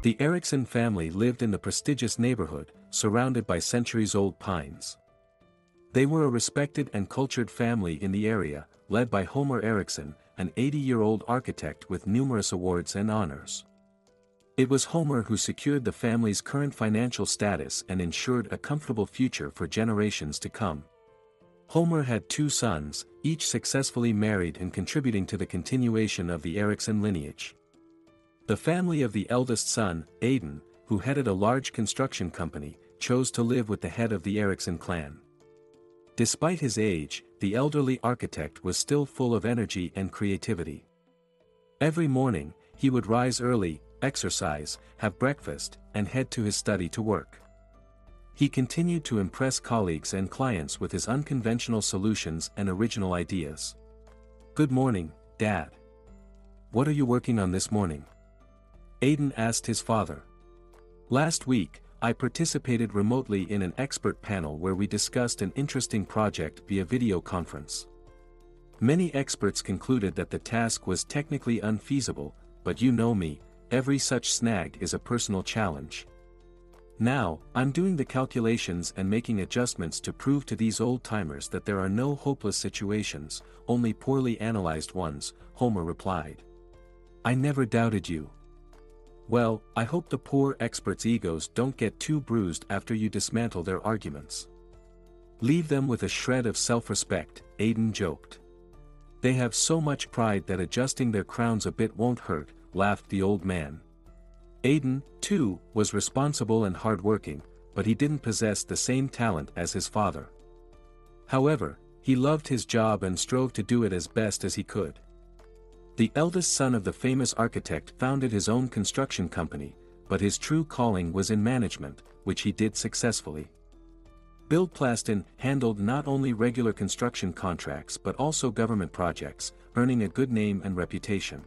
The Erickson family lived in the prestigious neighborhood, surrounded by centuries-old pines. They were a respected and cultured family in the area, led by Homer Erickson, an 80-year-old architect with numerous awards and honors. It was Homer who secured the family's current financial status and ensured a comfortable future for generations to come. Homer had two sons, each successfully married and contributing to the continuation of the Erickson lineage. The family of the eldest son, Aidan, who headed a large construction company, chose to live with the head of the Erickson clan. Despite his age, the elderly architect was still full of energy and creativity. Every morning, he would rise early, exercise, have breakfast, and head to his study to work. He continued to impress colleagues and clients with his unconventional solutions and original ideas. "Good morning, Dad. What are you working on this morning?" Aidan asked his father. "Last week, I participated remotely in an expert panel where we discussed an interesting project via video conference. Many experts concluded that the task was technically unfeasible, but you know me, every such snag is a personal challenge. Now, I'm doing the calculations and making adjustments to prove to these old-timers that there are no hopeless situations, only poorly analyzed ones," Homer replied. "I never doubted you. Well, I hope the poor experts' egos don't get too bruised after you dismantle their arguments. Leave them with a shred of self-respect," Aidan joked. "They have so much pride that adjusting their crowns a bit won't hurt," laughed the old man. Aidan, too, was responsible and hard-working, but he didn't possess the same talent as his father. However, he loved his job and strove to do it as best as he could. The eldest son of the famous architect founded his own construction company, but his true calling was in management, which he did successfully. Bill Plaston handled not only regular construction contracts but also government projects, earning a good name and reputation.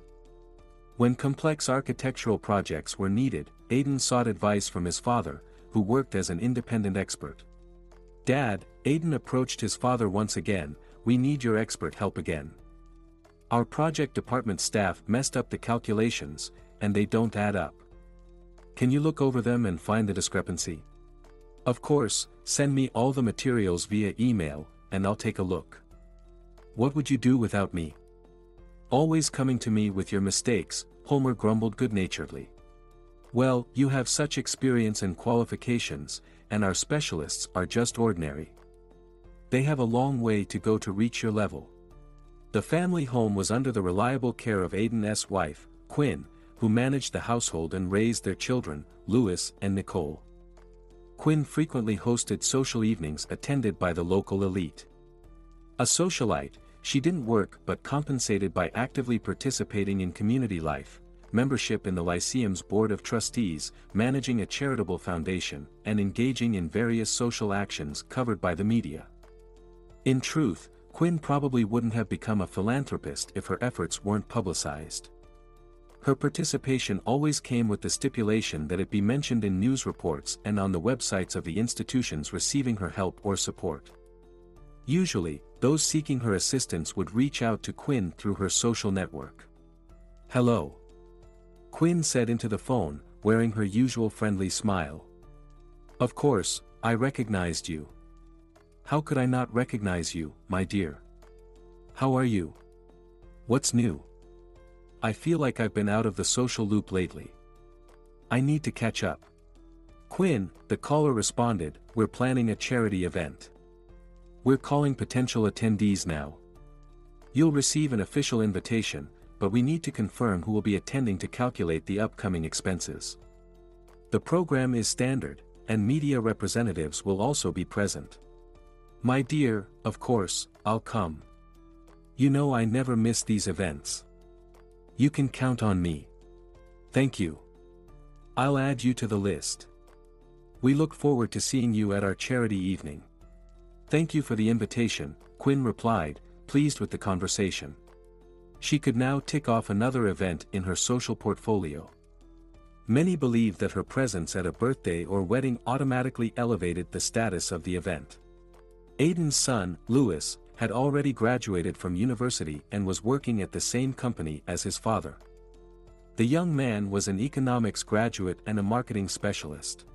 When complex architectural projects were needed, Aidan sought advice from his father, who worked as an independent expert. "Dad," Aidan approached his father once again, "we need your expert help again. Our project department staff messed up the calculations, and they don't add up. Can you look over them and find the discrepancy? Of course, send me all the materials via email, and I'll take a look. What would you do without me? Always coming to me with your mistakes," Homer grumbled good-naturedly. "Well, you have such experience and qualifications, and our specialists are just ordinary. They have a long way to go to reach your level." The family home was under the reliable care of Aidan's wife, Quinn, who managed the household and raised their children, Louis and Nicole. Quinn frequently hosted social evenings attended by the local elite. A socialite, she didn't work but compensated by actively participating in community life, membership in the Lyceum's Board of Trustees, managing a charitable foundation, and engaging in various social actions covered by the media. In truth, Quinn probably wouldn't have become a philanthropist if her efforts weren't publicized. Her participation always came with the stipulation that it be mentioned in news reports and on the websites of the institutions receiving her help or support. Usually, those seeking her assistance would reach out to Quinn through her social network. "Hello," Quinn said into the phone, wearing her usual friendly smile. "Of course, I recognized you. How could I not recognize you, my dear? How are you? What's new? I feel like I've been out of the social loop lately. I need to catch up." "Quinn," the caller responded, "we're planning a charity event. We're calling potential attendees now. You'll receive an official invitation, but we need to confirm who will be attending to calculate the upcoming expenses. The program is standard, and media representatives will also be present." "My dear, of course, I'll come. You know I never miss these events. You can count on me. Thank you. I'll add you to the list. We look forward to seeing you at our charity evening." "Thank you for the invitation," Quinn replied, pleased with the conversation. She could now tick off another event in her social portfolio. Many believed that her presence at a birthday or wedding automatically elevated the status of the event. Aidan's son, Louis, had already graduated from university and was working at the same company as his father. The young man was an economics graduate and a marketing specialist.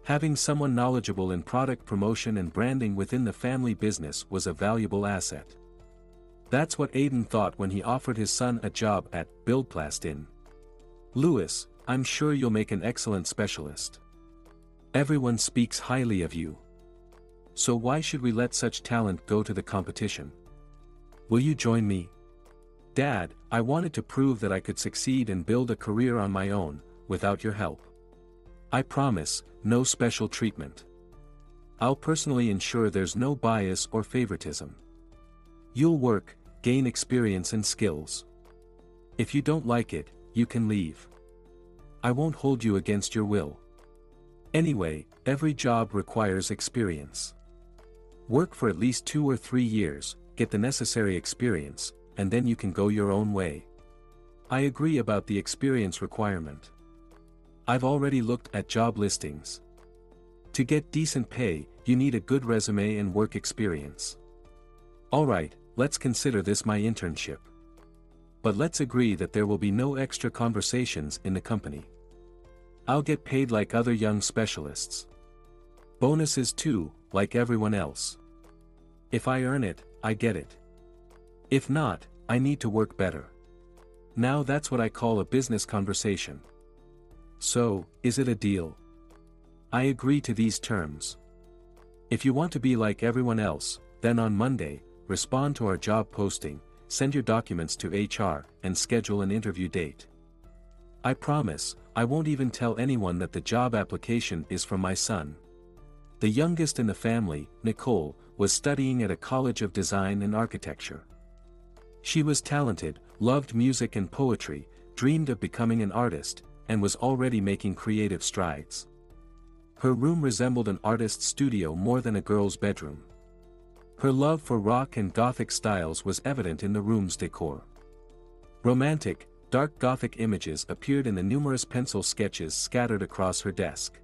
Having someone knowledgeable in product promotion and branding within the family business was a valuable asset. That's what Aiden thought when he offered his son a job at Buildplast in. "Louis, I'm sure you'll make an excellent specialist. Everyone speaks highly of you. So why should we let such talent go to the competition? Will you join me?" "Dad, I wanted to prove that I could succeed and build a career on my own, without your help. I promise, no special treatment. I'll personally ensure there's no bias or favoritism. You'll work, gain experience and skills. If you don't like it, you can leave. I won't hold you against your will. Anyway, every job requires experience. Work for at least 2 or 3 years, get the necessary experience, and then you can go your own way. I agree about the experience requirement. I've already looked at job listings. To get decent pay, you need a good resume and work experience. Alright, let's consider this my internship. But let's agree that there will be no extra conversations in the company. I'll get paid like other young specialists. Bonuses too, like everyone else. If I earn it, I get it. If not, I need to work better. Now that's what I call a business conversation. So, is it a deal? I agree to these terms. If you want to be like everyone else, then on Monday, respond to our job posting, send your documents to HR, and schedule an interview date. I promise, I won't even tell anyone that the job application is from my son." The youngest in the family, Nicole, was studying at a college of design and architecture. She was talented, loved music and poetry, dreamed of becoming an artist, and was already making creative strides. Her room resembled an artist's studio more than a girl's bedroom. Her love for rock and gothic styles was evident in the room's decor. Romantic, dark gothic images appeared in the numerous pencil sketches scattered across her desk.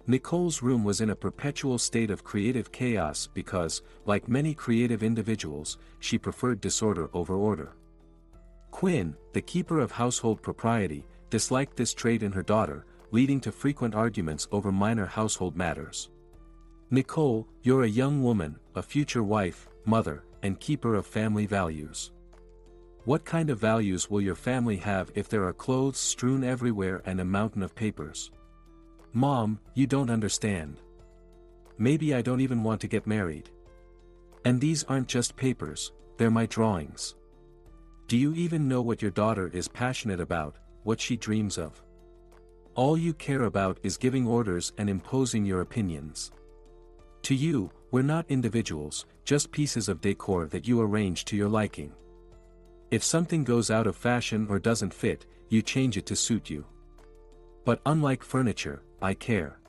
Nicole's room was in a perpetual state of creative chaos because, like many creative individuals, she preferred disorder over order. Quinn, the keeper of household propriety, disliked this trait in her daughter, leading to frequent arguments over minor household matters. "Nicole, you're a young woman, a future wife, mother, and keeper of family values. What kind of values will your family have if there are clothes strewn everywhere and a mountain of papers? Mom, you don't understand. Maybe I don't even want to get married. And these aren't just papers, they're my drawings. Do you even know what your daughter is passionate about, what she dreams of? All you care about is giving orders and imposing your opinions. To you, we're not individuals, just pieces of decor that you arrange to your liking. If something goes out of fashion or doesn't fit, you change it to suit you. But unlike furniture, I care.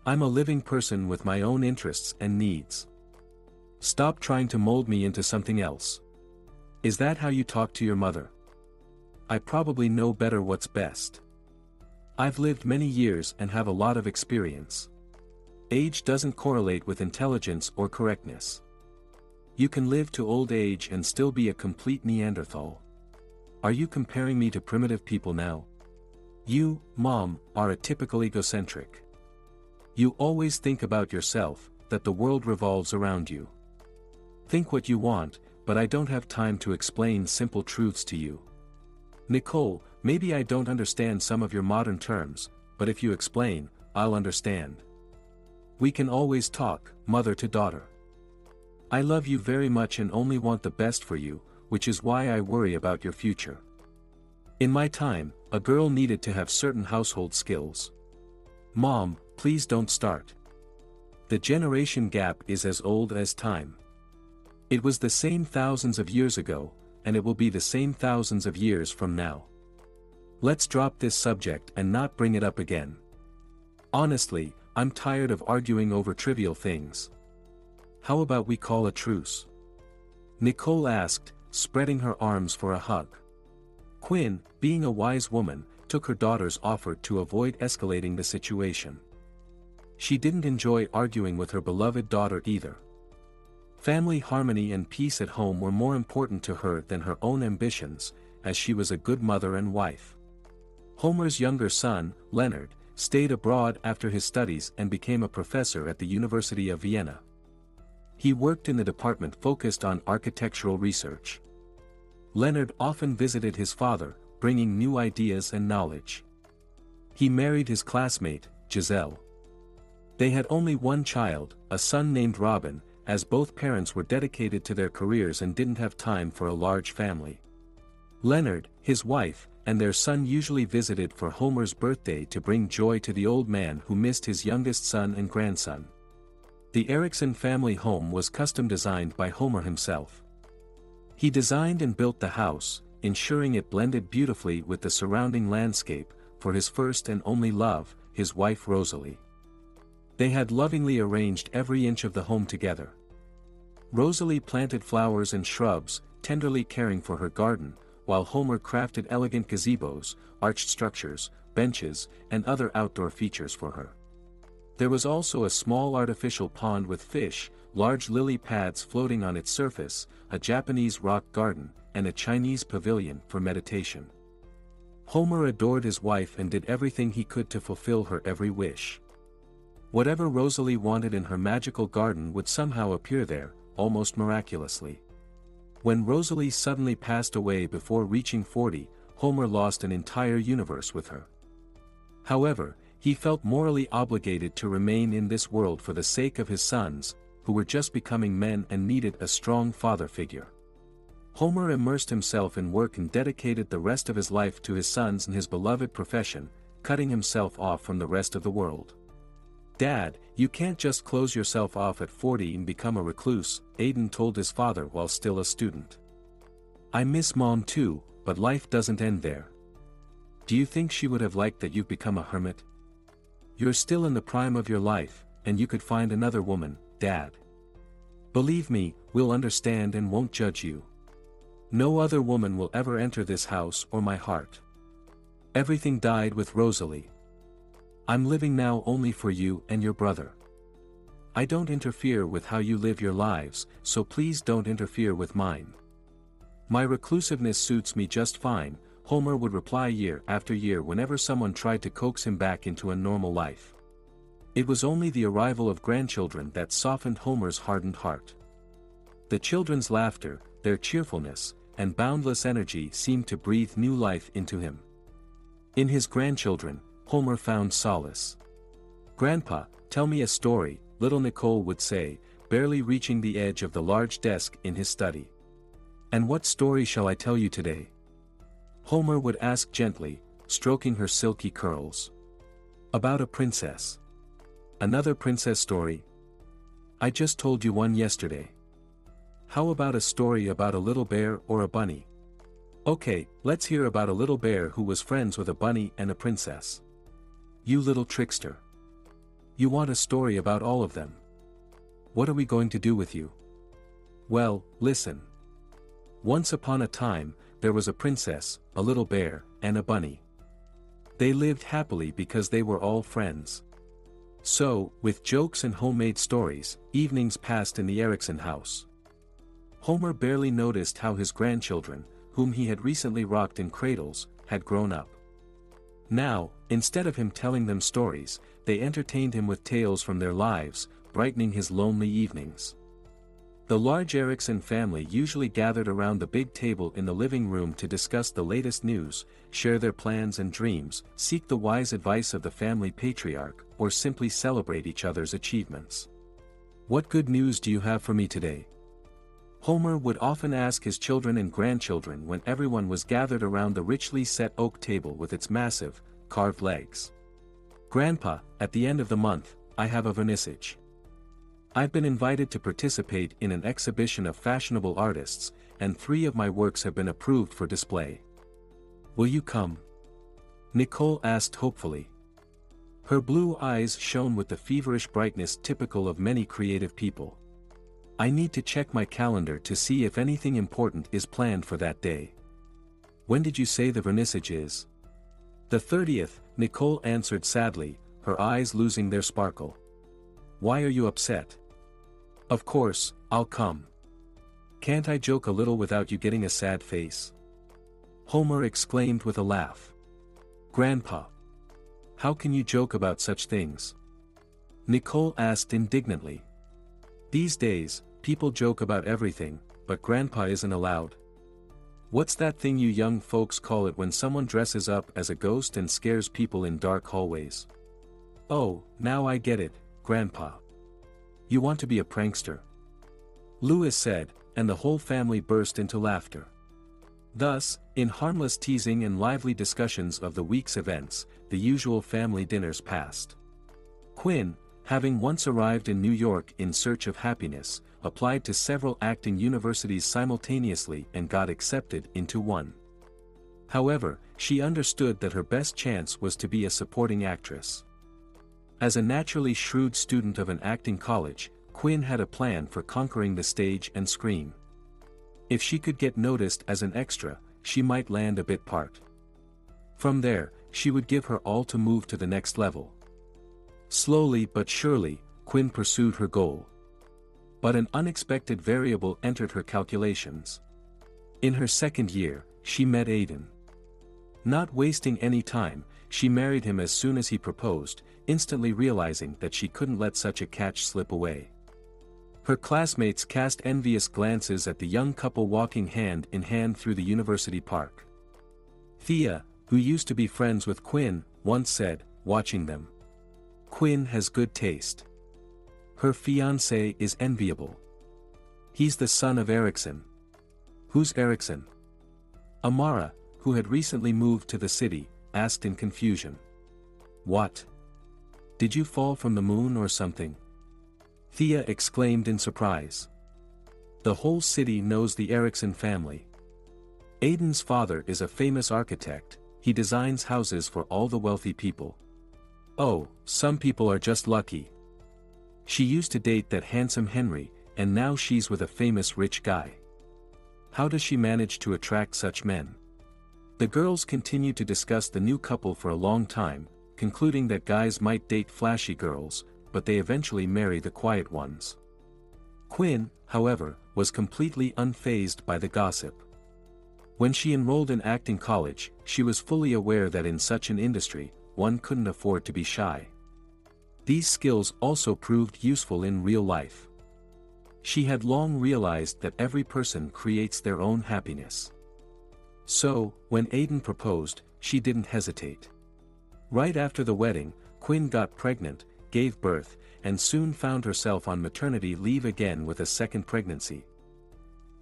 I'm a living person with my own interests and needs. Stop trying to mold me into something else. Is that how you talk to your mother? I probably know better what's best. I've lived many years and have a lot of experience. Age doesn't correlate with intelligence or correctness. You can live to old age and still be a complete Neanderthal. Are you comparing me to primitive people now? You, Mom, are a typical egocentric. You always think about yourself, that the world revolves around you. Think what you want, but I don't have time to explain simple truths to you. Nicole, maybe I don't understand some of your modern terms, but if you explain, I'll understand. We can always talk, mother to daughter. I love you very much and only want the best for you, which is why I worry about your future. In my time, a girl needed to have certain household skills. Mom, please don't start. The generation gap is as old as time. It was the same thousands of years ago, and it will be the same thousands of years from now. Let's drop this subject and not bring it up again. Honestly, I'm tired of arguing over trivial things. How about we call a truce? Nicole asked, spreading her arms for a hug. Quinn, being a wise woman, took her daughter's offer to avoid escalating the situation. She didn't enjoy arguing with her beloved daughter either. Family harmony and peace at home were more important to her than her own ambitions, as she was a good mother and wife. Homer's younger son, Leonard, stayed abroad after his studies and became a professor at the University of Vienna. He worked in the department focused on architectural research. Leonard often visited his father, bringing new ideas and knowledge. He married his classmate, Giselle. They had only one child, a son named Robin, as both parents were dedicated to their careers and didn't have time for a large family. Leonard, his wife, and their son usually visited for Homer's birthday to bring joy to the old man who missed his youngest son and grandson. The Erikson family home was custom designed by Homer himself. He designed and built the house, ensuring it blended beautifully with the surrounding landscape, for his first and only love, his wife Rosalie. They had lovingly arranged every inch of the home together. Rosalie planted flowers and shrubs, tenderly caring for her garden, while Homer crafted elegant gazebos, arched structures, benches, and other outdoor features for her. There was also a small artificial pond with fish, large lily pads floating on its surface, a Japanese rock garden, and a Chinese pavilion for meditation. Homer adored his wife and did everything he could to fulfill her every wish. Whatever Rosalie wanted in her magical garden would somehow appear there, almost miraculously. When Rosalie suddenly passed away before reaching 40, Homer lost an entire universe with her. However, he felt morally obligated to remain in this world for the sake of his sons, who were just becoming men and needed a strong father figure. Homer immersed himself in work and dedicated the rest of his life to his sons and his beloved profession, cutting himself off from the rest of the world. "Dad, you can't just close yourself off at 40 and become a recluse," Aidan told his father while still a student. "I miss Mom too, but life doesn't end there. Do you think she would have liked that you've become a hermit? You're still in the prime of your life, and you could find another woman, Dad. Believe me, we'll understand and won't judge you. No other woman will ever enter this house or my heart. Everything died with Rosalie. I'm living now only for you and your brother. I don't interfere with how you live your lives, so please don't interfere with mine. My reclusiveness suits me just fine," Homer would reply year after year whenever someone tried to coax him back into a normal life. It was only the arrival of grandchildren that softened Homer's hardened heart. The children's laughter, their cheerfulness, and boundless energy seemed to breathe new life into him. In his grandchildren, Homer found solace. "Grandpa, tell me a story," little Nicole would say, barely reaching the edge of the large desk in his study. "And what story shall I tell you today?" Homer would ask gently, stroking her silky curls. "About a princess." "Another princess story? I just told you one yesterday. How about a story about a little bear or a bunny?" "Okay, let's hear about a little bear who was friends with a bunny and a princess." "You little trickster. You want a story about all of them. What are we going to do with you?" "Well, listen. Once upon a time, there was a princess, a little bear, and a bunny. They lived happily because they were all friends. So, with jokes and homemade stories, evenings passed in the Erikson house. Homer barely noticed how his grandchildren, whom he had recently rocked in cradles, had grown up. Now, instead of him telling them stories, they entertained him with tales from their lives, brightening his lonely evenings. The large Erikson family usually gathered around the big table in the living room to discuss the latest news, share their plans and dreams, seek the wise advice of the family patriarch, or simply celebrate each other's achievements. "What good news do you have for me today?" Homer would often ask his children and grandchildren when everyone was gathered around the richly set oak table with its massive, carved legs. "Grandpa, at the end of the month, I have a vernissage. I've been invited to participate in an exhibition of fashionable artists, and 3 of my works have been approved for display. Will you come?" Nicole asked hopefully. Her blue eyes shone with the feverish brightness typical of many creative people. "I need to check my calendar to see if anything important is planned for that day." "When did you say the vernissage is?" "The 30th, Nicole answered sadly, her eyes losing their sparkle. "Why are you upset?" "Of course, I'll come. Can't I joke a little without you getting a sad face?" Homer exclaimed with a laugh. Grandpa! How can you joke about such things? Nicole asked indignantly. These days, people joke about everything, but Grandpa isn't allowed. What's that thing you young folks call it when someone dresses up as a ghost and scares people in dark hallways? Oh, now I get it, Grandpa. You want to be a prankster? Louis said, and the whole family burst into laughter. Thus, in harmless teasing and lively discussions of the week's events, the usual family dinners passed. Quinn, having once arrived in New York in search of happiness, applied to several acting universities simultaneously and got accepted into one. However, she understood that her best chance was to be a supporting actress. As a naturally shrewd student of an acting college, Quinn had a plan for conquering the stage and screen. If she could get noticed as an extra, she might land a bit part. From there, she would give her all to move to the next level. Slowly but surely, Quinn pursued her goal. But an unexpected variable entered her calculations. In her second year, she met Aiden. Not wasting any time, she married him as soon as he proposed, instantly realizing that she couldn't let such a catch slip away. Her classmates cast envious glances at the young couple walking hand in hand through the university park. Thea, who used to be friends with Quinn, once said, watching them, "Quinn has good taste. Her fiancé is enviable. He's the son of Erickson." "Who's Erickson?" Amara, who had recently moved to the city, asked in confusion. "What? Did you fall from the moon or something?" Thea exclaimed in surprise. "The whole city knows the Erickson family. Aiden's father is a famous architect, he designs houses for all the wealthy people. Oh, some people are just lucky. She used to date that handsome Henry, and now she's with a famous rich guy. How does she manage to attract such men?" The girls continued to discuss the new couple for a long time, concluding that guys might date flashy girls, but they eventually marry the quiet ones. Quinn, however, was completely unfazed by the gossip. When she enrolled in acting college, she was fully aware that in such an industry, one couldn't afford to be shy. These skills also proved useful in real life. She had long realized that every person creates their own happiness. So, when Aiden proposed, she didn't hesitate. Right after the wedding, Quinn got pregnant, gave birth, and soon found herself on maternity leave again with a second pregnancy.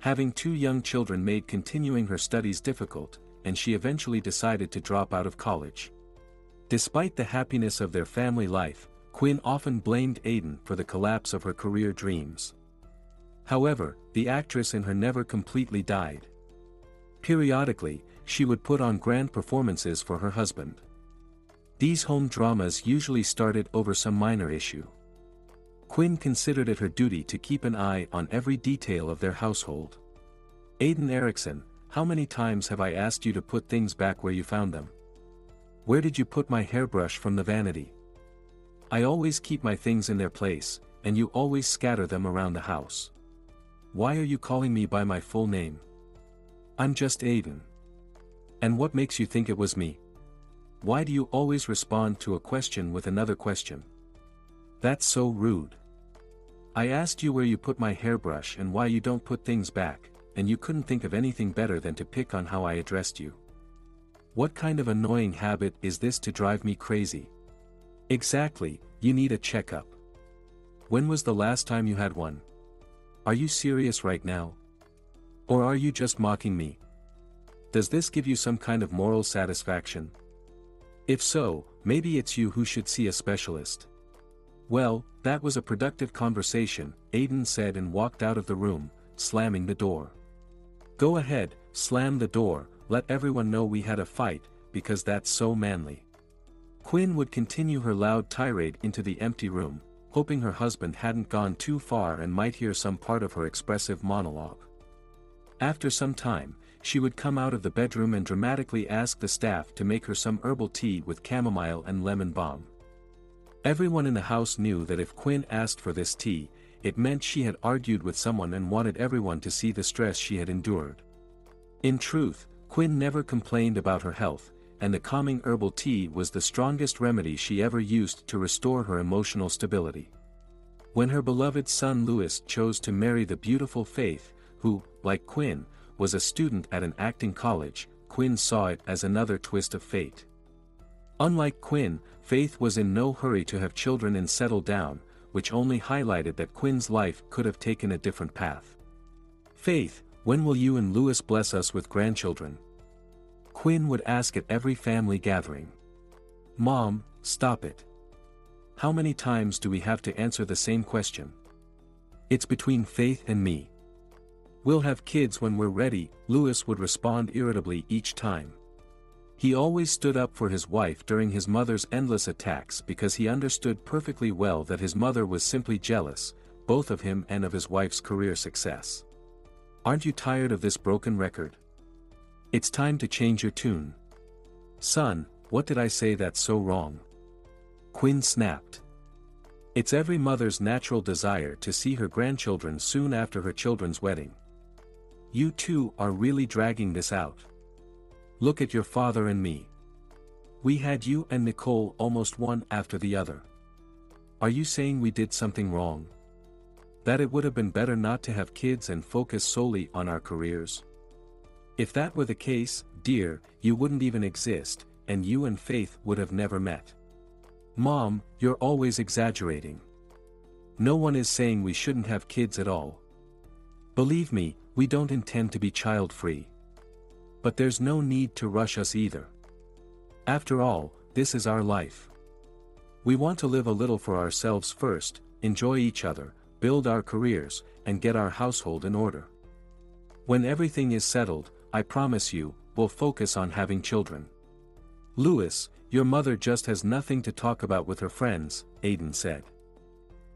Having two young children made continuing her studies difficult, and she eventually decided to drop out of college. Despite the happiness of their family life, Quinn often blamed Aiden for the collapse of her career dreams. However, the actress in her never completely died. Periodically, she would put on grand performances for her husband. These home dramas usually started over some minor issue. Quinn considered it her duty to keep an eye on every detail of their household. "Aiden Erickson, how many times have I asked you to put things back where you found them? Where did you put my hairbrush from the vanity? I always keep my things in their place, and you always scatter them around the house. Why are you calling me by my full name? I'm just Aiden. And what makes you think it was me? Why do you always respond to a question with another question? That's so rude. I asked you where you put my hairbrush and why you don't put things back, and you couldn't think of anything better than to pick on how I addressed you. What kind of annoying habit is this to drive me crazy? Exactly, you need a checkup. When was the last time you had one? Are you serious right now? Or are you just mocking me? Does this give you some kind of moral satisfaction? If so, maybe it's you who should see a specialist." "Well, that was a productive conversation," Aiden said and walked out of the room, slamming the door. "Go ahead, slam the door, let everyone know we had a fight, because that's so manly." Quinn would continue her loud tirade into the empty room, hoping her husband hadn't gone too far and might hear some part of her expressive monologue. After some time, she would come out of the bedroom and dramatically ask the staff to make her some herbal tea with chamomile and lemon balm. Everyone in the house knew that if Quinn asked for this tea, it meant she had argued with someone and wanted everyone to see the stress she had endured. In truth, Quinn never complained about her health, and the calming herbal tea was the strongest remedy she ever used to restore her emotional stability. When her beloved son Louis chose to marry the beautiful Faith, who, like Quinn, was a student at an acting college, Quinn saw it as another twist of fate. Unlike Quinn, Faith was in no hurry to have children and settle down, which only highlighted that Quinn's life could have taken a different path. "Faith, when will you and Louis bless us with grandchildren?" Quinn would ask at every family gathering. "Mom, stop it. How many times do we have to answer the same question? It's between Faith and me. We'll have kids when we're ready," Louis would respond irritably each time. He always stood up for his wife during his mother's endless attacks because he understood perfectly well that his mother was simply jealous, both of him and of his wife's career success. "Aren't you tired of this broken record? It's time to change your tune." "Son, what did I say that's so wrong?" Quinn snapped. It's every mother's natural desire to see her grandchildren soon after her children's wedding. You two are really dragging this out. Look at your father and me. We had you and Nicole almost one after the other. Are you saying we did something wrong? That it would have been better not to have kids and focus solely on our careers? If that were the case, dear, you wouldn't even exist, and you and Faith would have never met. Mom, you're always exaggerating. No one is saying we shouldn't have kids at all. Believe me, we don't intend to be child-free. But there's no need to rush us either. After all, this is our life. We want to live a little for ourselves first, enjoy each other, build our careers, and get our household in order. When everything is settled, I promise you, we'll focus on having children. Louis, your mother just has nothing to talk about with her friends, Aiden said.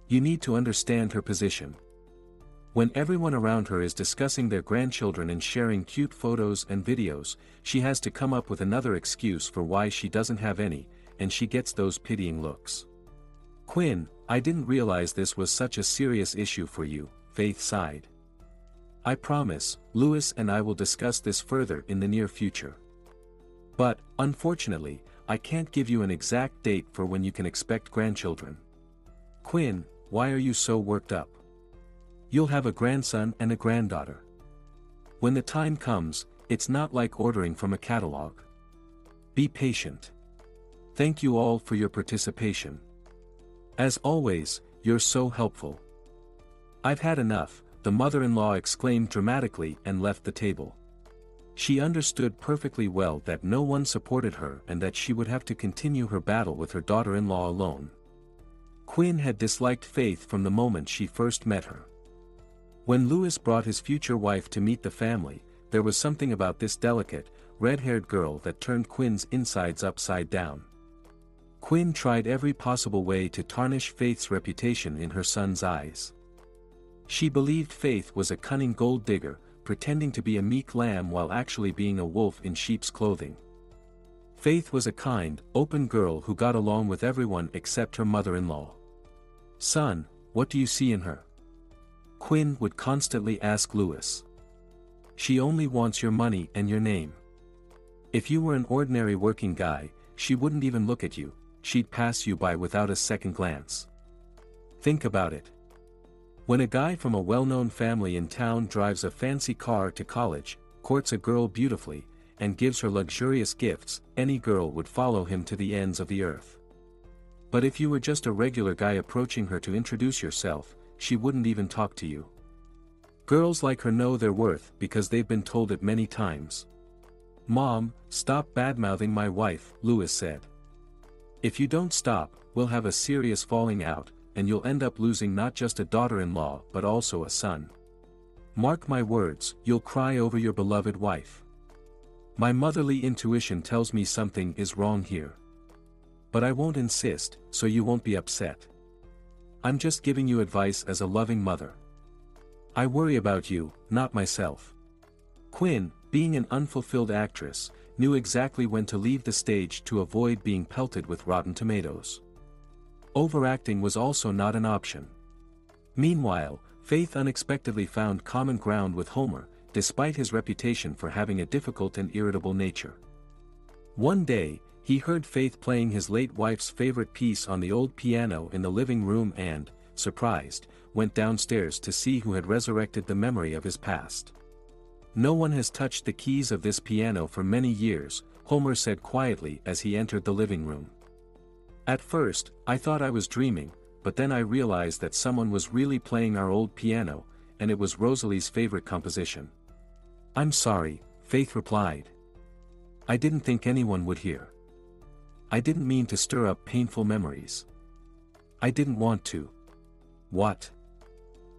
You need to understand her position. When everyone around her is discussing their grandchildren and sharing cute photos and videos, she has to come up with another excuse for why she doesn't have any, and she gets those pitying looks. Quinn, I didn't realize this was such a serious issue for you, Faith sighed. I promise, Louis and I will discuss this further in the near future. But, unfortunately, I can't give you an exact date for when you can expect grandchildren. Quinn, why are you so worked up? You'll have a grandson and a granddaughter. When the time comes, it's not like ordering from a catalog. Be patient. Thank you all for your participation. As always, you're so helpful. I've had enough, the mother-in-law exclaimed dramatically and left the table. She understood perfectly well that no one supported her and that she would have to continue her battle with her daughter-in-law alone. Quinn had disliked Faith from the moment she first met her. When Louis brought his future wife to meet the family, there was something about this delicate, red-haired girl that turned Quinn's insides upside down. Quinn tried every possible way to tarnish Faith's reputation in her son's eyes. She believed Faith was a cunning gold digger, pretending to be a meek lamb while actually being a wolf in sheep's clothing. Faith was a kind, open girl who got along with everyone except her mother-in-law. Son, what do you see in her? Quinn would constantly ask Louis. She only wants your money and your name. If you were an ordinary working guy, she wouldn't even look at you, she'd pass you by without a second glance. Think about it. When a guy from a well-known family in town drives a fancy car to college, courts a girl beautifully, and gives her luxurious gifts, any girl would follow him to the ends of the earth. But if you were just a regular guy approaching her to introduce yourself, she wouldn't even talk to you. Girls like her know their worth because they've been told it many times. Mom, stop badmouthing my wife, Louis said. If you don't stop, we'll have a serious falling out, and you'll end up losing not just a daughter-in-law but also a son. Mark my words, you'll cry over your beloved wife. My motherly intuition tells me something is wrong here. But I won't insist, so you won't be upset. I'm just giving you advice as a loving mother. I worry about you, not myself. Quinn, being an unfulfilled actress, knew exactly when to leave the stage to avoid being pelted with rotten tomatoes. Overacting was also not an option. Meanwhile, Faith unexpectedly found common ground with Homer, despite his reputation for having a difficult and irritable nature. One day, he heard Faith playing his late wife's favorite piece on the old piano in the living room and, surprised, went downstairs to see who had resurrected the memory of his past. "No one has touched the keys of this piano for many years," Homer said quietly as he entered the living room. "At first, I thought I was dreaming, but then I realized that someone was really playing our old piano, and it was Rosalie's favorite composition." "I'm sorry," Faith replied. "I didn't think anyone would hear. I didn't mean to stir up painful memories. I didn't want to." "What?"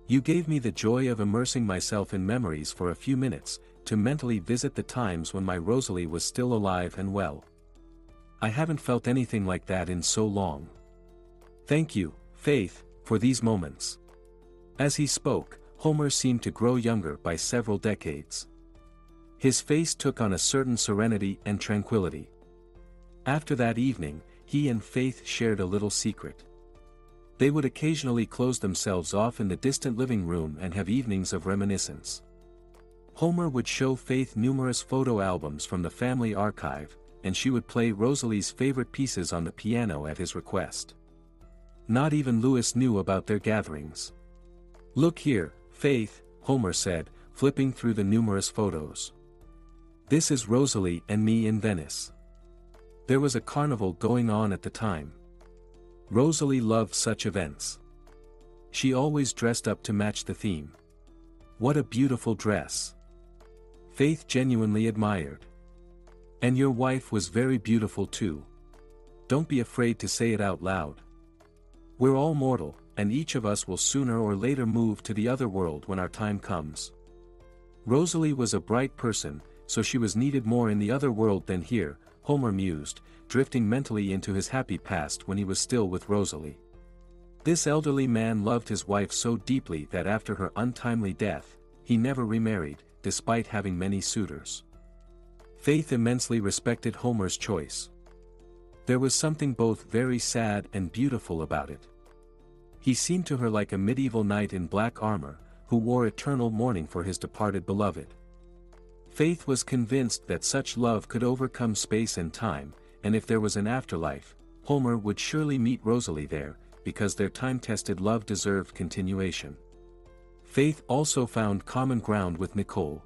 "You gave me the joy of immersing myself in memories for a few minutes, to mentally visit the times when my Rosalie was still alive and well. I haven't felt anything like that in so long. Thank you, Faith, for these moments." As he spoke, Homer seemed to grow younger by several decades. His face took on a certain serenity and tranquility. After that evening, he and Faith shared a little secret. They would occasionally close themselves off in the distant living room and have evenings of reminiscence. Homer would show Faith numerous photo albums from the family archive, and she would play Rosalie's favorite pieces on the piano at his request. Not even Louis knew about their gatherings. "Look here, Faith," Homer said, flipping through the numerous photos. "This is Rosalie and me in Venice. There was a carnival going on at the time. Rosalie loved such events. She always dressed up to match the theme. What a beautiful dress." Faith genuinely admired. "And your wife was very beautiful too. Don't be afraid to say it out loud. We're all mortal, and each of us will sooner or later move to the other world when our time comes. Rosalie was a bright person, so she was needed more in the other world than here," Homer mused, drifting mentally into his happy past when he was still with Rosalie. This elderly man loved his wife so deeply that after her untimely death, he never remarried, despite having many suitors. Faith immensely respected Homer's choice. There was something both very sad and beautiful about it. He seemed to her like a medieval knight in black armor, who wore eternal mourning for his departed beloved. Faith was convinced that such love could overcome space and time, and if there was an afterlife, Homer would surely meet Rosalie there, because their time-tested love deserved continuation. Faith also found common ground with Nicole.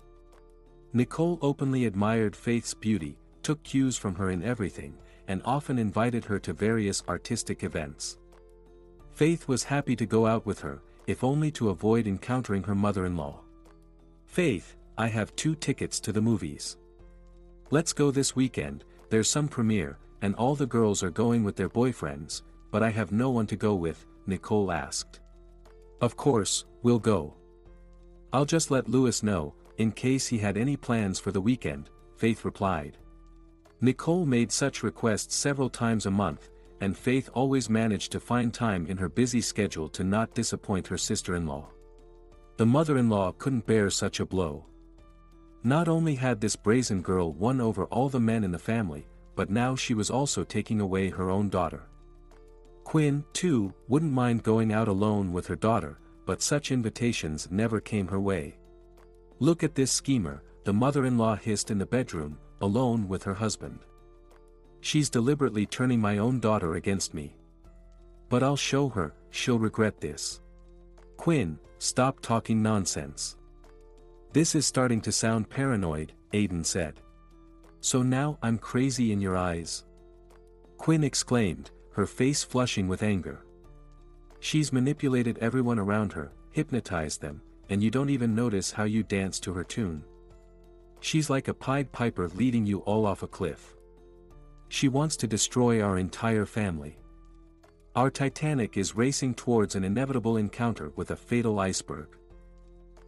Nicole openly admired Faith's beauty, took cues from her in everything, and often invited her to various artistic events. Faith was happy to go out with her, if only to avoid encountering her mother-in-law. "Faith, I have 2 tickets to the movies. Let's go this weekend, there's some premiere, and all the girls are going with their boyfriends, but I have no one to go with," Nicole asked. "Of course, we'll go. I'll just let Louis know, in case he had any plans for the weekend," Faith replied. Nicole made such requests several times a month, and Faith always managed to find time in her busy schedule to not disappoint her sister-in-law. The mother-in-law couldn't bear such a blow. Not only had this brazen girl won over all the men in the family, but now she was also taking away her own daughter. Quinn, too, wouldn't mind going out alone with her daughter, but such invitations never came her way. "Look at this schemer," the mother-in-law hissed in the bedroom, alone with her husband. "She's deliberately turning my own daughter against me. But I'll show her, she'll regret this." "Quinn, stop talking nonsense. This is starting to sound paranoid," Aidan said. "So now I'm crazy in your eyes?" Quinn exclaimed, her face flushing with anger. "She's manipulated everyone around her, hypnotized them, and you don't even notice how you dance to her tune. She's like a Pied Piper leading you all off a cliff. She wants to destroy our entire family. Our Titanic is racing towards an inevitable encounter with a fatal iceberg.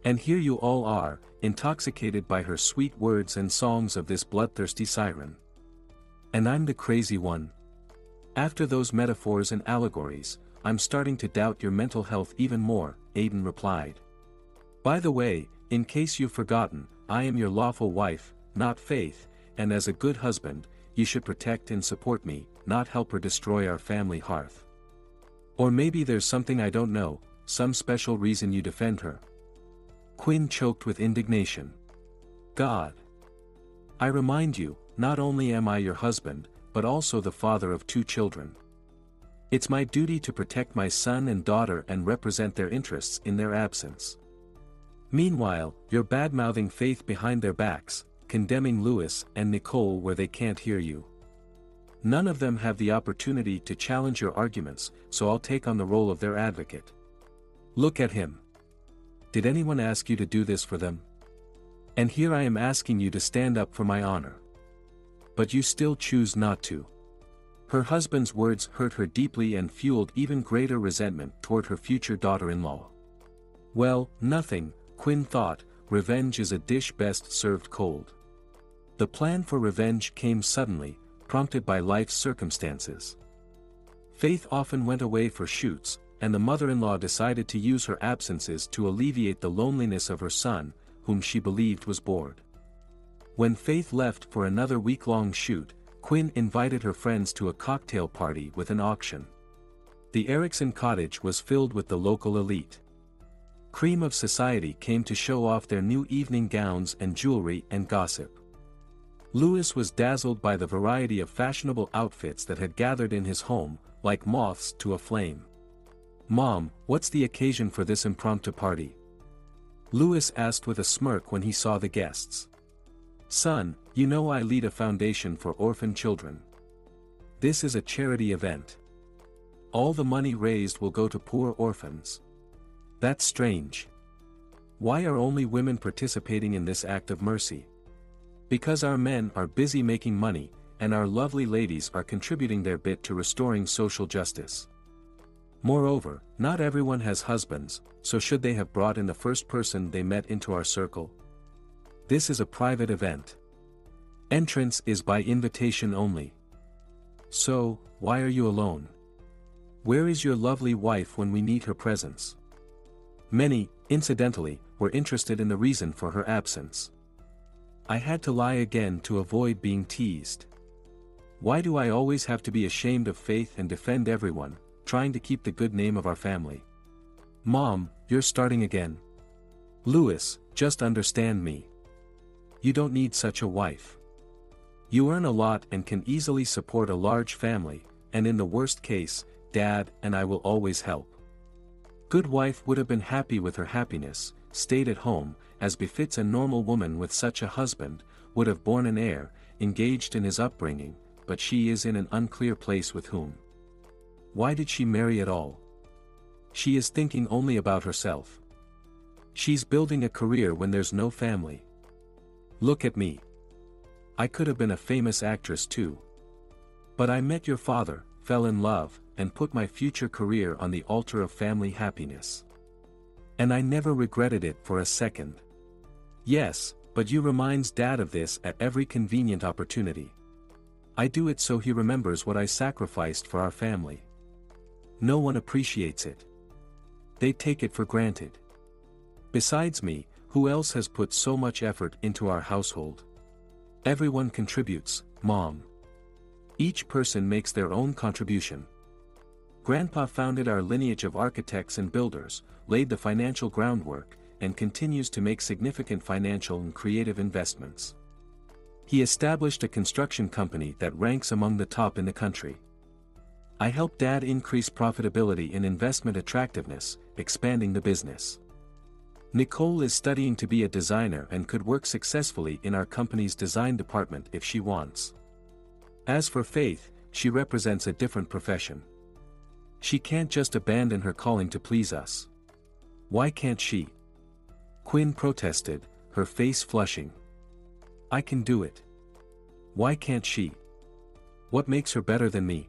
And here you all are, intoxicated by her sweet words and songs of this bloodthirsty siren. And I'm the crazy one. After those metaphors and allegories, I'm starting to doubt your mental health even more," Aidan replied. "By the way, in case you've forgotten, I am your lawful wife, not Faith, and as a good husband, you should protect and support me, not help her destroy our family hearth. Or maybe there's something I don't know, some special reason you defend her." Quinn choked with indignation. God. I remind you, not only am I your husband, but also the father of 2 children. It's my duty to protect my son and daughter and represent their interests in their absence. Meanwhile, you're bad-mouthing Faith behind their backs, condemning Louis and Nicole where they can't hear you. None of them have the opportunity to challenge your arguments, so I'll take on the role of their advocate. Look at him. Did anyone ask you to do this for them? And here I am asking you to stand up for my honor. But you still choose not to. Her husband's words hurt her deeply and fueled even greater resentment toward her future daughter-in-law. Well, nothing, Quinn thought, revenge is a dish best served cold. The plan for revenge came suddenly, prompted by life's circumstances. Faith often went away for shoots, and the mother-in-law decided to use her absences to alleviate the loneliness of her son, whom she believed was bored. When Faith left for another week-long shoot, Quinn invited her friends to a cocktail party with an auction. The Erickson cottage was filled with the local elite. Cream of society came to show off their new evening gowns and jewelry and gossip. Louis was dazzled by the variety of fashionable outfits that had gathered in his home, like moths to a flame. "Mom, what's the occasion for this impromptu party?" Louis asked with a smirk when he saw the guests. "Son, you know I lead a foundation for orphan children. This is a charity event. All the money raised will go to poor orphans." "That's strange. Why are only women participating in this act of mercy?" "Because our men are busy making money, and our lovely ladies are contributing their bit to restoring social justice. Moreover, not everyone has husbands, so should they have brought in the first person they met into our circle? This is a private event. Entrance is by invitation only. So, why are you alone? Where is your lovely wife when we need her presence?" Many, incidentally, were interested in the reason for her absence. I had to lie again to avoid being teased. Why do I always have to be ashamed of Faith and defend everyone, trying to keep the good name of our family? Mom, you're starting again. Louis, just understand me. You don't need such a wife. You earn a lot and can easily support a large family, and in the worst case, Dad and I will always help. Good wife would have been happy with her happiness, stayed at home, as befits a normal woman with such a husband, would have borne an heir, engaged in his upbringing, but she is in an unclear place with whom. Why did she marry at all? She is thinking only about herself. She's building a career when there's no family. Look at me. I could have been a famous actress too. But I met your father, fell in love, and put my future career on the altar of family happiness. And I never regretted it for a second. Yes, but you reminds Dad of this at every convenient opportunity. I do it so he remembers what I sacrificed for our family. No one appreciates it. They take it for granted. Besides me, who else has put so much effort into our household? Everyone contributes, Mom. Each person makes their own contribution. Grandpa founded our lineage of architects and builders, laid the financial groundwork, and continues to make significant financial and creative investments. He established a construction company that ranks among the top in the country. I helped Dad increase profitability and investment attractiveness, expanding the business. Nicole is studying to be a designer and could work successfully in our company's design department if she wants. As for Faith, she represents a different profession. She can't just abandon her calling to please us. Why can't she? Quinn protested, her face flushing. I can do it. Why can't she? What makes her better than me?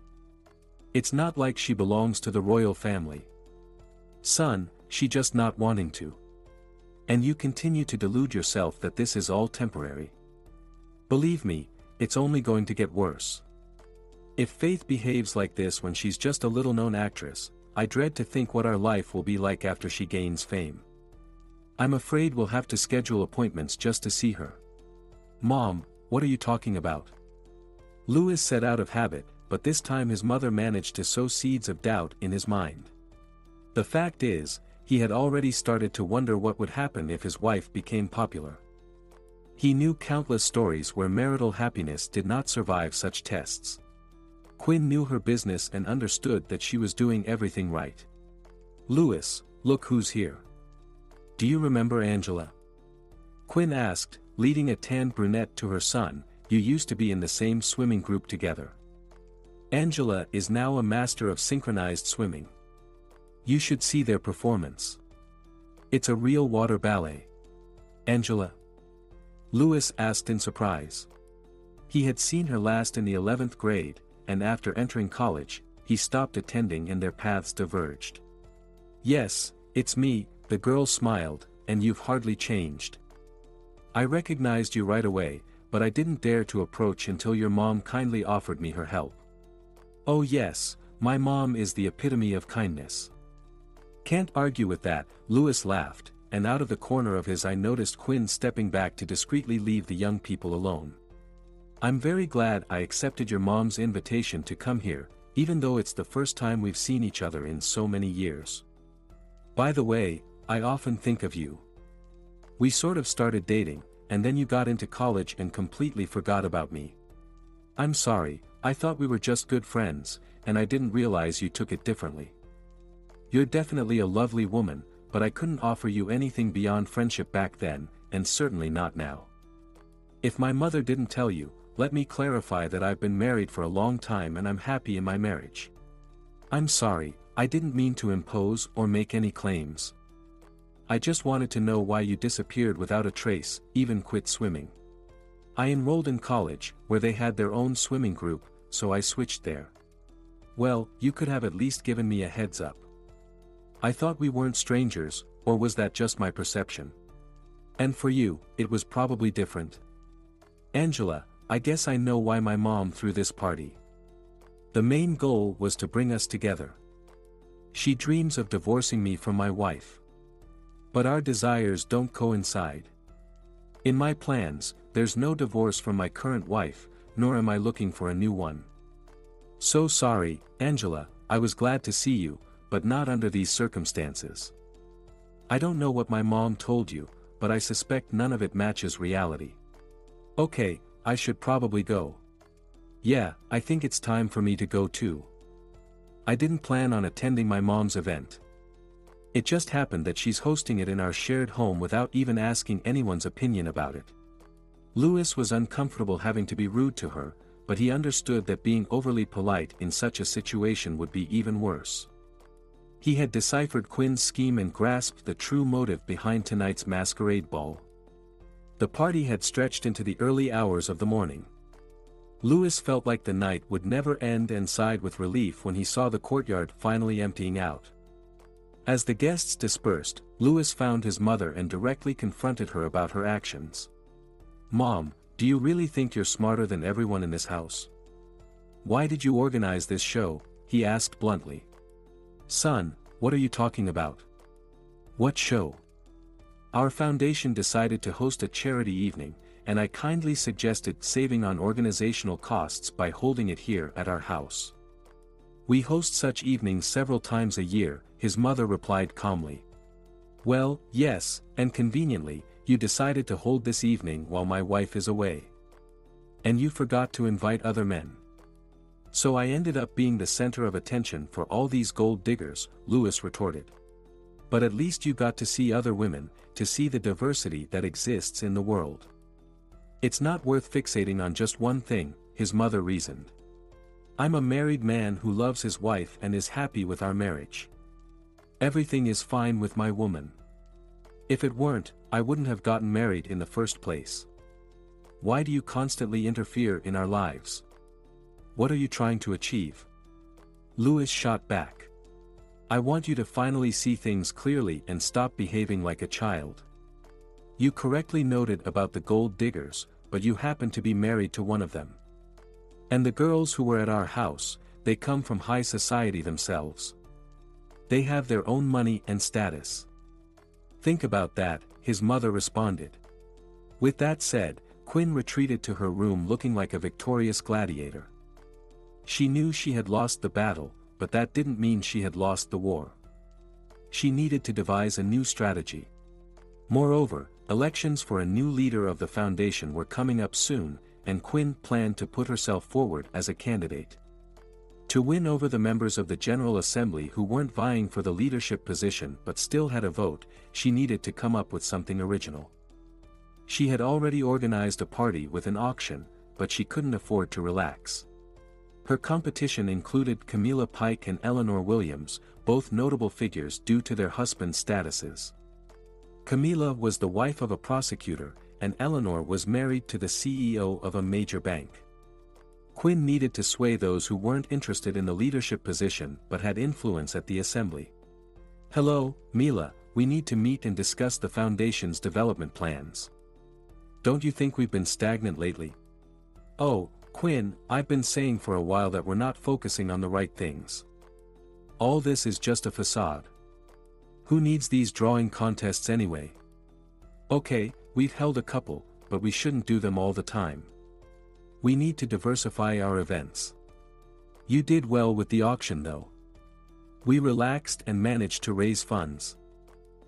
It's not like she belongs to the royal family. Son, she just not wanting to. And you continue to delude yourself that this is all temporary. Believe me, it's only going to get worse. If Faith behaves like this when she's just a little-known actress, I dread to think what our life will be like after she gains fame. I'm afraid we'll have to schedule appointments just to see her. Mom, what are you talking about? Louis said out of habit, but this time his mother managed to sow seeds of doubt in his mind. The fact is, he had already started to wonder what would happen if his wife became popular. He knew countless stories where marital happiness did not survive such tests. Quinn knew her business and understood that she was doing everything right. "Louis, look who's here. Do you remember Angela?" Quinn asked, leading a tanned brunette to her son. "You used to be in the same swimming group together. Angela is now a master of synchronized swimming. You should see their performance. It's a real water ballet." "Angela?" Louis asked in surprise. He had seen her last in the 11th grade, and after entering college, he stopped attending and their paths diverged. "Yes, it's me," the girl smiled, "and you've hardly changed. I recognized you right away, but I didn't dare to approach until your mom kindly offered me her help." "Oh yes, my mom is the epitome of kindness." "Can't argue with that," Louis laughed, and out of the corner of his eye noticed Quinn stepping back to discreetly leave the young people alone. "I'm very glad I accepted your mom's invitation to come here, even though it's the first time we've seen each other in so many years. By the way, I often think of you. We sort of started dating, and then you got into college and completely forgot about me. I'm sorry, I thought we were just good friends, and I didn't realize you took it differently. You're definitely a lovely woman, but I couldn't offer you anything beyond friendship back then, and certainly not now. If my mother didn't tell you, let me clarify that I've been married for a long time and I'm happy in my marriage. I'm sorry, I didn't mean to impose or make any claims. I just wanted to know why you disappeared without a trace, even quit swimming. I enrolled in college, where they had their own swimming group, so I switched there. Well, you could have at least given me a heads up. I thought we weren't strangers, or was that just my perception? And for you, it was probably different. Angela, I guess I know why my mom threw this party. The main goal was to bring us together. She dreams of divorcing me from my wife. But our desires don't coincide. In my plans, there's no divorce from my current wife, nor am I looking for a new one. So sorry, Angela, I was glad to see you, but not under these circumstances. I don't know what my mom told you, but I suspect none of it matches reality. Okay, I should probably go. Yeah, I think it's time for me to go too. I didn't plan on attending my mom's event. It just happened that she's hosting it in our shared home without even asking anyone's opinion about it. Louis was uncomfortable having to be rude to her, but he understood that being overly polite in such a situation would be even worse. He had deciphered Quinn's scheme and grasped the true motive behind tonight's masquerade ball. The party had stretched into the early hours of the morning. Louis felt like the night would never end and sighed with relief when he saw the courtyard finally emptying out. As the guests dispersed, Louis found his mother and directly confronted her about her actions. "Mom, do you really think you're smarter than everyone in this house? Why did you organize this show?" he asked bluntly. "Son, what are you talking about? What show?" "Our foundation decided to host a charity evening, and I kindly suggested saving on organizational costs by holding it here at our house. We host such evenings several times a year," his mother replied calmly. "Well, yes, and conveniently, you decided to hold this evening while my wife is away. And you forgot to invite other men. So I ended up being the center of attention for all these gold diggers," Louis retorted. "But at least you got to see other women, to see the diversity that exists in the world. It's not worth fixating on just one thing," his mother reasoned. "I'm a married man who loves his wife and is happy with our marriage. Everything is fine with my woman. If it weren't, I wouldn't have gotten married in the first place. Why do you constantly interfere in our lives? What are you trying to achieve?" Louis shot back. "I want you to finally see things clearly and stop behaving like a child. You correctly noted about the gold diggers, but you happen to be married to one of them. And the girls who were at our house, they come from high society themselves. They have their own money and status. Think about that," his mother responded. With that said, Quinn retreated to her room looking like a victorious gladiator. She knew she had lost the battle, but that didn't mean she had lost the war. She needed to devise a new strategy. Moreover, Elections for a new leader of the foundation were coming up soon, and Quinn planned to put herself forward as a candidate. To win over the members of the General Assembly who weren't vying for the leadership position but still had a vote, she needed to come up with something original. She had already organized a party with an auction, but she couldn't afford to relax. Her competition included Camilla Pike and Eleanor Williams, both notable figures due to their husbands' statuses. Camilla was the wife of a prosecutor, and Eleanor was married to the CEO of a major bank. Quinn needed to sway those who weren't interested in the leadership position but had influence at the assembly. "Hello, Mila, we need to meet and discuss the foundation's development plans. Don't you think we've been stagnant lately?" "Oh, Quinn, I've been saying for a while that we're not focusing on the right things. All this is just a facade. Who needs these drawing contests anyway? Okay, we've held a couple, but we shouldn't do them all the time. We need to diversify our events. You did well with the auction though. We relaxed and managed to raise funds.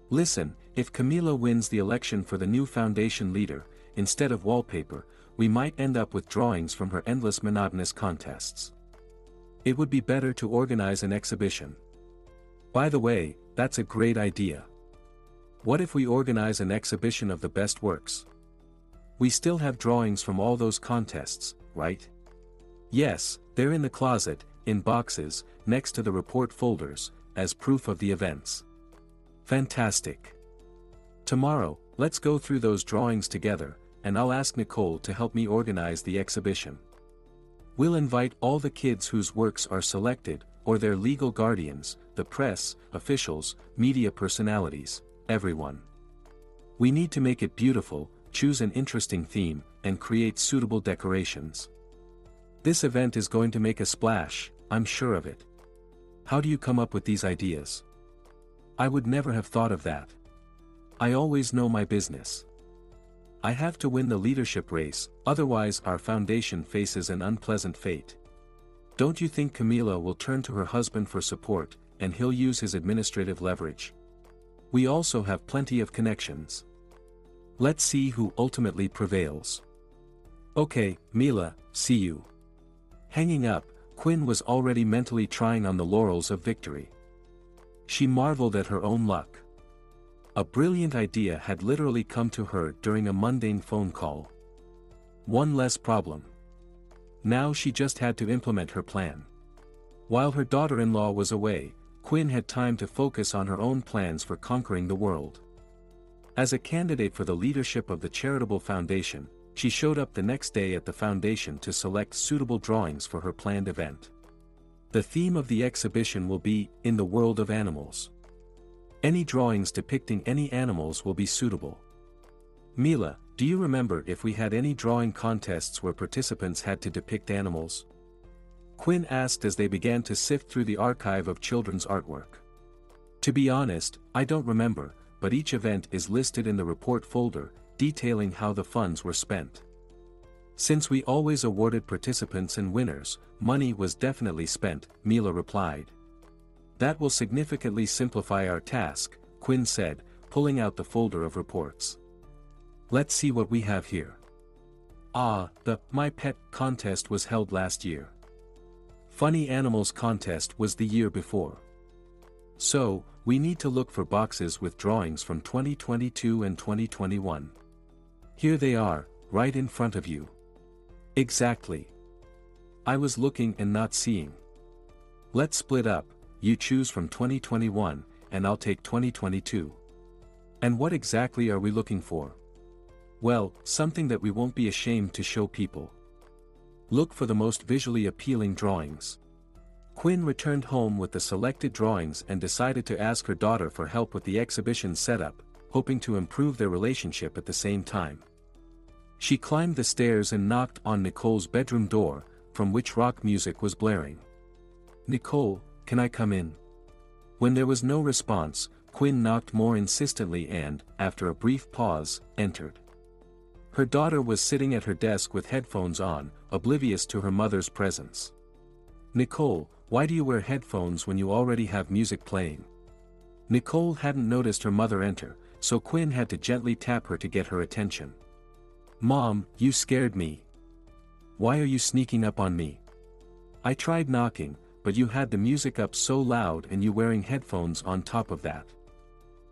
Listen, if Camila wins the election for the new foundation leader, instead of wallpaper, we might end up with drawings from her endless monotonous contests. It would be better to organize an exhibition. By the way, that's a great idea. What if we organize an exhibition of the best works? We still have drawings from all those contests, right? Yes, they're in the closet, in boxes, next to the report folders, as proof of the events. Fantastic. Tomorrow, let's go through those drawings together, and I'll ask Nicole to help me organize the exhibition. We'll invite all the kids whose works are selected, or their legal guardians, the press, officials, media personalities, everyone. We need to make it beautiful, choose an interesting theme, and create suitable decorations. This event is going to make a splash, I'm sure of it. How do you come up with these ideas? I would never have thought of that. I always know my business. I have to win the leadership race, otherwise our foundation faces an unpleasant fate. Don't you think Camila will turn to her husband for support, and he'll use his administrative leverage? We also have plenty of connections. Let's see who ultimately prevails. Okay, Mila, see you. Hanging up, Quinn was already mentally trying on the laurels of victory. She marveled at her own luck. A brilliant idea had literally come to her during a mundane phone call. One less problem. Now she just had to implement her plan. While her daughter-in-law was away, Quinn had time to focus on her own plans for conquering the world. As a candidate for the leadership of the charitable foundation, she showed up the next day at the foundation to select suitable drawings for her planned event. The theme of the exhibition will be, "In the World of Animals." Any drawings depicting any animals will be suitable. Mila, do you remember if we had any drawing contests where participants had to depict animals? Quinn asked as they began to sift through the archive of children's artwork. To be honest, I don't remember, but each event is listed in the report folder, detailing how the funds were spent. Since we always awarded participants and winners, money was definitely spent, Mila replied. That will significantly simplify our task, Quinn said, pulling out the folder of reports. Let's see what we have here. The My Pet contest was held last year. Funny Animals contest was the year before. So, we need to look for boxes with drawings from 2022 and 2021. Here they are, right in front of you. Exactly. I was looking and not seeing. Let's split up, you choose from 2021, and I'll take 2022. And what exactly are we looking for? Well, something that we won't be ashamed to show people. Look for the most visually appealing drawings. Quinn returned home with the selected drawings and decided to ask her daughter for help with the exhibition setup, hoping to improve their relationship at the same time. She climbed the stairs and knocked on Nicole's bedroom door, from which rock music was blaring. "Nicole, can I come in?" When there was no response, Quinn knocked more insistently and, after a brief pause, entered. Her daughter was sitting at her desk with headphones on, oblivious to her mother's presence. "Nicole, why do you wear headphones when you already have music playing?" Nicole hadn't noticed her mother enter, so Quinn had to gently tap her to get her attention. "Mom, you scared me. Why are you sneaking up on me? I tried knocking, but you had the music up so loud and you wearing headphones on top of that.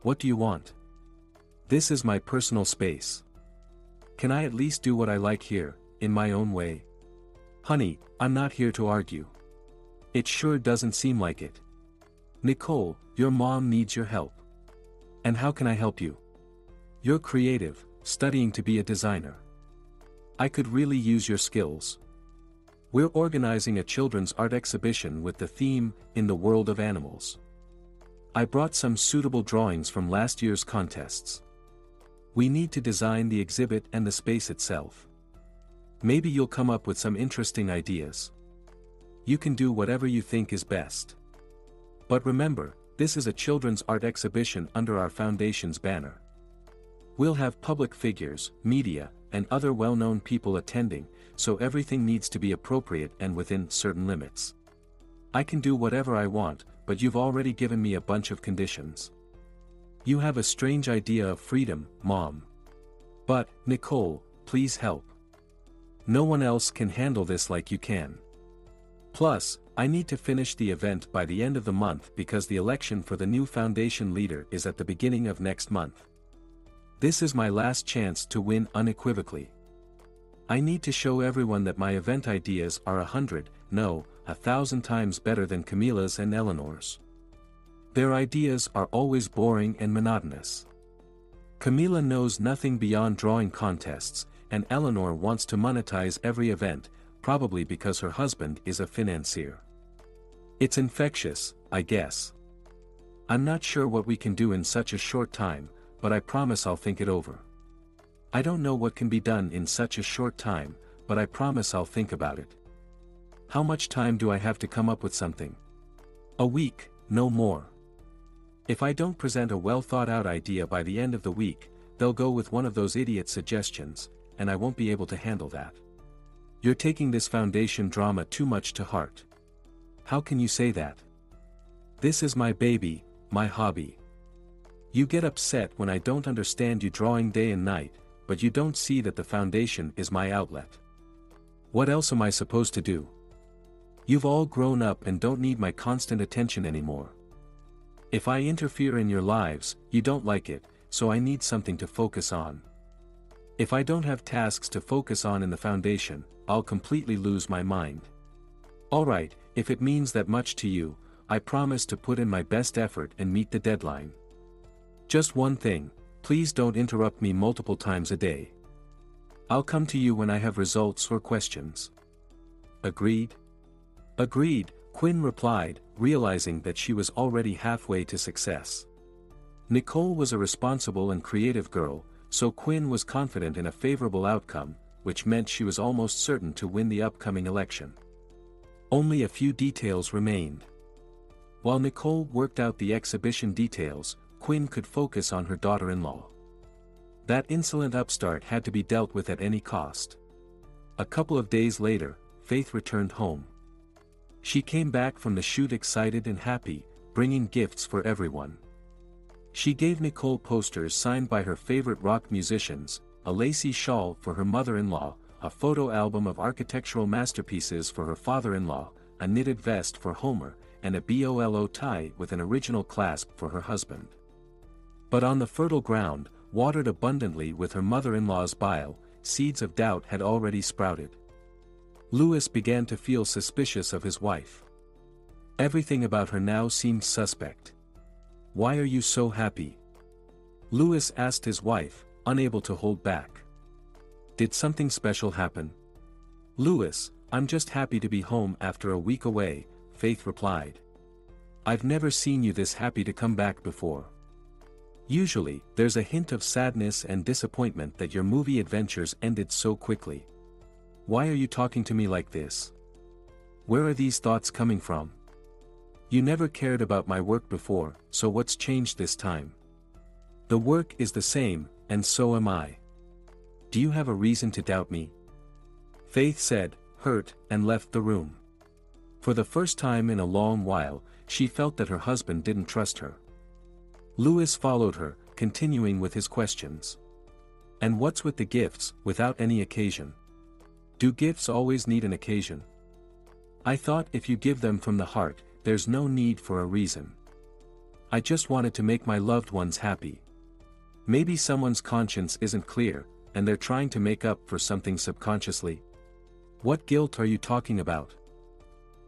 What do you want? This is my personal space. Can I at least do what I like here, in my own way? Honey, I'm not here to argue. It sure doesn't seem like it. Nicole, your mom needs your help. And how can I help you? You're creative, studying to be a designer. I could really use your skills. We're organizing a children's art exhibition with the theme, In the World of Animals. I brought some suitable drawings from last year's contests. We need to design the exhibit and the space itself. Maybe you'll come up with some interesting ideas. You can do whatever you think is best. But remember, this is a children's art exhibition under our foundation's banner. We'll have public figures, media, and other well-known people attending, so everything needs to be appropriate and within certain limits. I can do whatever I want, but you've already given me a bunch of conditions. You have a strange idea of freedom, Mom. But, Nicole, please help. No one else can handle this like you can. Plus, I need to finish the event by the end of the month because the election for the new foundation leader is at the beginning of next month. This is my last chance to win unequivocally. I need to show everyone that my event ideas are 1,000 times better than Camila's and Eleanor's. Their ideas are always boring and monotonous. Camila knows nothing beyond drawing contests, and Eleanor wants to monetize every event, probably because her husband is a financier. It's infectious, I guess. I'm not sure what we can do in such a short time, but I promise I'll think it over. I don't know what can be done in such a short time, but I promise I'll think about it. How much time do I have to come up with something? A week, no more. If I don't present a well-thought-out idea by the end of the week, they'll go with one of those idiot suggestions, and I won't be able to handle that. You're taking this foundation drama too much to heart. How can you say that? This is my baby, my hobby. You get upset when I don't understand you drawing day and night, but you don't see that the foundation is my outlet. What else am I supposed to do? You've all grown up and don't need my constant attention anymore. If I interfere in your lives, you don't like it, so I need something to focus on. If I don't have tasks to focus on in the foundation, I'll completely lose my mind. Alright, if it means that much to you, I promise to put in my best effort and meet the deadline. Just one thing, please don't interrupt me multiple times a day. I'll come to you when I have results or questions. Agreed? Agreed, Quinn replied, realizing that she was already halfway to success. Nicole was a responsible and creative girl, so Quinn was confident in a favorable outcome, which meant she was almost certain to win the upcoming election. Only a few details remained. While Nicole worked out the exhibition details, Quinn could focus on her daughter-in-law. That insolent upstart had to be dealt with at any cost. A couple of days later, Faith returned home. She came back from the shoot excited and happy, bringing gifts for everyone. She gave Nicole posters signed by her favorite rock musicians, a lacy shawl for her mother-in-law, a photo album of architectural masterpieces for her father-in-law, a knitted vest for Homer, and a bolo tie with an original clasp for her husband. But on the fertile ground, watered abundantly with her mother-in-law's bile, seeds of doubt had already sprouted. Louis began to feel suspicious of his wife. Everything about her now seemed suspect. "Why are you so happy?" Louis asked his wife, unable to hold back. "Did something special happen?" "Louis, I'm just happy to be home after a week away," Faith replied. "I've never seen you this happy to come back before. Usually, there's a hint of sadness and disappointment that your movie adventures ended so quickly. Why are you talking to me like this? Where are these thoughts coming from? You never cared about my work before, so what's changed this time? The work is the same, and so am I. Do you have a reason to doubt me?" Faith said, hurt, and left the room. For the first time in a long while, she felt that her husband didn't trust her. Louis followed her, continuing with his questions. And what's with the gifts, without any occasion? Do gifts always need an occasion? I thought if you give them from the heart, there's no need for a reason. I just wanted to make my loved ones happy. Maybe someone's conscience isn't clear, and they're trying to make up for something subconsciously. What guilt are you talking about?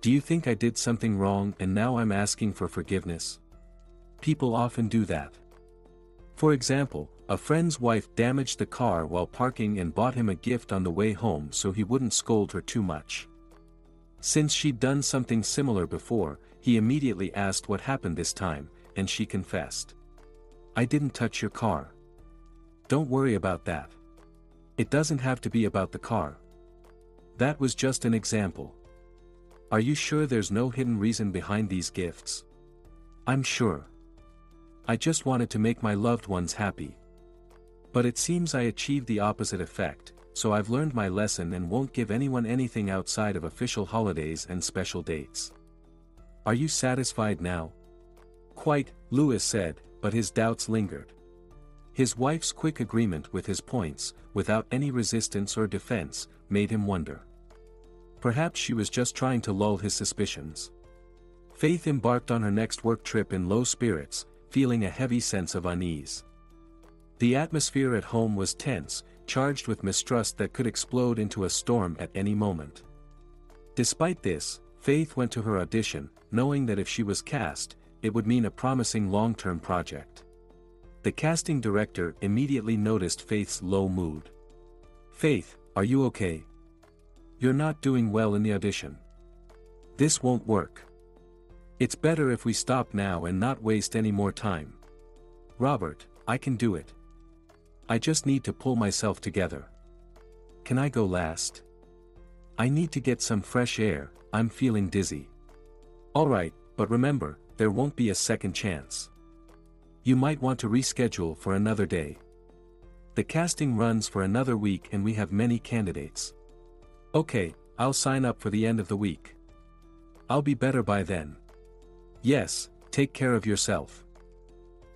Do you think I did something wrong and now I'm asking for forgiveness? People often do that. For example, a friend's wife damaged the car while parking and bought him a gift on the way home so he wouldn't scold her too much. Since she'd done something similar before, he immediately asked what happened this time, and she confessed. I didn't touch your car. Don't worry about that. It doesn't have to be about the car. That was just an example. Are you sure there's no hidden reason behind these gifts? I'm sure. I just wanted to make my loved ones happy. But it seems I achieved the opposite effect, so I've learned my lesson and won't give anyone anything outside of official holidays and special dates. Are you satisfied now? Quite, Louis said, but his doubts lingered. His wife's quick agreement with his points, without any resistance or defense, made him wonder. Perhaps she was just trying to lull his suspicions. Faith embarked on her next work trip in low spirits, feeling a heavy sense of unease. The atmosphere at home was tense, charged with mistrust that could explode into a storm at any moment. Despite this, Faith went to her audition, knowing that if she was cast, it would mean a promising long-term project. The casting director immediately noticed Faith's low mood. Faith, are you okay? You're not doing well in the audition. This won't work. It's better if we stop now and not waste any more time. Robert, I can do it. I just need to pull myself together. Can I go last? I need to get some fresh air, I'm feeling dizzy. Alright, but remember, there won't be a second chance. You might want to reschedule for another day. The casting runs for another week and we have many candidates. Okay, I'll sign up for the end of the week. I'll be better by then. Yes, take care of yourself.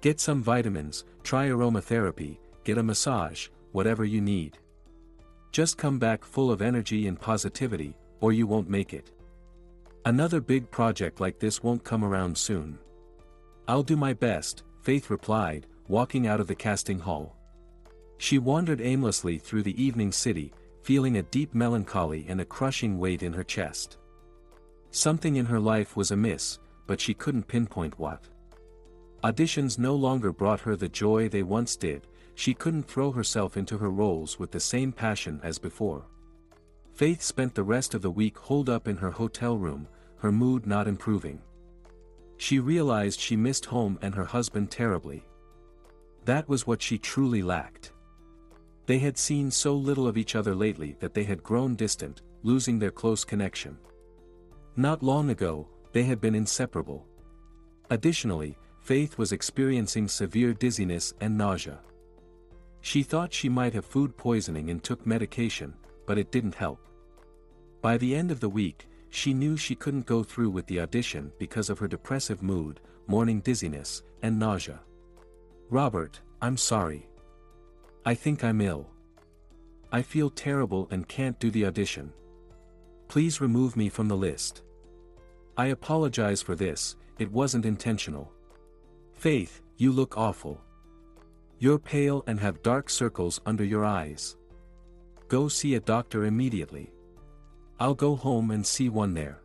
Get some vitamins, try aromatherapy, get a massage, whatever you need. Just come back full of energy and positivity, or you won't make it. Another big project like this won't come around soon. I'll do my best, Faith replied, walking out of the casting hall. She wandered aimlessly through the evening city, feeling a deep melancholy and a crushing weight in her chest. Something in her life was amiss, but she couldn't pinpoint what. Auditions no longer brought her the joy they once did, she couldn't throw herself into her roles with the same passion as before. Faith spent the rest of the week holed up in her hotel room, her mood not improving. She realized she missed home and her husband terribly. That was what she truly lacked. They had seen so little of each other lately that they had grown distant, losing their close connection. Not long ago, they had been inseparable. Additionally, Faith was experiencing severe dizziness and nausea. She thought she might have food poisoning and took medication, but it didn't help. By the end of the week, she knew she couldn't go through with the audition because of her depressive mood, morning dizziness, and nausea. Robert, I'm sorry. I think I'm ill. I feel terrible and can't do the audition. Please remove me from the list. I apologize for this, it wasn't intentional. Faith, you look awful. You're pale and have dark circles under your eyes. Go see a doctor immediately. I'll go home and see one there.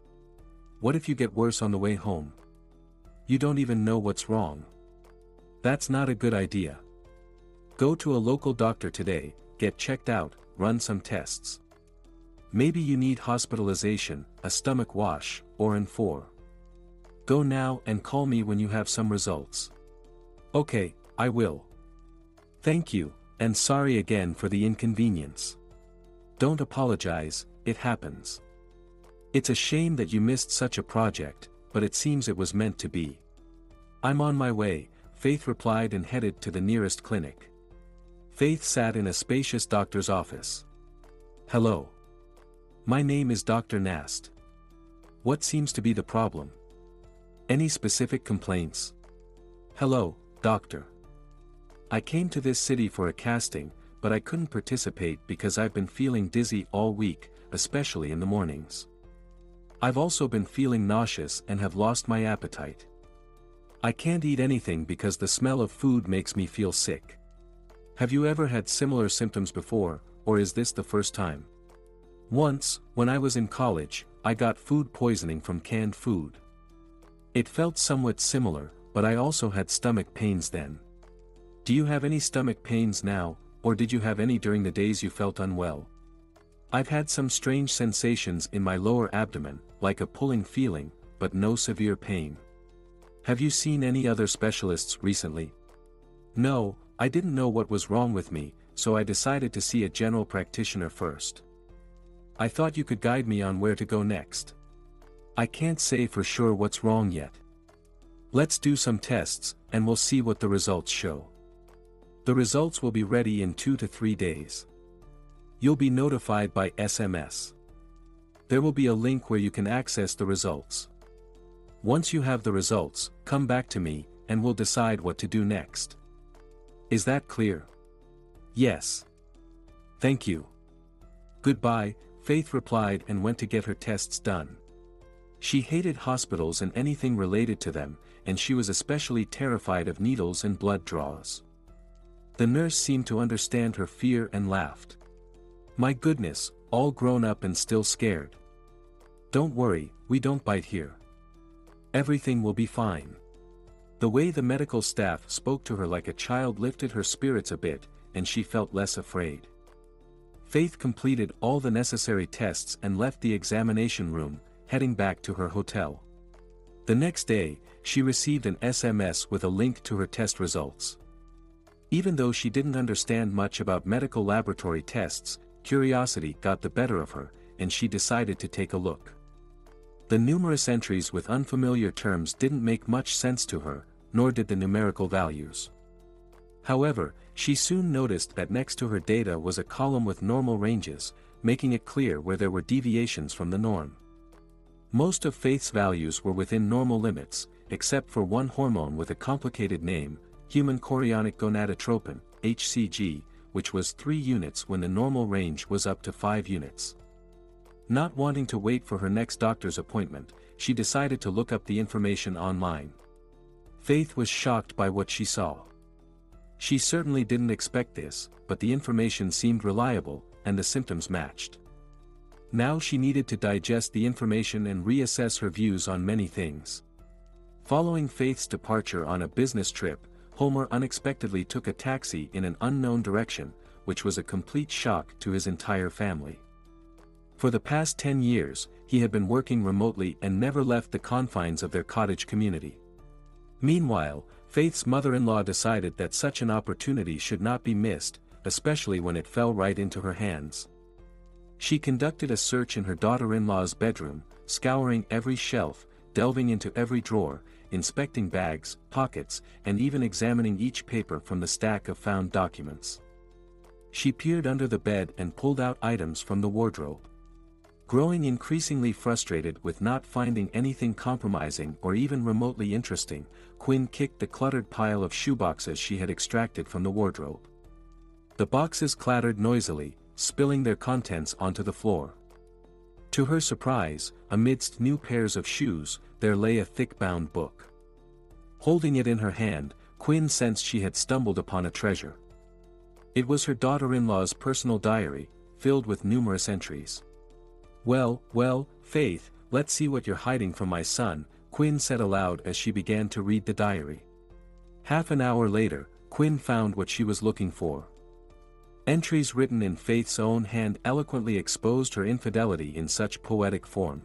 What if you get worse on the way home? You don't even know what's wrong. That's not a good idea. Go to a local doctor today, get checked out, run some tests. Maybe you need hospitalization, a stomach wash, or an 4. Go now and call me when you have some results. Okay, I will. Thank you, and sorry again for the inconvenience. Don't apologize, it happens. It's a shame that you missed such a project, but it seems it was meant to be. I'm on my way, Faith replied and headed to the nearest clinic. Faith sat in a spacious doctor's office. Hello. My name is Dr. Nast. What seems to be the problem? Any specific complaints? Hello, doctor. I came to this city for a casting, but I couldn't participate because I've been feeling dizzy all week, especially in the mornings. I've also been feeling nauseous and have lost my appetite. I can't eat anything because the smell of food makes me feel sick. Have you ever had similar symptoms before, or is this the first time? Once, when I was in college, I got food poisoning from canned food. It felt somewhat similar, but I also had stomach pains then. Do you have any stomach pains now, or did you have any during the days you felt unwell? I've had some strange sensations in my lower abdomen, like a pulling feeling, but no severe pain. Have you seen any other specialists recently? No, I didn't know what was wrong with me, so I decided to see a general practitioner first. I thought you could guide me on where to go next. I can't say for sure what's wrong yet. Let's do some tests, and we'll see what the results show. The results will be ready in 2 to 3 days. You'll be notified by SMS. There will be a link where you can access the results. Once you have the results, come back to me, and we'll decide what to do next. Is that clear? Yes. Thank you. Goodbye, Faith replied and went to get her tests done. She hated hospitals and anything related to them, and she was especially terrified of needles and blood draws. The nurse seemed to understand her fear and laughed. My goodness, all grown up and still scared. Don't worry, we don't bite here. Everything will be fine. The way the medical staff spoke to her like a child lifted her spirits a bit, and she felt less afraid. Faith completed all the necessary tests and left the examination room, heading back to her hotel. The next day, she received an SMS with a link to her test results. Even though she didn't understand much about medical laboratory tests, curiosity got the better of her, and she decided to take a look. The numerous entries with unfamiliar terms didn't make much sense to her, nor did the numerical values. However, she soon noticed that next to her data was a column with normal ranges, making it clear where there were deviations from the norm. Most of Faith's values were within normal limits, except for one hormone with a complicated name, human chorionic gonadotropin, HCG, which was 3 units when the normal range was up to 5 units. Not wanting to wait for her next doctor's appointment, she decided to look up the information online. Faith was shocked by what she saw. She certainly didn't expect this, but the information seemed reliable, and the symptoms matched. Now she needed to digest the information and reassess her views on many things. Following Faith's departure on a business trip, Homer unexpectedly took a taxi in an unknown direction, which was a complete shock to his entire family. For the past 10 years, he had been working remotely and never left the confines of their cottage community. Meanwhile, Faith's mother-in-law decided that such an opportunity should not be missed, especially when it fell right into her hands. She conducted a search in her daughter-in-law's bedroom, scouring every shelf, delving into every drawer, inspecting bags, pockets, and even examining each paper from the stack of found documents. She peered under the bed and pulled out items from the wardrobe. Growing increasingly frustrated with not finding anything compromising or even remotely interesting, Quinn kicked the cluttered pile of shoeboxes she had extracted from the wardrobe. The boxes clattered noisily, spilling their contents onto the floor. To her surprise, amidst new pairs of shoes, there lay a thick-bound book. Holding it in her hand, Quinn sensed she had stumbled upon a treasure. It was her daughter-in-law's personal diary, filled with numerous entries. Well, Faith, let's see what you're hiding from my son," Quinn said aloud as she began to read the diary. Half an hour later, Quinn found what she was looking for. Entries written in Faith's own hand eloquently exposed her infidelity in such poetic form.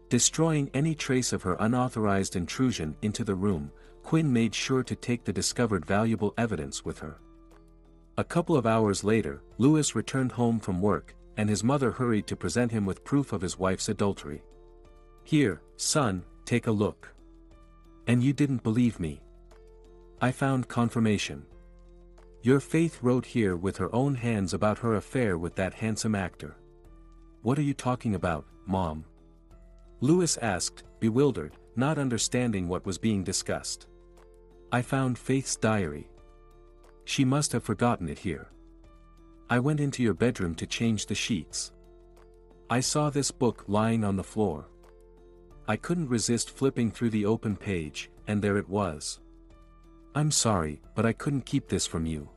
Destroying any trace of her unauthorized intrusion into the room, Quinn made sure to take the discovered valuable evidence with her. A couple of hours later, Louis returned home from work, and his mother hurried to present him with proof of his wife's adultery. "Here, son, take a look. And you didn't believe me. I found confirmation. Your Faith wrote here with her own hands about her affair with that handsome actor." "What are you talking about, Mom?" Louis asked, bewildered, not understanding what was being discussed. "I found Faith's diary. She must have forgotten it here. I went into your bedroom to change the sheets. I saw this book lying on the floor. I couldn't resist flipping through the open page, and there it was. I'm sorry, but I couldn't keep this from you.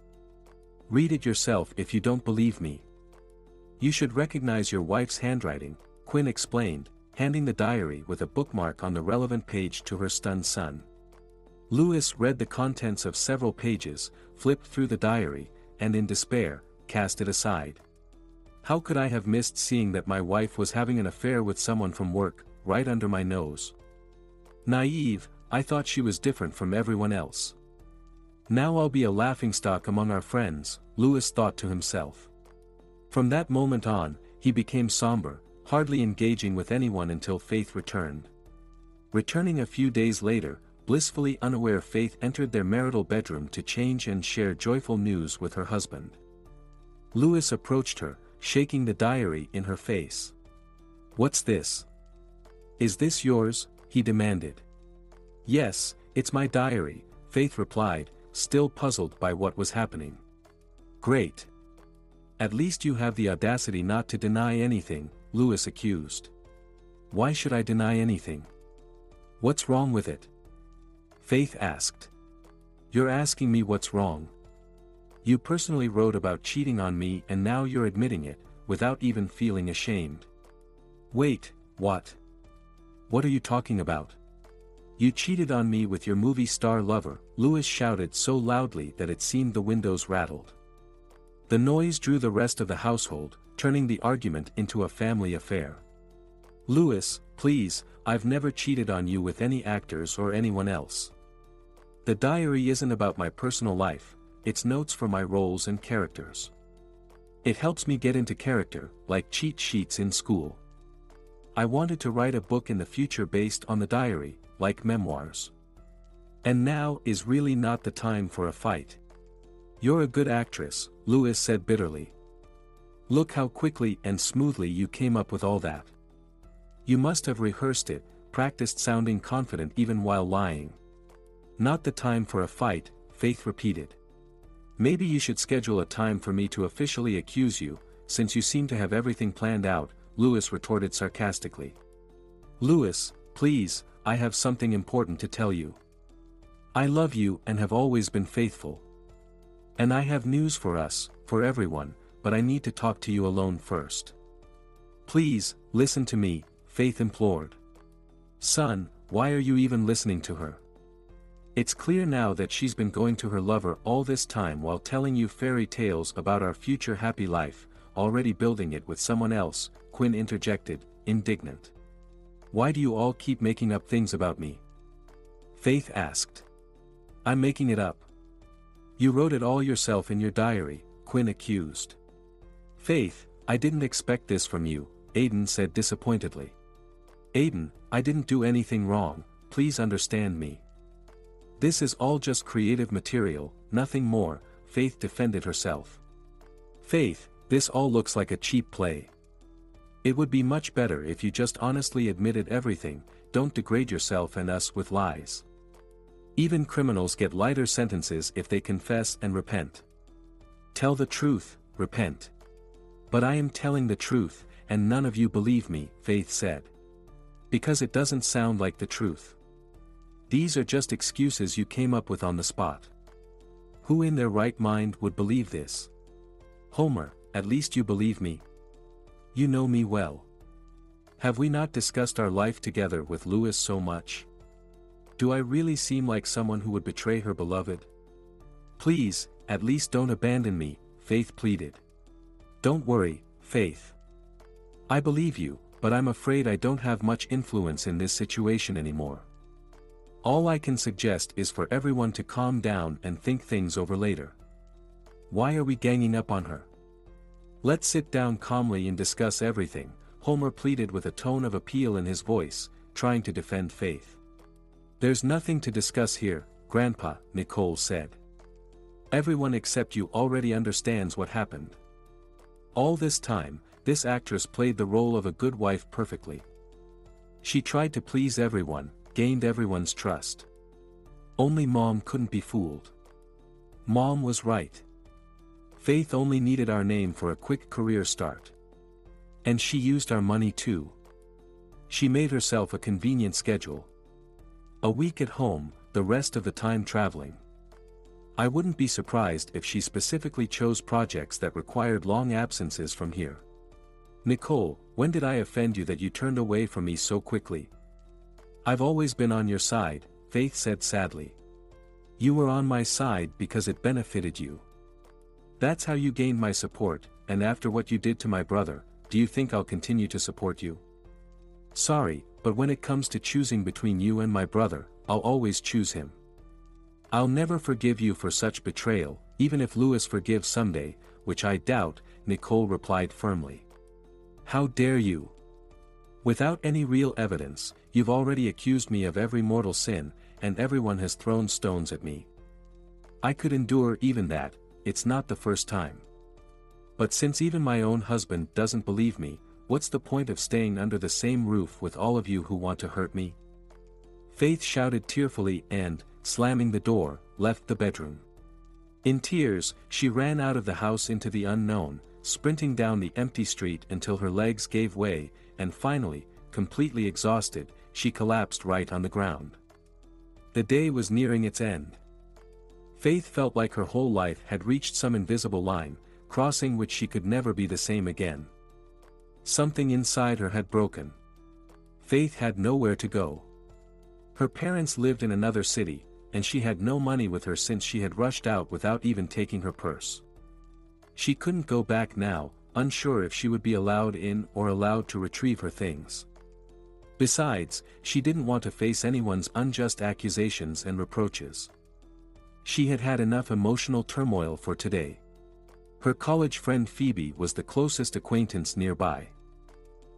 Read it yourself if you don't believe me. You should recognize your wife's handwriting, Quinn explained, handing the diary with a bookmark on the relevant page to her stunned son. Louis read the contents of several pages, flipped through the diary, and in despair, cast it aside. How could I have missed seeing that my wife was having an affair with someone from work, right under my nose? Naive, I thought she was different from everyone else. Now I'll be a laughingstock among our friends, Louis thought to himself. From that moment on, he became somber, hardly engaging with anyone until Faith returned. Returning a few days later, blissfully unaware, Faith entered their marital bedroom to change and share joyful news with her husband. Louis approached her, shaking the diary in her face. "What's this? Is this yours?" he demanded. "Yes, it's my diary," Faith replied, still puzzled by what was happening. "Great. At least you have the audacity not to deny anything," Louis accused. "Why should I deny anything? What's wrong with it?" Faith asked. "You're asking me what's wrong? You personally wrote about cheating on me and now you're admitting it, without even feeling ashamed." "Wait, what? What are you talking about?" "You cheated on me with your movie star lover," Louis shouted so loudly that it seemed the windows rattled. The noise drew the rest of the household, turning the argument into a family affair. "Louis, please, I've never cheated on you with any actors or anyone else. The diary isn't about my personal life, it's notes for my roles and characters. It helps me get into character, like cheat sheets in school. I wanted to write a book in the future based on the diary, like memoirs. And now is really not the time for a fight." "You're a good actress," Louis said bitterly. "Look how quickly and smoothly you came up with all that. You must have rehearsed it, practiced sounding confident even while lying." "Not the time for a fight," Faith repeated. "Maybe you should schedule a time for me to officially accuse you, since you seem to have everything planned out," Louis retorted sarcastically. "Louis, please, I have something important to tell you. I love you and have always been faithful. And I have news for us, for everyone, but I need to talk to you alone first." "Please, listen to me," Faith implored. "Son, why are you even listening to her? It's clear now that she's been going to her lover all this time while telling you fairy tales about our future happy life, already building it with someone else," Quinn interjected, indignant. "Why do you all keep making up things about me?" Faith asked. "I'm making it up. You wrote it all yourself in your diary," Quinn accused. "Faith, I didn't expect this from you," Aiden said disappointedly. "Aiden, I didn't do anything wrong, please understand me. This is all just creative material, nothing more," Faith defended herself. "Faith, this all looks like a cheap play. It would be much better if you just honestly admitted everything, don't degrade yourself and us with lies. Even criminals get lighter sentences if they confess and repent. Tell the truth, repent." "But I am telling the truth, and none of you believe me," Faith said. "Because it doesn't sound like the truth. These are just excuses you came up with on the spot. Who in their right mind would believe this? Homer, at least you believe me. You know me well. Have we not discussed our life together with Louis so much? Do I really seem like someone who would betray her beloved? Please, at least don't abandon me," Faith pleaded. "Don't worry, Faith. I believe you, but I'm afraid I don't have much influence in this situation anymore. All I can suggest is for everyone to calm down and think things over later. Why are we ganging up on her? Let's sit down calmly and discuss everything," Homer pleaded with a tone of appeal in his voice, trying to defend Faith. "There's nothing to discuss here, Grandpa," Nicole said. "Everyone except you already understands what happened. All this time, this actress played the role of a good wife perfectly. She tried to please everyone, gained everyone's trust. Only Mom couldn't be fooled. Mom was right. Faith only needed our name for a quick career start. And she used our money too. She made herself a convenient schedule. A week at home, the rest of the time traveling. I wouldn't be surprised if she specifically chose projects that required long absences from here. Nicole, when did I offend you that you turned away from me so quickly? I've always been on your side, Faith said sadly. You were on my side because it benefited you. That's how you gained my support, and after what you did to my brother, do you think I'll continue to support you? Sorry, but when it comes to choosing between you and my brother, I'll always choose him. I'll never forgive you for such betrayal, even if Louis forgives someday, which I doubt, Nicole replied firmly. How dare you? Without any real evidence, you've already accused me of every mortal sin, and everyone has thrown stones at me. I could endure even that, it's not the first time. But since even my own husband doesn't believe me, what's the point of staying under the same roof with all of you who want to hurt me? Faith shouted tearfully and, slamming the door, left the bedroom. In tears, she ran out of the house into the unknown, sprinting down the empty street until her legs gave way, and finally, completely exhausted, she collapsed right on the ground. The day was nearing its end. Faith felt like her whole life had reached some invisible line, crossing which she could never be the same again. Something inside her had broken. Faith had nowhere to go. Her parents lived in another city, and she had no money with her since she had rushed out without even taking her purse. She couldn't go back now, unsure if she would be allowed in or allowed to retrieve her things. Besides, she didn't want to face anyone's unjust accusations and reproaches. She had had enough emotional turmoil for today. Her college friend Phoebe was the closest acquaintance nearby.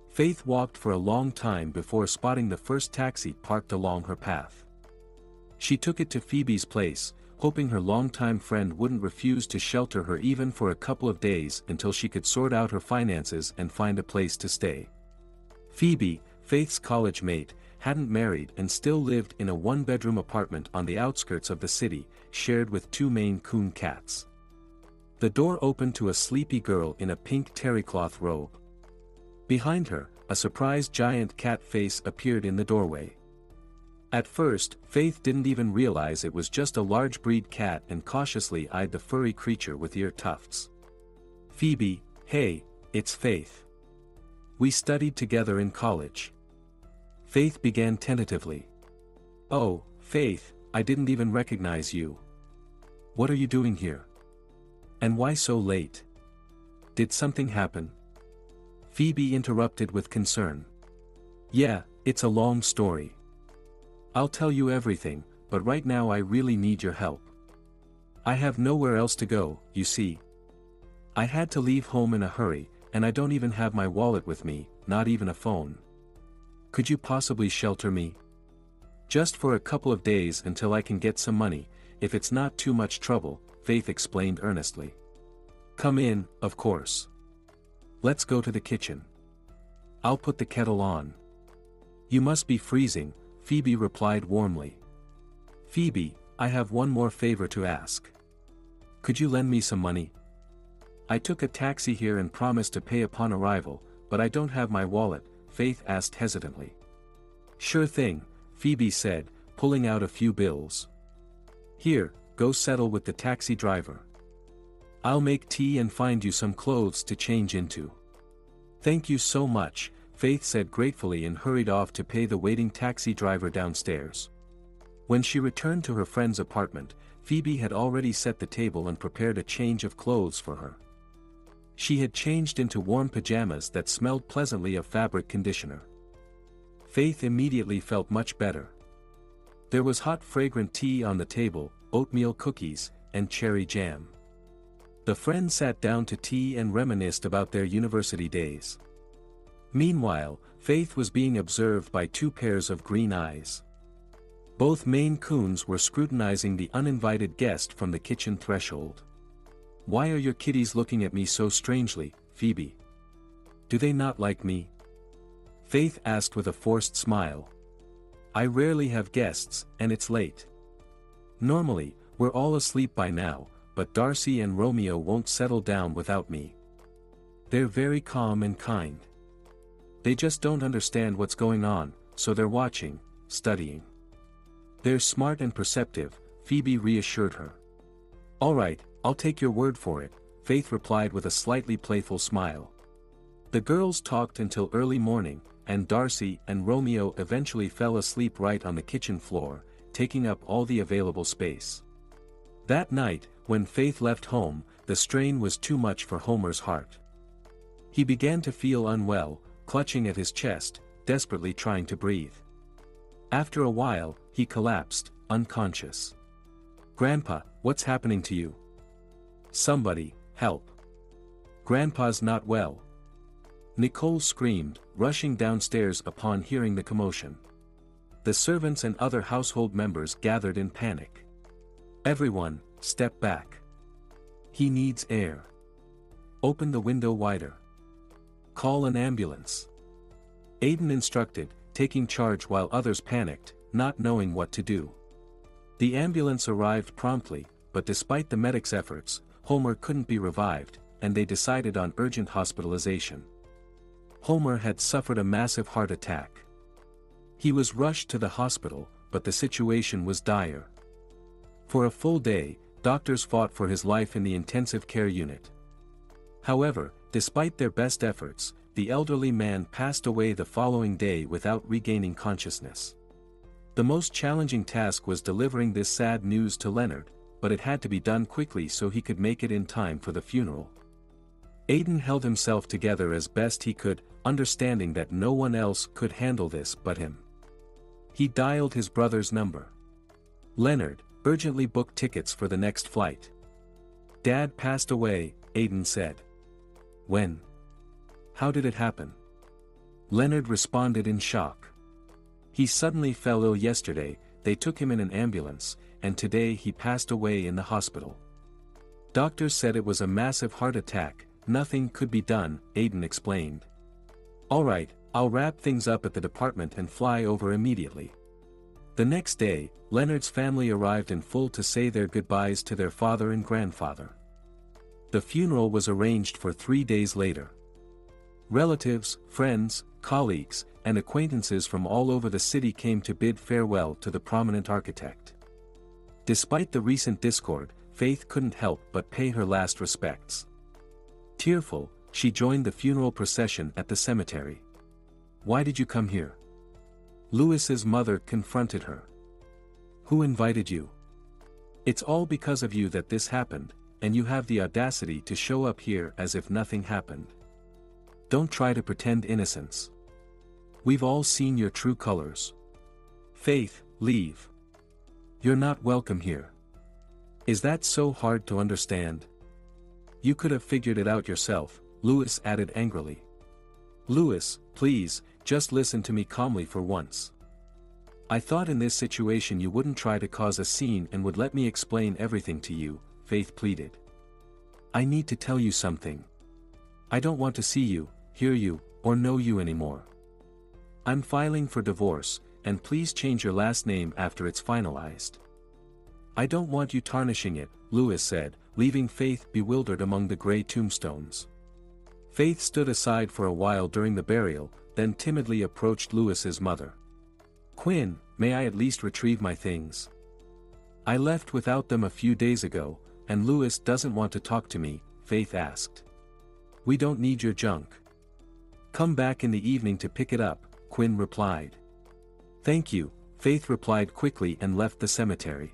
Faith walked for a long time before spotting the first taxi parked along her path. She took it to Phoebe's place, hoping her longtime friend wouldn't refuse to shelter her even for a couple of days until she could sort out her finances and find a place to stay. Phoebe, Faith's college mate, hadn't married and still lived in a one-bedroom apartment on the outskirts of the city, shared with two Maine Coon cats. The door opened to a sleepy girl in a pink terrycloth robe. Behind her, a surprised giant cat face appeared in the doorway. At first, Faith didn't even realize it was just a large breed cat and cautiously eyed the furry creature with ear tufts. Phoebe, hey, it's Faith. We studied together in college. Faith began tentatively. Oh, Faith, I didn't even recognize you. What are you doing here? And why so late? Did something happen? Phoebe interrupted with concern. Yeah, it's a long story. I'll tell you everything, but right now I really need your help. I have nowhere else to go, you see. I had to leave home in a hurry, and I don't even have my wallet with me, not even a phone. Could you possibly shelter me? Just for a couple of days until I can get some money, if it's not too much trouble, Faith explained earnestly. Come in, of course. Let's go to the kitchen. I'll put the kettle on. You must be freezing, Phoebe replied warmly. Phoebe, I have one more favor to ask. Could you lend me some money? I took a taxi here and promised to pay upon arrival, but I don't have my wallet, Faith asked hesitantly. Sure thing, Phoebe said, pulling out a few bills. Here, go settle with the taxi driver. I'll make tea and find you some clothes to change into. Thank you so much, Faith said gratefully and hurried off to pay the waiting taxi driver downstairs. When she returned to her friend's apartment, Phoebe had already set the table and prepared a change of clothes for her. She had changed into warm pajamas that smelled pleasantly of fabric conditioner. Faith immediately felt much better. There was hot fragrant tea on the table, oatmeal cookies, and cherry jam. The friends sat down to tea and reminisced about their university days. Meanwhile, Faith was being observed by two pairs of green eyes. Both Maine Coons were scrutinizing the uninvited guest from the kitchen threshold. Why are your kitties looking at me so strangely, Phoebe? Do they not like me? Faith asked with a forced smile. I rarely have guests, and it's late. Normally, we're all asleep by now, but Darcy and Romeo won't settle down without me. They're very calm and kind. They just don't understand what's going on, so they're watching, studying. They're smart and perceptive, Phoebe reassured her. All right, I'll take your word for it, Faith replied with a slightly playful smile. The girls talked until early morning, and Darcy and Romeo eventually fell asleep right on the kitchen floor, taking up all the available space. That night, when Faith left home, the strain was too much for Homer's heart. He began to feel unwell, clutching at his chest, desperately trying to breathe. After a while, he collapsed, unconscious. Grandpa, what's happening to you? Somebody, help. Grandpa's not well. Nicole screamed, rushing downstairs upon hearing the commotion. The servants and other household members gathered in panic. Everyone, step back. He needs air. Open the window wider. Call an ambulance. Aidan instructed, taking charge while others panicked, not knowing what to do. The ambulance arrived promptly, but despite the medics' efforts, Homer couldn't be revived, and they decided on urgent hospitalization. Homer had suffered a massive heart attack. He was rushed to the hospital, but the situation was dire. For a full day, doctors fought for his life in the intensive care unit. However, despite their best efforts, the elderly man passed away the following day without regaining consciousness. The most challenging task was delivering this sad news to Leonard, but it had to be done quickly so he could make it in time for the funeral. Aidan held himself together as best he could, understanding that no one else could handle this but him. He dialed his brother's number. Leonard, urgently book tickets for the next flight. Dad passed away, Aidan said. When? How did it happen? Leonard responded in shock. He suddenly fell ill yesterday, they took him in an ambulance, and today he passed away in the hospital. Doctors said it was a massive heart attack, nothing could be done, Aidan explained. All right, I'll wrap things up at the department and fly over immediately. The next day, Leonard's family arrived in full to say their goodbyes to their father and grandfather. The funeral was arranged for 3 days later. Relatives, friends, colleagues, and acquaintances from all over the city came to bid farewell to the prominent architect. Despite the recent discord, Faith couldn't help but pay her last respects. Tearful, she joined the funeral procession at the cemetery. Why did you come here? Louis's mother confronted her. Who invited you? It's all because of you that this happened, and you have the audacity to show up here as if nothing happened. Don't try to pretend innocence. We've all seen your true colors. Faith, leave. You're not welcome here. Is that so hard to understand? You could have figured it out yourself, Louis added angrily. Louis, please, just listen to me calmly for once. I thought in this situation you wouldn't try to cause a scene and would let me explain everything to you, Faith pleaded. I need to tell you something. I don't want to see you, hear you, or know you anymore. I'm filing for divorce, and please change your last name after it's finalized. I don't want you tarnishing it, Louis said, leaving Faith bewildered among the gray tombstones. Faith stood aside for a while during the burial, then timidly approached Louis's mother. Quinn, may I at least retrieve my things? I left without them a few days ago, and Louis doesn't want to talk to me, Faith asked. We don't need your junk. Come back in the evening to pick it up, Quinn replied. Thank you, Faith replied quickly and left the cemetery.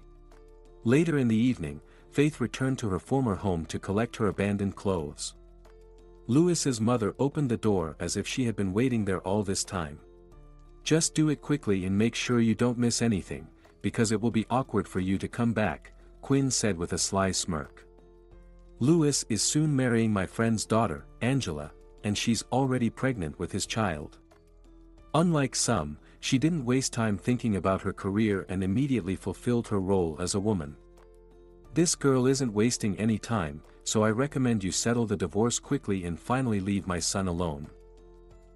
Later in the evening, Faith returned to her former home to collect her abandoned clothes. Louis's mother opened the door as if she had been waiting there all this time. Just do it quickly and make sure you don't miss anything, because it will be awkward for you to come back, Quinn said with a sly smirk. Louis is soon marrying my friend's daughter, Angela, and she's already pregnant with his child. Unlike some, she didn't waste time thinking about her career and immediately fulfilled her role as a woman. This girl isn't wasting any time, so I recommend you settle the divorce quickly and finally leave my son alone.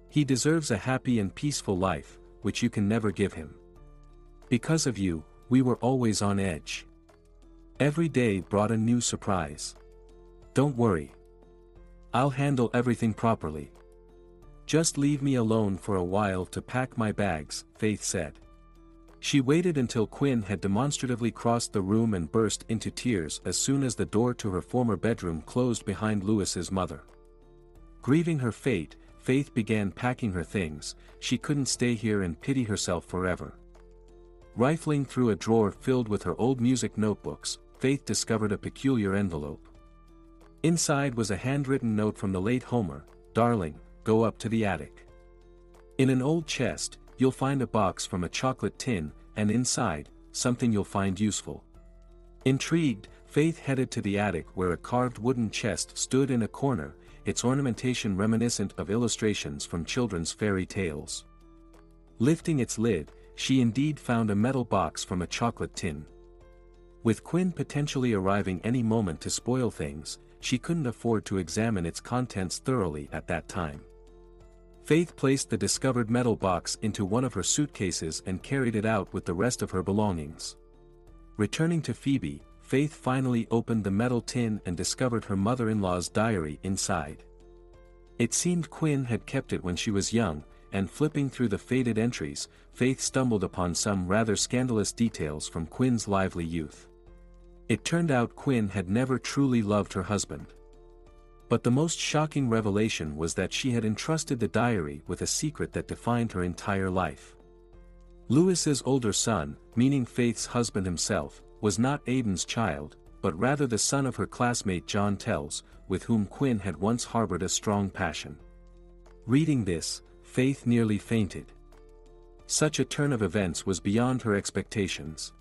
He deserves a happy and peaceful life, which you can never give him. Because of you, we were always on edge. Every day brought a new surprise. Don't worry. I'll handle everything properly. Just leave me alone for a while to pack my bags, Faith said. She waited until Quinn had demonstratively crossed the room and burst into tears as soon as the door to her former bedroom closed behind Louis's mother. Grieving her fate, Faith began packing her things. She couldn't stay here and pity herself forever. Rifling through a drawer filled with her old music notebooks, Faith discovered a peculiar envelope. Inside was a handwritten note from the late Homer: "Darling, go up to the attic. In an old chest, you'll find a box from a chocolate tin, and inside, something you'll find useful." Intrigued, Faith headed to the attic where a carved wooden chest stood in a corner, its ornamentation reminiscent of illustrations from children's fairy tales. Lifting its lid, she indeed found a metal box from a chocolate tin. With Quinn potentially arriving any moment to spoil things, she couldn't afford to examine its contents thoroughly at that time. Faith placed the discovered metal box into one of her suitcases and carried it out with the rest of her belongings. Returning to Phoebe, Faith finally opened the metal tin and discovered her mother-in-law's diary inside. It seemed Quinn had kept it when she was young, and flipping through the faded entries, Faith stumbled upon some rather scandalous details from Quinn's lively youth. It turned out Quinn had never truly loved her husband. But the most shocking revelation was that she had entrusted the diary with a secret that defined her entire life. Louis's older son, meaning Faith's husband himself, was not Aiden's child, but rather the son of her classmate John Tells, with whom Quinn had once harbored a strong passion. Reading this, Faith nearly fainted. Such a turn of events was beyond her expectations.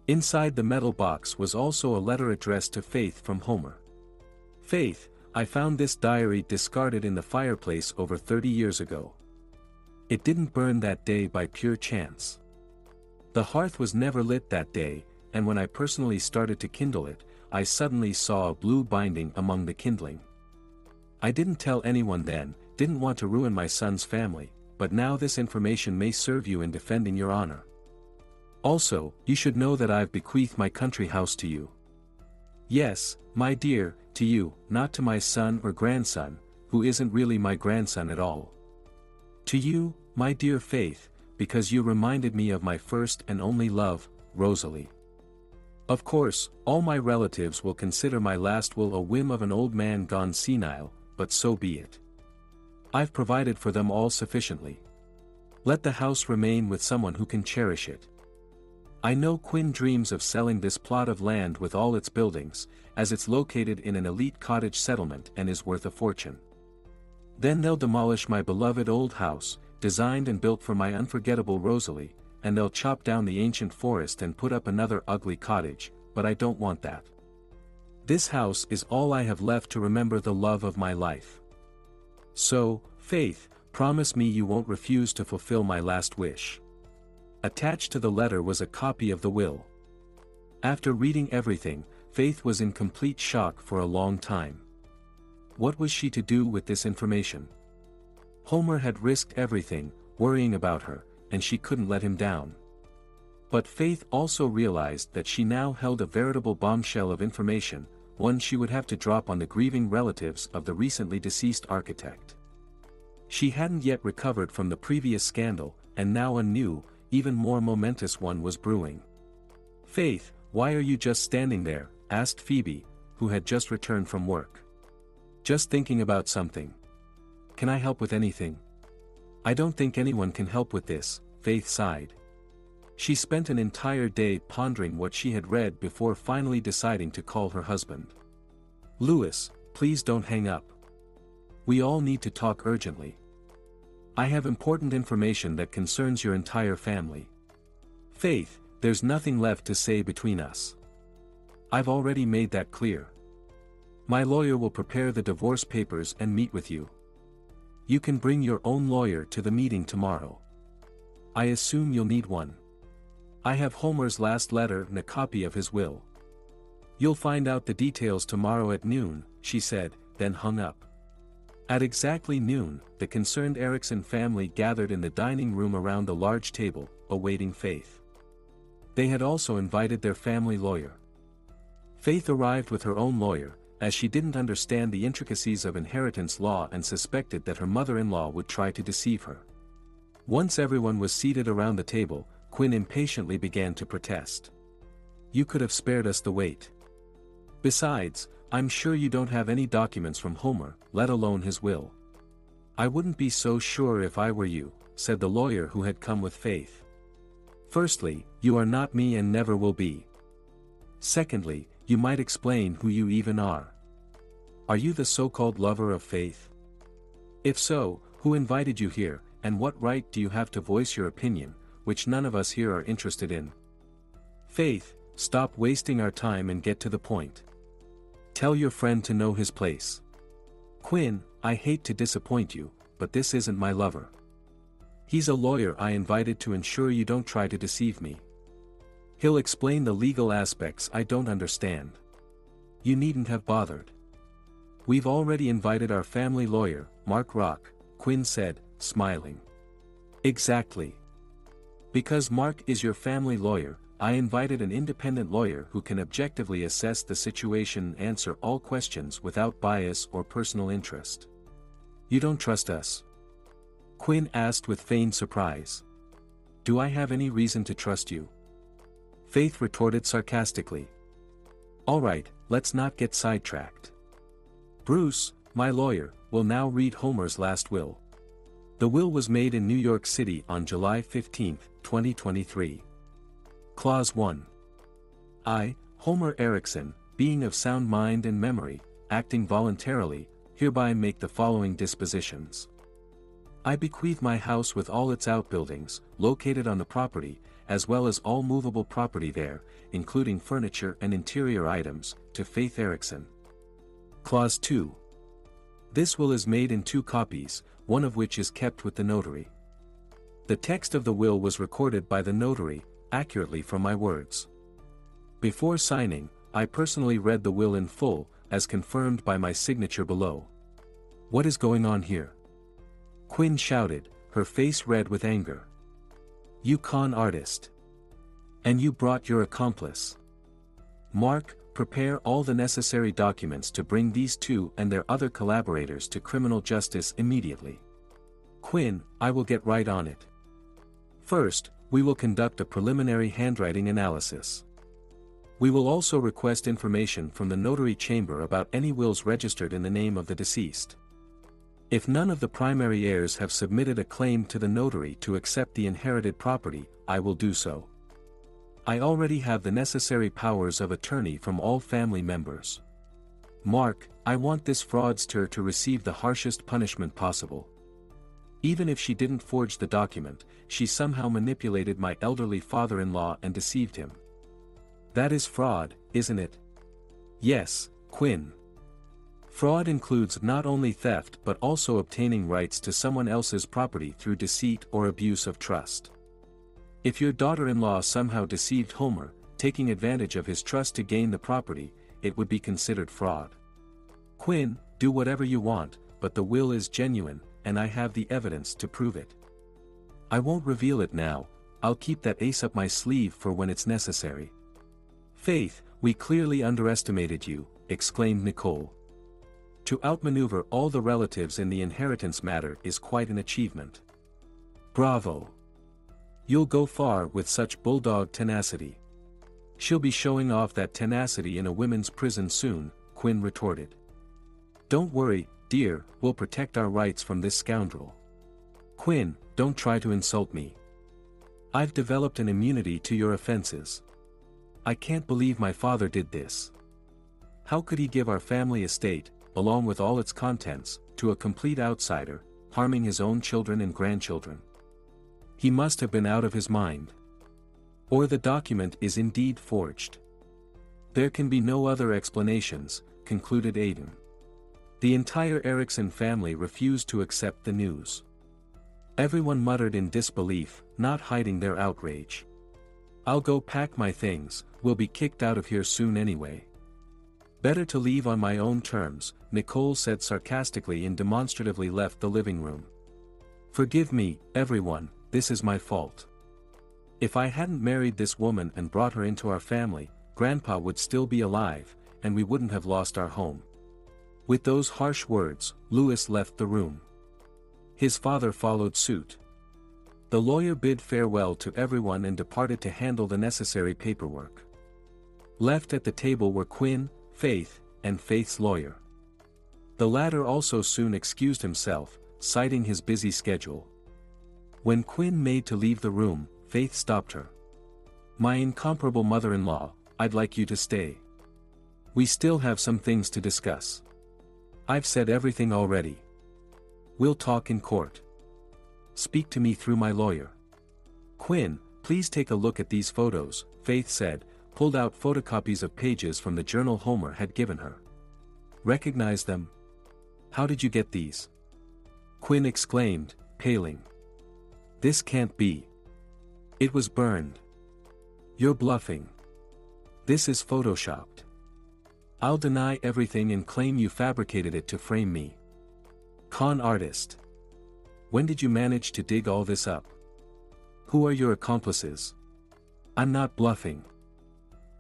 Inside the metal box was also a letter addressed to Faith from Homer. "Faith, I found this diary discarded in the fireplace over 30 years ago. It didn't burn that day by pure chance. The hearth was never lit that day, and when I personally started to kindle it, I suddenly saw a blue binding among the kindling. I didn't tell anyone then, didn't want to ruin my son's family, but now this information may serve you in defending your honor. Also, you should know that I've bequeathed my country house to you. Yes, my dear, to you, not to my son or grandson, who isn't really my grandson at all. To you, my dear Faith, because you reminded me of my first and only love, Rosalie. Of course, all my relatives will consider my last will a whim of an old man gone senile, but so be it. I've provided for them all sufficiently. Let the house remain with someone who can cherish it. I know Quinn dreams of selling this plot of land with all its buildings, as it's located in an elite cottage settlement and is worth a fortune. Then they'll demolish my beloved old house, designed and built for my unforgettable Rosalie, and they'll chop down the ancient forest and put up another ugly cottage, but I don't want that. This house is all I have left to remember the love of my life. So, Faith, promise me you won't refuse to fulfill my last wish." Attached to the letter was a copy of the will. After reading everything, Faith was in complete shock for a long time. What was she to do with this information? Homer had risked everything, worrying about her, and she couldn't let him down. But Faith also realized that she now held a veritable bombshell of information, one she would have to drop on the grieving relatives of the recently deceased architect. She hadn't yet recovered from the previous scandal, and now a new, even more momentous one was brewing. "Faith, why are you just standing there?" asked Phoebe, who had just returned from work. "Just thinking about something. Can I help with anything?" "I don't think anyone can help with this," Faith sighed. She spent an entire day pondering what she had read before finally deciding to call her husband. "Louis, please don't hang up. We all need to talk urgently. I have important information that concerns your entire family. Faith, there's nothing left to say between us. I've already made that clear. My lawyer will prepare the divorce papers and meet with you. You can bring your own lawyer to the meeting tomorrow. I assume you'll need one. I have Homer's last letter and a copy of his will. You'll find out the details tomorrow at noon," she said, then hung up. At exactly noon, the concerned Erickson family gathered in the dining room around the large table, awaiting Faith. They had also invited their family lawyer. Faith arrived with her own lawyer, as she didn't understand the intricacies of inheritance law and suspected that her mother-in-law would try to deceive her. Once everyone was seated around the table, Quinn impatiently began to protest. "You could have spared us the wait. Besides, I'm sure you don't have any documents from Homer, let alone his will." "I wouldn't be so sure if I were you," said the lawyer who had come with Faith. "Firstly, you are not me and never will be. Secondly, you might explain who you even are. Are you the so-called lover of Faith? If so, who invited you here, and what right do you have to voice your opinion, which none of us here are interested in? Faith, stop wasting our time and get to the point. Tell your friend to know his place." "Quinn, I hate to disappoint you, but this isn't my lover. He's a lawyer I invited to ensure you don't try to deceive me. He'll explain the legal aspects I don't understand. You needn't have bothered." "We've already invited our family lawyer, Mark Rock," Quinn said, smiling. "Exactly. Because Mark is your family lawyer, I invited an independent lawyer who can objectively assess the situation and answer all questions without bias or personal interest." "You don't trust us?" Quinn asked with feigned surprise. "Do I have any reason to trust you?" Faith retorted sarcastically. "All right, let's not get sidetracked. Bruce, my lawyer, will now read Homer's last will." The will was made in New York City on July 15, 2023. Clause 1. I, Homer Eriksson, being of sound mind and memory, acting voluntarily, hereby make the following dispositions. I bequeath my house with all its outbuildings, located on the property, as well as all movable property there, including furniture and interior items, to Faith Eriksson. Clause 2. This will is made in 2 copies, one of which is kept with the notary. The text of the will was recorded by the notary, accurately from my words. Before signing, I personally read the will in full, as confirmed by my signature below. What is going on here? Quinn shouted, her face red with anger. You con artist. And you brought your accomplice. Mark, prepare all the necessary documents to bring these 2 and their other collaborators to criminal justice immediately. Quinn, I will get right on it. First, we will conduct a preliminary handwriting analysis. We will also request information from the notary chamber about any wills registered in the name of the deceased. If none of the primary heirs have submitted a claim to the notary to accept the inherited property, I will do so. I already have the necessary powers of attorney from all family members. Mark, I want this fraudster to receive the harshest punishment possible. Even if she didn't forge the document, she somehow manipulated my elderly father-in-law and deceived him. That is fraud, isn't it? Yes, Quinn. Fraud includes not only theft but also obtaining rights to someone else's property through deceit or abuse of trust. If your daughter-in-law somehow deceived Homer, taking advantage of his trust to gain the property, it would be considered fraud. Quinn, do whatever you want, but the will is genuine, and I have the evidence to prove it. I won't reveal it now, I'll keep that ace up my sleeve for when it's necessary. Faith, we clearly underestimated you, exclaimed Nicole. To outmaneuver all the relatives in the inheritance matter is quite an achievement. Bravo! You'll go far with such bulldog tenacity. She'll be showing off that tenacity in a women's prison soon, Quinn retorted. Don't worry, dear, we'll protect our rights from this scoundrel. Quinn, don't try to insult me. I've developed an immunity to your offenses. I can't believe my father did this. How could he give our family estate, along with all its contents, to a complete outsider, harming his own children and grandchildren? He must have been out of his mind. Or the document is indeed forged. There can be no other explanations, concluded Aidan. The entire Eriksson family refused to accept the news. Everyone muttered in disbelief, not hiding their outrage. I'll go pack my things, we'll be kicked out of here soon anyway. Better to leave on my own terms, Nicole said sarcastically and demonstratively left the living room. Forgive me, everyone, this is my fault. If I hadn't married this woman and brought her into our family, Grandpa would still be alive, and we wouldn't have lost our home." With those harsh words, Louis left the room. His father followed suit. The lawyer bid farewell to everyone and departed to handle the necessary paperwork. Left at the table were Quinn, Faith, and Faith's lawyer. The latter also soon excused himself, citing his busy schedule. When Quinn made to leave the room, Faith stopped her. "My incomparable mother-in-law, I'd like you to stay. We still have some things to discuss. I've said everything already. We'll talk in court. Speak to me through my lawyer." "Quinn, please take a look at these photos," Faith said, pulled out photocopies of pages from the journal Homer had given her. "Recognize them? How did you get these?" Quinn exclaimed, paling. "This can't be. It was burned. You're bluffing. This is photoshopped. I'll deny everything and claim you fabricated it to frame me. Con artist. When did you manage to dig all this up? Who are your accomplices? I'm not bluffing.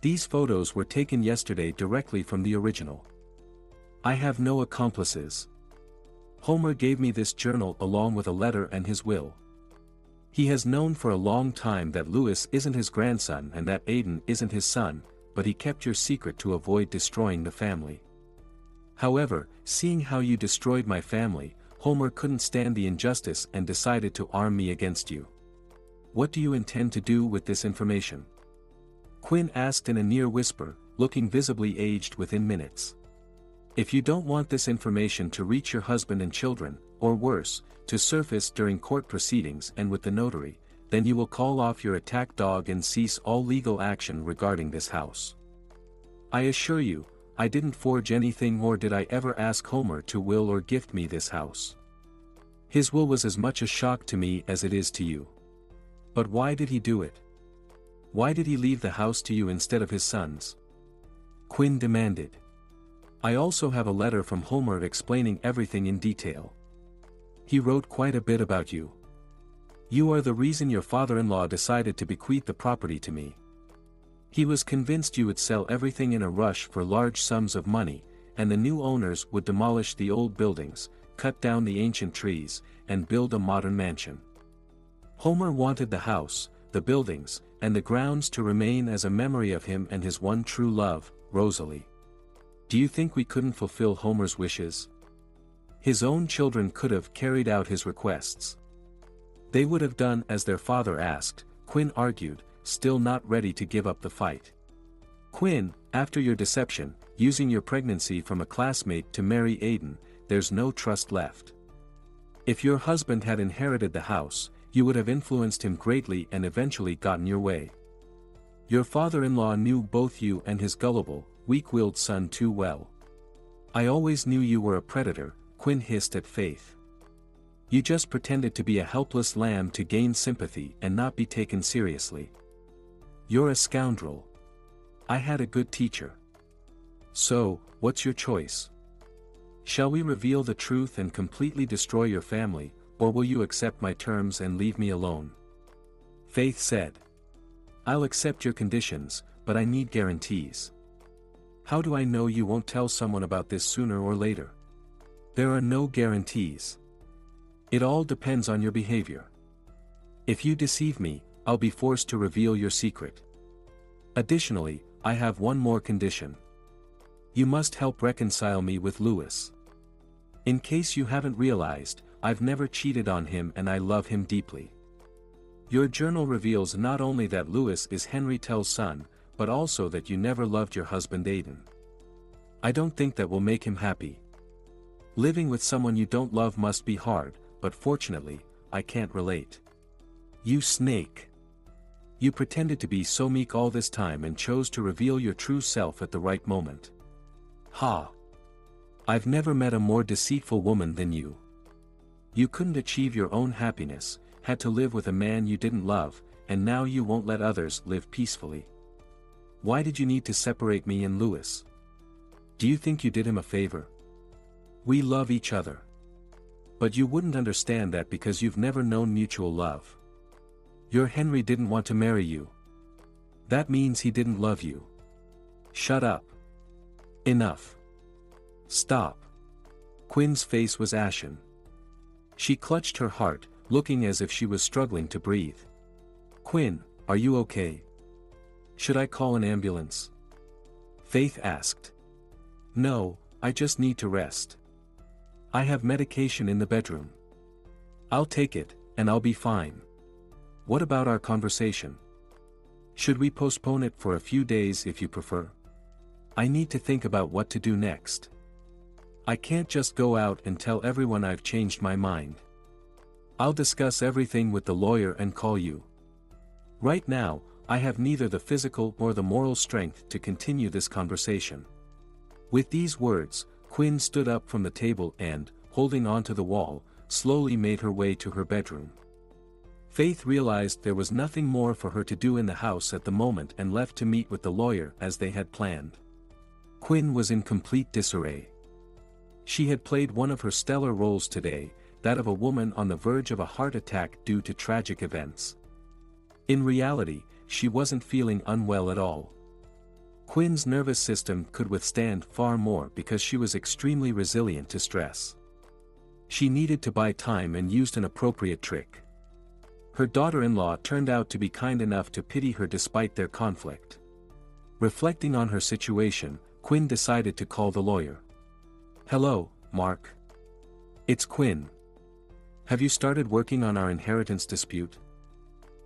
These photos were taken yesterday directly from the original. I have no accomplices. Homer gave me this journal along with a letter and his will. He has known for a long time that Louis isn't his grandson and that Aiden isn't his son, but he kept your secret to avoid destroying the family. However, seeing how you destroyed my family, Homer couldn't stand the injustice and decided to arm me against you. What do you intend to do with this information?" Quinn asked in a near whisper, looking visibly aged within minutes. "If you don't want this information to reach your husband and children, or worse, to surface during court proceedings and with the notary, then you will call off your attack dog and cease all legal action regarding this house. I assure you, I didn't forge anything nor did I ever ask Homer to will or gift me this house. His will was as much a shock to me as it is to you. But why did he do it? Why did he leave the house to you instead of his sons?" Quinn demanded. "I also have a letter from Homer explaining everything in detail. He wrote quite a bit about you. You are the reason your father-in-law decided to bequeath the property to me. He was convinced you would sell everything in a rush for large sums of money, and the new owners would demolish the old buildings, cut down the ancient trees, and build a modern mansion. Homer wanted the house, the buildings, and the grounds to remain as a memory of him and his one true love, Rosalie. Do you think we couldn't fulfill Homer's wishes? His own children could have carried out his requests. They would have done as their father asked," Quinn argued, still not ready to give up the fight. "Quinn, after your deception, using your pregnancy from a classmate to marry Aiden, there's no trust left. If your husband had inherited the house, you would have influenced him greatly and eventually gotten your way. Your father-in-law knew both you and his gullible, weak-willed son too well. I always knew you were a predator," Quinn hissed at Faith. "You just pretended to be a helpless lamb to gain sympathy and not be taken seriously. You're a scoundrel. I had a good teacher. So, what's your choice? Shall we reveal the truth and completely destroy your family, or will you accept my terms and leave me alone?" Faith said. "I'll accept your conditions, but I need guarantees. How do I know you won't tell someone about this sooner or later?" "There are no guarantees. It all depends on your behavior. If you deceive me, I'll be forced to reveal your secret. Additionally, I have one more condition. You must help reconcile me with Louis. In case you haven't realized, I've never cheated on him and I love him deeply. Your journal reveals not only that Louis is Henry Tell's son, but also that you never loved your husband Aiden. I don't think that will make him happy. Living with someone you don't love must be hard, but fortunately, I can't relate. You snake. You pretended to be so meek all this time and chose to reveal your true self at the right moment. Ha! I've never met a more deceitful woman than you. You couldn't achieve your own happiness, had to live with a man you didn't love, and now you won't let others live peacefully. Why did you need to separate me and Louis? Do you think you did him a favor? We love each other. But you wouldn't understand that because you've never known mutual love. Your Henry didn't want to marry you. That means he didn't love you. Shut up. Enough. Stop. Quinn's face was ashen. She clutched her heart, looking as if she was struggling to breathe. Quinn, are you okay? Should I call an ambulance? Faith asked. No, I just need to rest. I have medication in the bedroom. I'll take it, and I'll be fine. What about our conversation? Should we postpone it for a few days if you prefer? I need to think about what to do next. I can't just go out and tell everyone I've changed my mind. I'll discuss everything with the lawyer and call you. Right now, I have neither the physical nor the moral strength to continue this conversation. With these words, Quinn stood up from the table and, holding onto the wall, slowly made her way to her bedroom. Faith realized there was nothing more for her to do in the house at the moment and left to meet with the lawyer as they had planned. Quinn was in complete disarray. She had played one of her stellar roles today, that of a woman on the verge of a heart attack due to tragic events. In reality, she wasn't feeling unwell at all. Quinn's nervous system could withstand far more because she was extremely resilient to stress. She needed to buy time and used an appropriate trick. Her daughter-in-law turned out to be kind enough to pity her despite their conflict. Reflecting on her situation, Quinn decided to call the lawyer. Hello, Mark. It's Quinn. Have you started working on our inheritance dispute?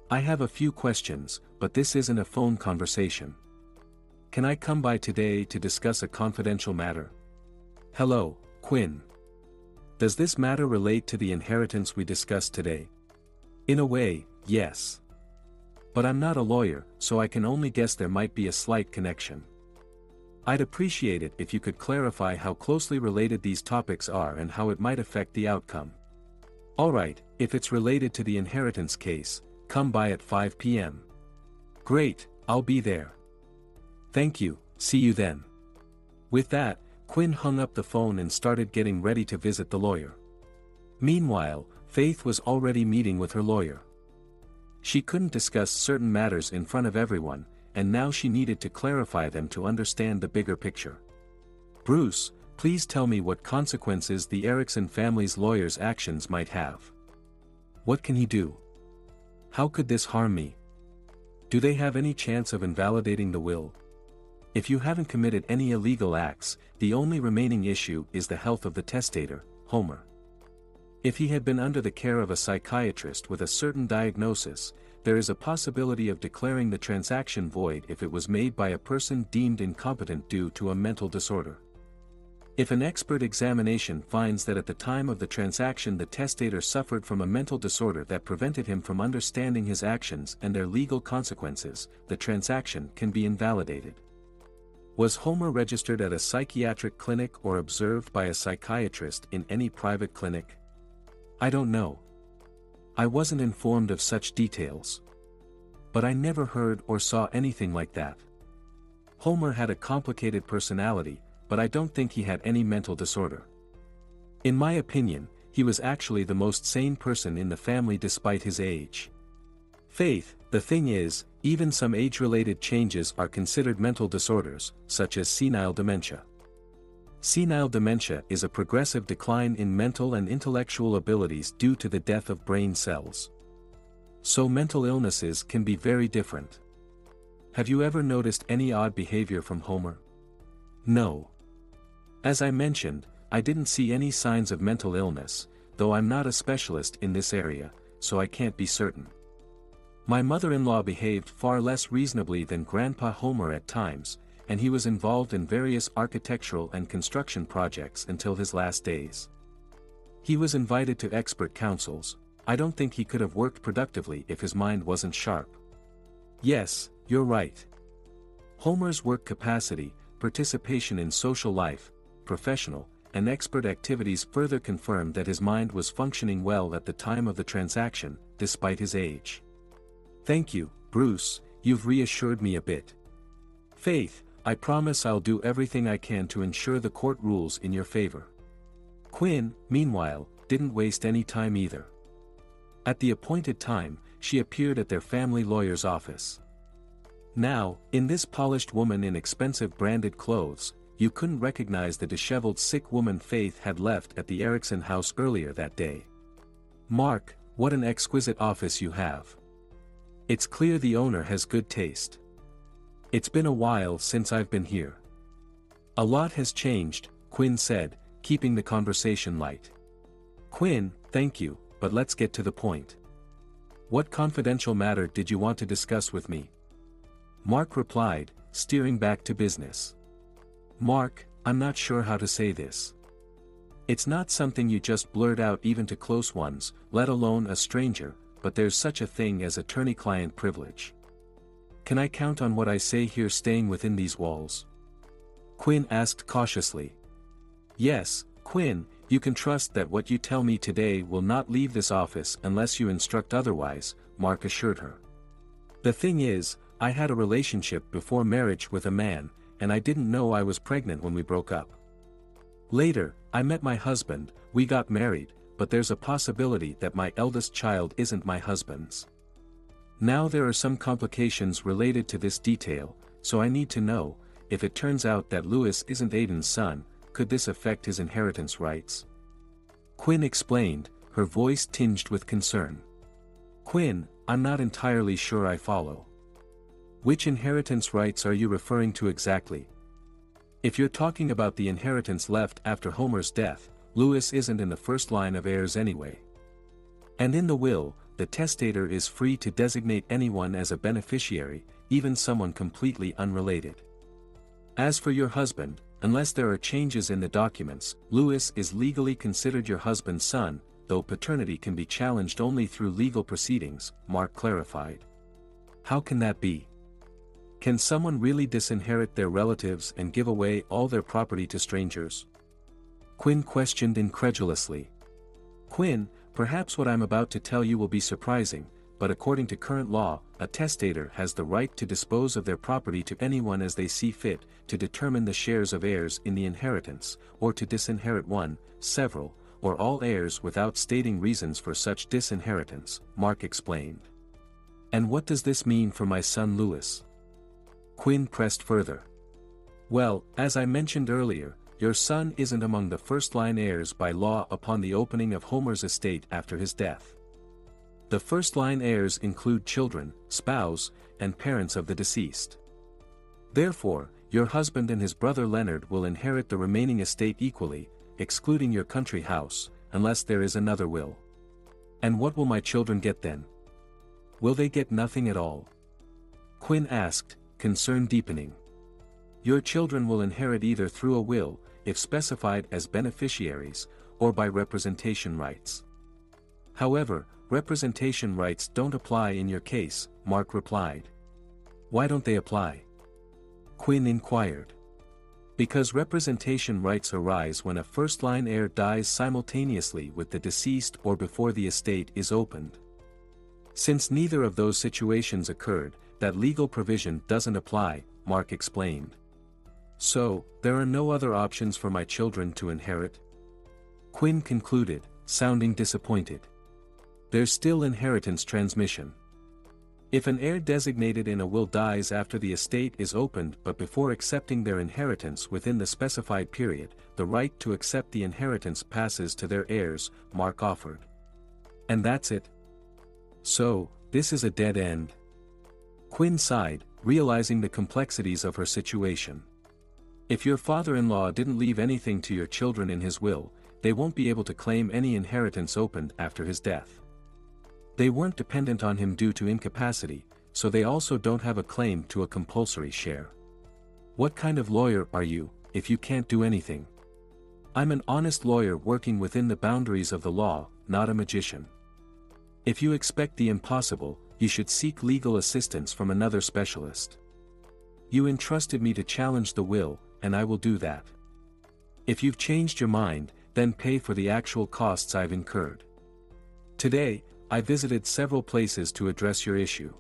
I have a few questions, but this isn't a phone conversation. Can I come by today to discuss a confidential matter? Hello, Quinn. Does this matter relate to the inheritance we discussed today? In a way, yes. But I'm not a lawyer, so I can only guess there might be a slight connection. I'd appreciate it if you could clarify how closely related these topics are and how it might affect the outcome. Alright, if it's related to the inheritance case, come by at 5 p.m. Great, I'll be there. Thank you, see you then. With that, Quinn hung up the phone and started getting ready to visit the lawyer. Meanwhile, Faith was already meeting with her lawyer. She couldn't discuss certain matters in front of everyone, and now she needed to clarify them to understand the bigger picture. Bruce, please tell me what consequences the Erickson family's lawyer's actions might have. What can he do? How could this harm me? Do they have any chance of invalidating the will? If you haven't committed any illegal acts, the only remaining issue is the health of the testator, Homer. If he had been under the care of a psychiatrist with a certain diagnosis, there is a possibility of declaring the transaction void if it was made by a person deemed incompetent due to a mental disorder. If an expert examination finds that at the time of the transaction the testator suffered from a mental disorder that prevented him from understanding his actions and their legal consequences, the transaction can be invalidated. Was Homer registered at a psychiatric clinic or observed by a psychiatrist in any private clinic? I don't know. I wasn't informed of such details. But I never heard or saw anything like that. Homer had a complicated personality, but I don't think he had any mental disorder. In my opinion, he was actually the most sane person in the family despite his age. Faith, the thing is, even some age-related changes are considered mental disorders, such as senile dementia. Senile dementia is a progressive decline in mental and intellectual abilities due to the death of brain cells. So mental illnesses can be very different. Have you ever noticed any odd behavior from Homer? No. As I mentioned, I didn't see any signs of mental illness, though I'm not a specialist in this area, so I can't be certain. My mother-in-law behaved far less reasonably than Grandpa Homer at times, and he was involved in various architectural and construction projects until his last days. He was invited to expert councils. I don't think he could have worked productively if his mind wasn't sharp. Yes, you're right. Homer's work capacity, participation in social life, professional, and expert activities further confirmed that his mind was functioning well at the time of the transaction, despite his age. Thank you, Bruce, you've reassured me a bit. Faith, I promise I'll do everything I can to ensure the court rules in your favor. Quinn, meanwhile, didn't waste any time either. At the appointed time, she appeared at their family lawyer's office. Now, in this polished woman in expensive branded clothes, you couldn't recognize the disheveled sick woman Faith had left at the Erickson house earlier that day. Mark, what an exquisite office you have. It's clear the owner has good taste. It's been a while since I've been here. A lot has changed, Quinn said, keeping the conversation light. Quinn, thank you, but let's get to the point. What confidential matter did you want to discuss with me? Mark replied, steering back to business. Mark, I'm not sure how to say this. It's not something you just blurt out even to close ones, let alone a stranger, but there's such a thing as attorney-client privilege. Can I count on what I say here staying within these walls? Quinn asked cautiously. Yes, Quinn, you can trust that what you tell me today will not leave this office unless you instruct otherwise, Mark assured her. The thing is, I had a relationship before marriage with a man, and I didn't know I was pregnant when we broke up. Later, I met my husband, we got married, but there's a possibility that my eldest child isn't my husband's. Now there are some complications related to this detail, so I need to know, if it turns out that Louis isn't Aiden's son, could this affect his inheritance rights? Quinn explained, her voice tinged with concern. Quinn, I'm not entirely sure I follow. Which inheritance rights are you referring to exactly? If you're talking about the inheritance left after Homer's death, Louis isn't in the first line of heirs anyway. And in the will, the testator is free to designate anyone as a beneficiary, even someone completely unrelated. As for your husband, unless there are changes in the documents, Louis is legally considered your husband's son, though paternity can be challenged only through legal proceedings, Mark clarified. How can that be? Can someone really disinherit their relatives and give away all their property to strangers? Quinn questioned incredulously. Quinn, perhaps what I'm about to tell you will be surprising, but according to current law, a testator has the right to dispose of their property to anyone as they see fit, to determine the shares of heirs in the inheritance, or to disinherit one, several, or all heirs without stating reasons for such disinheritance, Mark explained. And what does this mean for my son Louis? Quinn pressed further. Well, as I mentioned earlier, your son isn't among the first-line heirs by law upon the opening of Homer's estate after his death. The first-line heirs include children, spouse, and parents of the deceased. Therefore, your husband and his brother Leonard will inherit the remaining estate equally, excluding your country house, unless there is another will. And what will my children get then? Will they get nothing at all? Quinn asked, concern deepening. Your children will inherit either through a will, if specified as beneficiaries, or by representation rights. However, representation rights don't apply in your case, Mark replied. Why don't they apply? Quinn inquired. Because representation rights arise when a first-line heir dies simultaneously with the deceased or before the estate is opened. Since neither of those situations occurred, that legal provision doesn't apply, Mark explained. So, there are no other options for my children to inherit? Quinn concluded, sounding disappointed. There's still inheritance transmission. If an heir designated in a will dies after the estate is opened but before accepting their inheritance within the specified period, the right to accept the inheritance passes to their heirs, Mark offered. And that's it? So, this is a dead end. Quinn sighed, realizing the complexities of her situation. If your father-in-law didn't leave anything to your children in his will, they won't be able to claim any inheritance opened after his death. They weren't dependent on him due to incapacity, so they also don't have a claim to a compulsory share. What kind of lawyer are you, if you can't do anything? I'm an honest lawyer working within the boundaries of the law, not a magician. If you expect the impossible, you should seek legal assistance from another specialist. You entrusted me to challenge the will, and I will do that. If you've changed your mind, then pay for the actual costs I've incurred. Today, I visited several places to address your issue.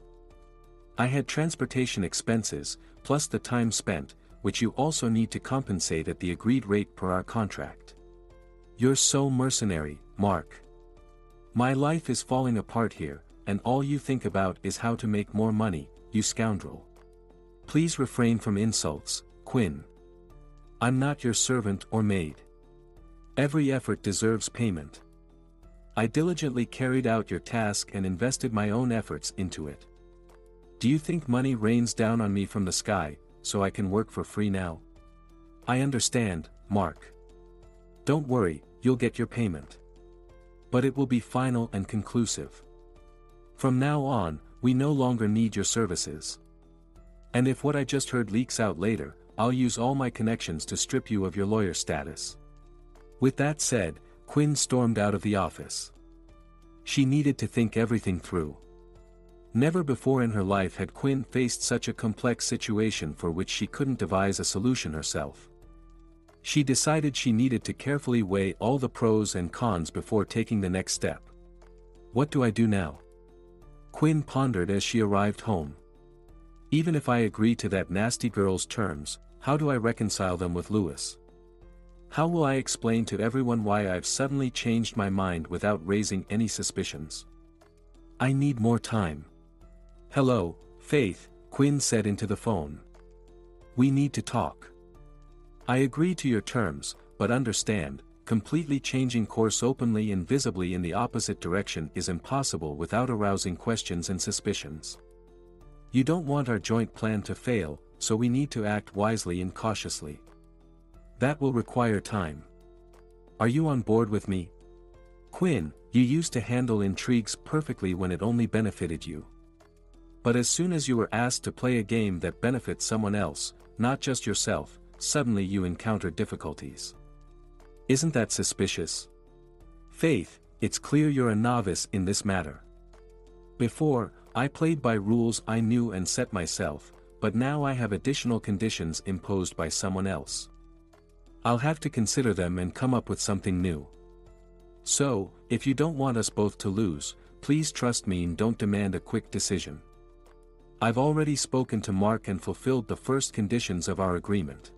I had transportation expenses, plus the time spent, which you also need to compensate at the agreed rate per our contract. You're so mercenary, Mark. My life is falling apart here, and all you think about is how to make more money, you scoundrel. Please refrain from insults, Quinn. I'm not your servant or maid. Every effort deserves payment. I diligently carried out your task and invested my own efforts into it. Do you think money rains down on me from the sky, so I can work for free now? I understand, Mark. Don't worry, you'll get your payment. But it will be final and conclusive. From now on, we no longer need your services. And if what I just heard leaks out later, I'll use all my connections to strip you of your lawyer status. With that said, Quinn stormed out of the office. She needed to think everything through. Never before in her life had Quinn faced such a complex situation for which she couldn't devise a solution herself. She decided she needed to carefully weigh all the pros and cons before taking the next step. What do I do now? Quinn pondered as she arrived home. Even if I agree to that nasty girl's terms, how do I reconcile them with Lewis? How will I explain to everyone why I've suddenly changed my mind without raising any suspicions? I need more time. Hello, Faith, Quinn said into the phone. We need to talk. I agree to your terms, but understand, completely changing course openly and visibly in the opposite direction is impossible without arousing questions and suspicions. You don't want our joint plan to fail, so we need to act wisely and cautiously. That will require time. Are you on board with me? Quinn, you used to handle intrigues perfectly when it only benefited you. But as soon as you were asked to play a game that benefits someone else, not just yourself, suddenly you encounter difficulties. Isn't that suspicious? Faith, it's clear you're a novice in this matter. Before, I played by rules I knew and set myself, but now I have additional conditions imposed by someone else. I'll have to consider them and come up with something new. So, if you don't want us both to lose, please trust me and don't demand a quick decision. I've already spoken to Mark and fulfilled the first conditions of our agreement.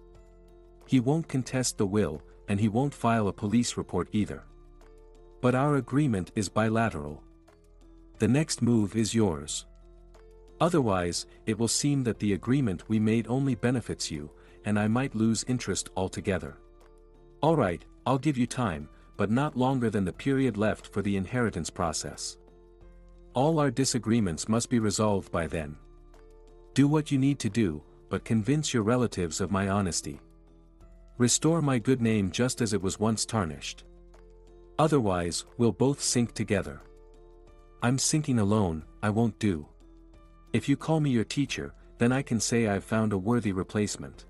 He won't contest the will, and he won't file a police report either. But our agreement is bilateral. The next move is yours. Otherwise, it will seem that the agreement we made only benefits you, and I might lose interest altogether. Alright, I'll give you time, but not longer than the period left for the inheritance process. All our disagreements must be resolved by then. Do what you need to do, but convince your relatives of my honesty. Restore my good name just as it was once tarnished. Otherwise, we'll both sink together. I'm sinking alone, I won't do. If you call me your teacher, then I can say I've found a worthy replacement.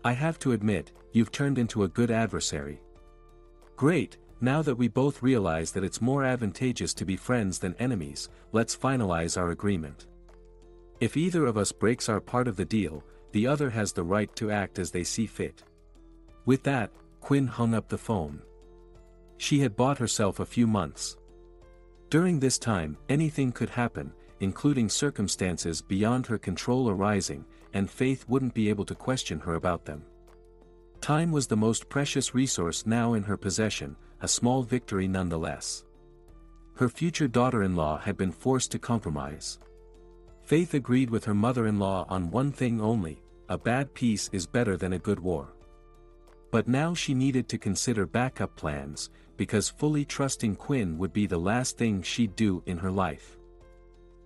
I have to admit, you've turned into a good adversary. Great, now that we both realize that it's more advantageous to be friends than enemies, let's finalize our agreement. If either of us breaks our part of the deal, the other has the right to act as they see fit. With that, Quinn hung up the phone. She had bought herself a few months. During this time, anything could happen, including circumstances beyond her control arising, and Faith wouldn't be able to question her about them. Time was the most precious resource now in her possession, a small victory nonetheless. Her future daughter-in-law had been forced to compromise. Faith agreed with her mother-in-law on one thing only: a bad peace is better than a good war. But now she needed to consider backup plans, because fully trusting Quinn would be the last thing she'd do in her life.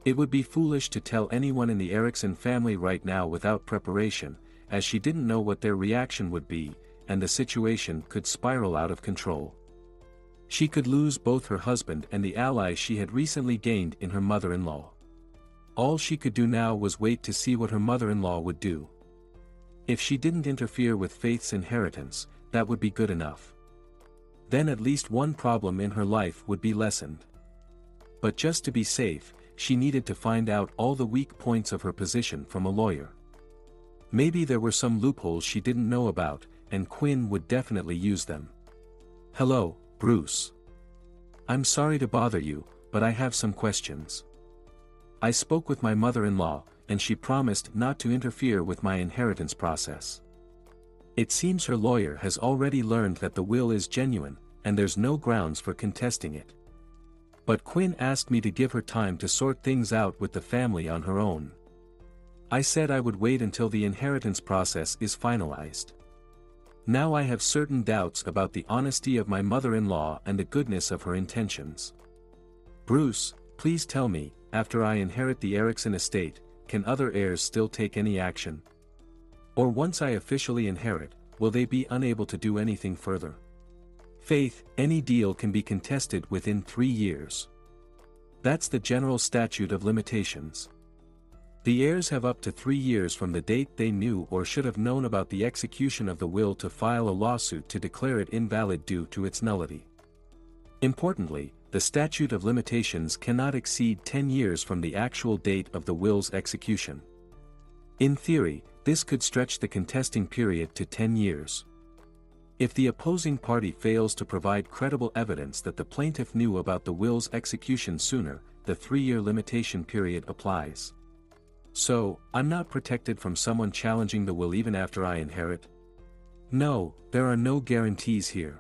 It would be foolish to tell anyone in the Erickson family right now without preparation, as she didn't know what their reaction would be, and the situation could spiral out of control. She could lose both her husband and the ally she had recently gained in her mother-in-law. All she could do now was wait to see what her mother-in-law would do. If she didn't interfere with Faith's inheritance, that would be good enough. Then at least one problem in her life would be lessened. But just to be safe, she needed to find out all the weak points of her position from a lawyer. Maybe there were some loopholes she didn't know about, and Quinn would definitely use them. Hello, Bruce. I'm sorry to bother you, but I have some questions. I spoke with my mother-in-law, and she promised not to interfere with my inheritance process. It seems her lawyer has already learned that the will is genuine, and there's no grounds for contesting it. But Quinn asked me to give her time to sort things out with the family on her own. I said I would wait until the inheritance process is finalized. Now I have certain doubts about the honesty of my mother-in-law and the goodness of her intentions. Bruce, please tell me, after I inherit the Erickson estate, can other heirs still take any action? Or once I officially inherit, will they be unable to do anything further? Faith, any deal can be contested within 3 years. That's the general statute of limitations. The heirs have up to 3 years from the date they knew or should have known about the execution of the will to file a lawsuit to declare it invalid due to its nullity. Importantly, the statute of limitations cannot exceed 10 years from the actual date of the will's execution. In theory, this could stretch the contesting period to 10 years. If the opposing party fails to provide credible evidence that the plaintiff knew about the will's execution sooner, the 3-year limitation period applies. So, I'm not protected from someone challenging the will even after I inherit? No, there are no guarantees here.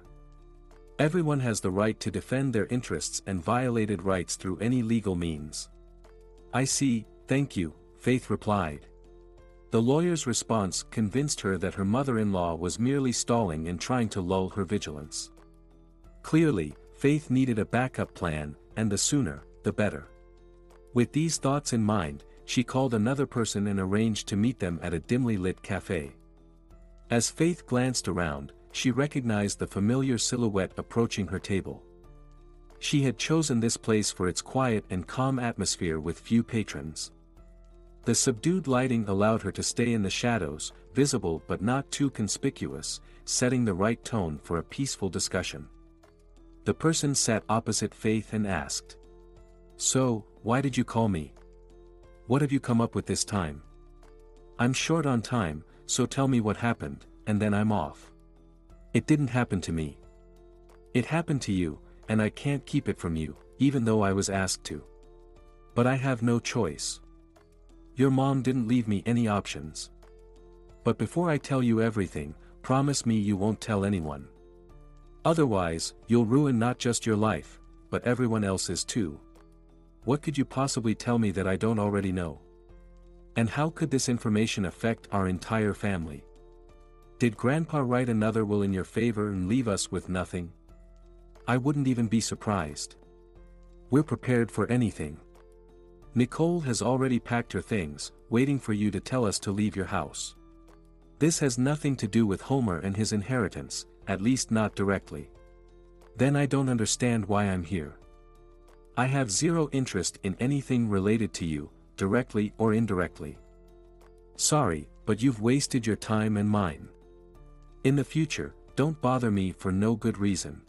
Everyone has the right to defend their interests and violated rights through any legal means. I see, thank you, Faith replied. The lawyer's response convinced her that her mother-in-law was merely stalling and trying to lull her vigilance. Clearly, Faith needed a backup plan, and the sooner, the better. With these thoughts in mind, she called another person and arranged to meet them at a dimly lit cafe. As Faith glanced around, she recognized the familiar silhouette approaching her table. She had chosen this place for its quiet and calm atmosphere with few patrons. The subdued lighting allowed her to stay in the shadows, visible but not too conspicuous, setting the right tone for a peaceful discussion. The person sat opposite Faith and asked, "So, why did you call me? What have you come up with this time? I'm short on time, so tell me what happened, and then I'm off." "It didn't happen to me. It happened to you, and I can't keep it from you, even though I was asked to. But I have no choice. Your mom didn't leave me any options. But before I tell you everything, promise me you won't tell anyone. Otherwise, you'll ruin not just your life, but everyone else's too. What could you possibly tell me that I don't already know? And how could this information affect our entire family? Did Grandpa write another will in your favor and leave us with nothing? I wouldn't even be surprised. We're prepared for anything. Nicole has already packed her things, waiting for you to tell us to leave your house. This has nothing to do with Homer and his inheritance, at least not directly. Then I don't understand why I'm here. I have zero interest in anything related to you, directly or indirectly. Sorry, but you've wasted your time and mine. In the future, don't bother me for no good reason.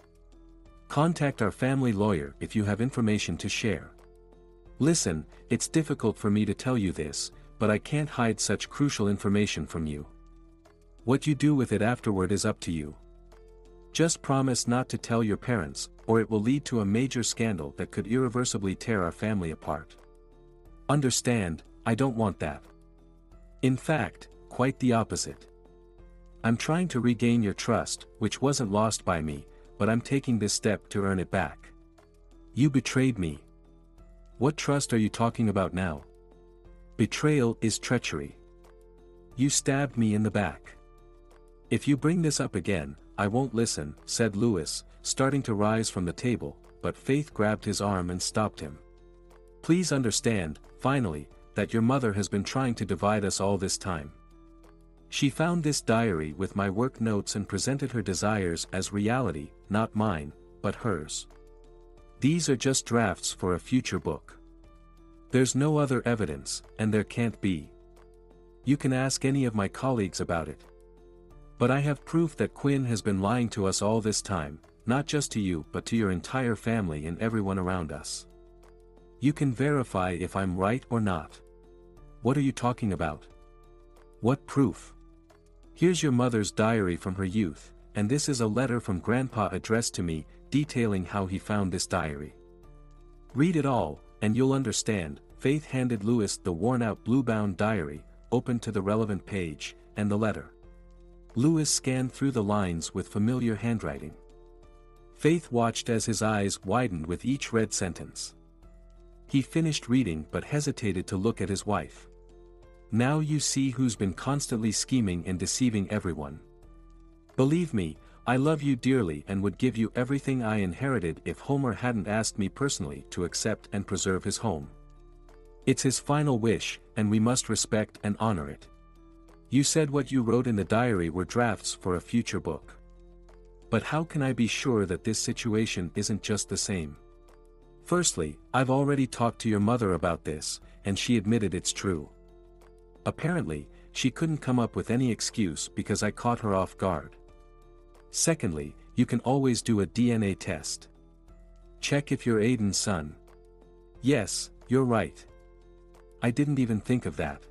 Contact our family lawyer if you have information to share. Listen, it's difficult for me to tell you this, but I can't hide such crucial information from you. What you do with it afterward is up to you. Just promise not to tell your parents, or it will lead to a major scandal that could irreversibly tear our family apart. Understand, I don't want that. In fact, quite the opposite. I'm trying to regain your trust, which wasn't lost by me, but I'm taking this step to earn it back. You betrayed me. What trust are you talking about now? Betrayal is treachery. You stabbed me in the back. If you bring this up again, I won't listen," said Louis, starting to rise from the table, but Faith grabbed his arm and stopped him. "Please understand, finally, that your mother has been trying to divide us all this time. She found this diary with my work notes and presented her desires as reality, not mine, but hers. These are just drafts for a future book. There's no other evidence, and there can't be. You can ask any of my colleagues about it. But I have proof that Quinn has been lying to us all this time, not just to you but to your entire family and everyone around us. You can verify if I'm right or not." "What are you talking about? What proof?" "Here's your mother's diary from her youth, and this is a letter from Grandpa addressed to me, detailing how he found this diary. Read it all, and you'll understand." Faith handed Louis the worn-out blue-bound diary, opened to the relevant page, and the letter. Louis scanned through the lines with familiar handwriting. Faith watched as his eyes widened with each read sentence. He finished reading but hesitated to look at his wife. Now you see who's been constantly scheming and deceiving everyone. Believe me, I love you dearly and would give you everything I inherited if Homer hadn't asked me personally to accept and preserve his home. It's his final wish, and we must respect and honor it. You said what you wrote in the diary were drafts for a future book. But how can I be sure that this situation isn't just the same? Firstly, I've already talked to your mother about this, and she admitted it's true. Apparently, she couldn't come up with any excuse because I caught her off guard. Secondly, you can always do a DNA test. Check if you're Aiden's son. Yes, you're right. I didn't even think of that.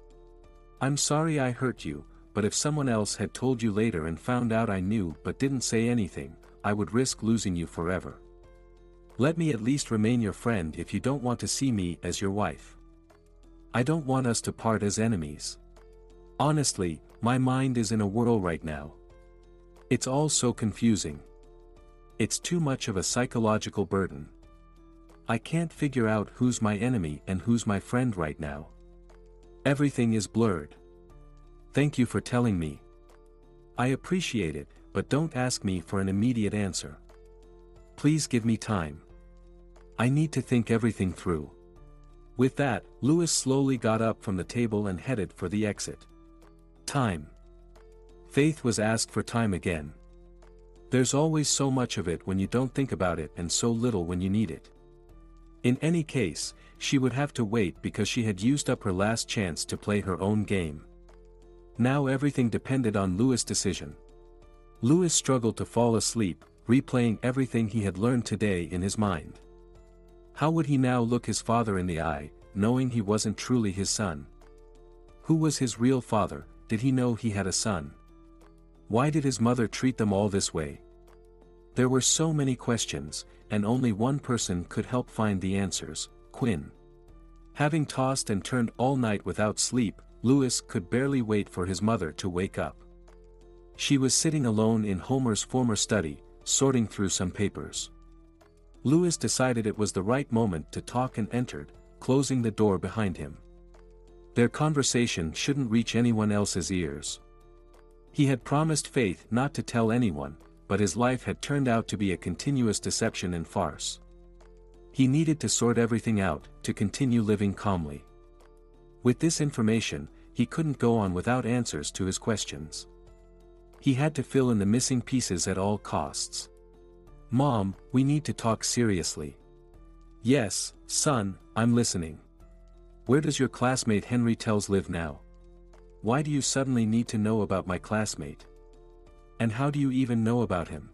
I'm sorry I hurt you, but if someone else had told you later and found out I knew but didn't say anything, I would risk losing you forever. Let me at least remain your friend if you don't want to see me as your wife. I don't want us to part as enemies. Honestly, my mind is in a whirl right now. It's all so confusing. It's too much of a psychological burden. I can't figure out who's my enemy and who's my friend right now. Everything is blurred. Thank you for telling me. I appreciate it, but don't ask me for an immediate answer. Please give me time. I need to think everything through. With that, Louis slowly got up from the table and headed for the exit. Time. Faith was asked for time again. There's always so much of it when you don't think about it and so little when you need it. In any case, she would have to wait because she had used up her last chance to play her own game. Now everything depended on Louis' decision. Louis struggled to fall asleep, replaying everything he had learned today in his mind. How would he now look his father in the eye, knowing he wasn't truly his son? Who was his real father? Did he know he had a son? Why did his mother treat them all this way? There were so many questions, and only one person could help find the answers: Quinn. Having tossed and turned all night without sleep, Louis could barely wait for his mother to wake up. She was sitting alone in Homer's former study, sorting through some papers. Louis decided it was the right moment to talk and entered, closing the door behind him. Their conversation shouldn't reach anyone else's ears. He had promised Faith not to tell anyone, but his life had turned out to be a continuous deception and farce. He needed to sort everything out, to continue living calmly. With this information, he couldn't go on without answers to his questions. He had to fill in the missing pieces at all costs. Mom, we need to talk seriously. Yes, son, I'm listening. Where does your classmate Henry Tells live now? Why do you suddenly need to know about my classmate? And how do you even know about him?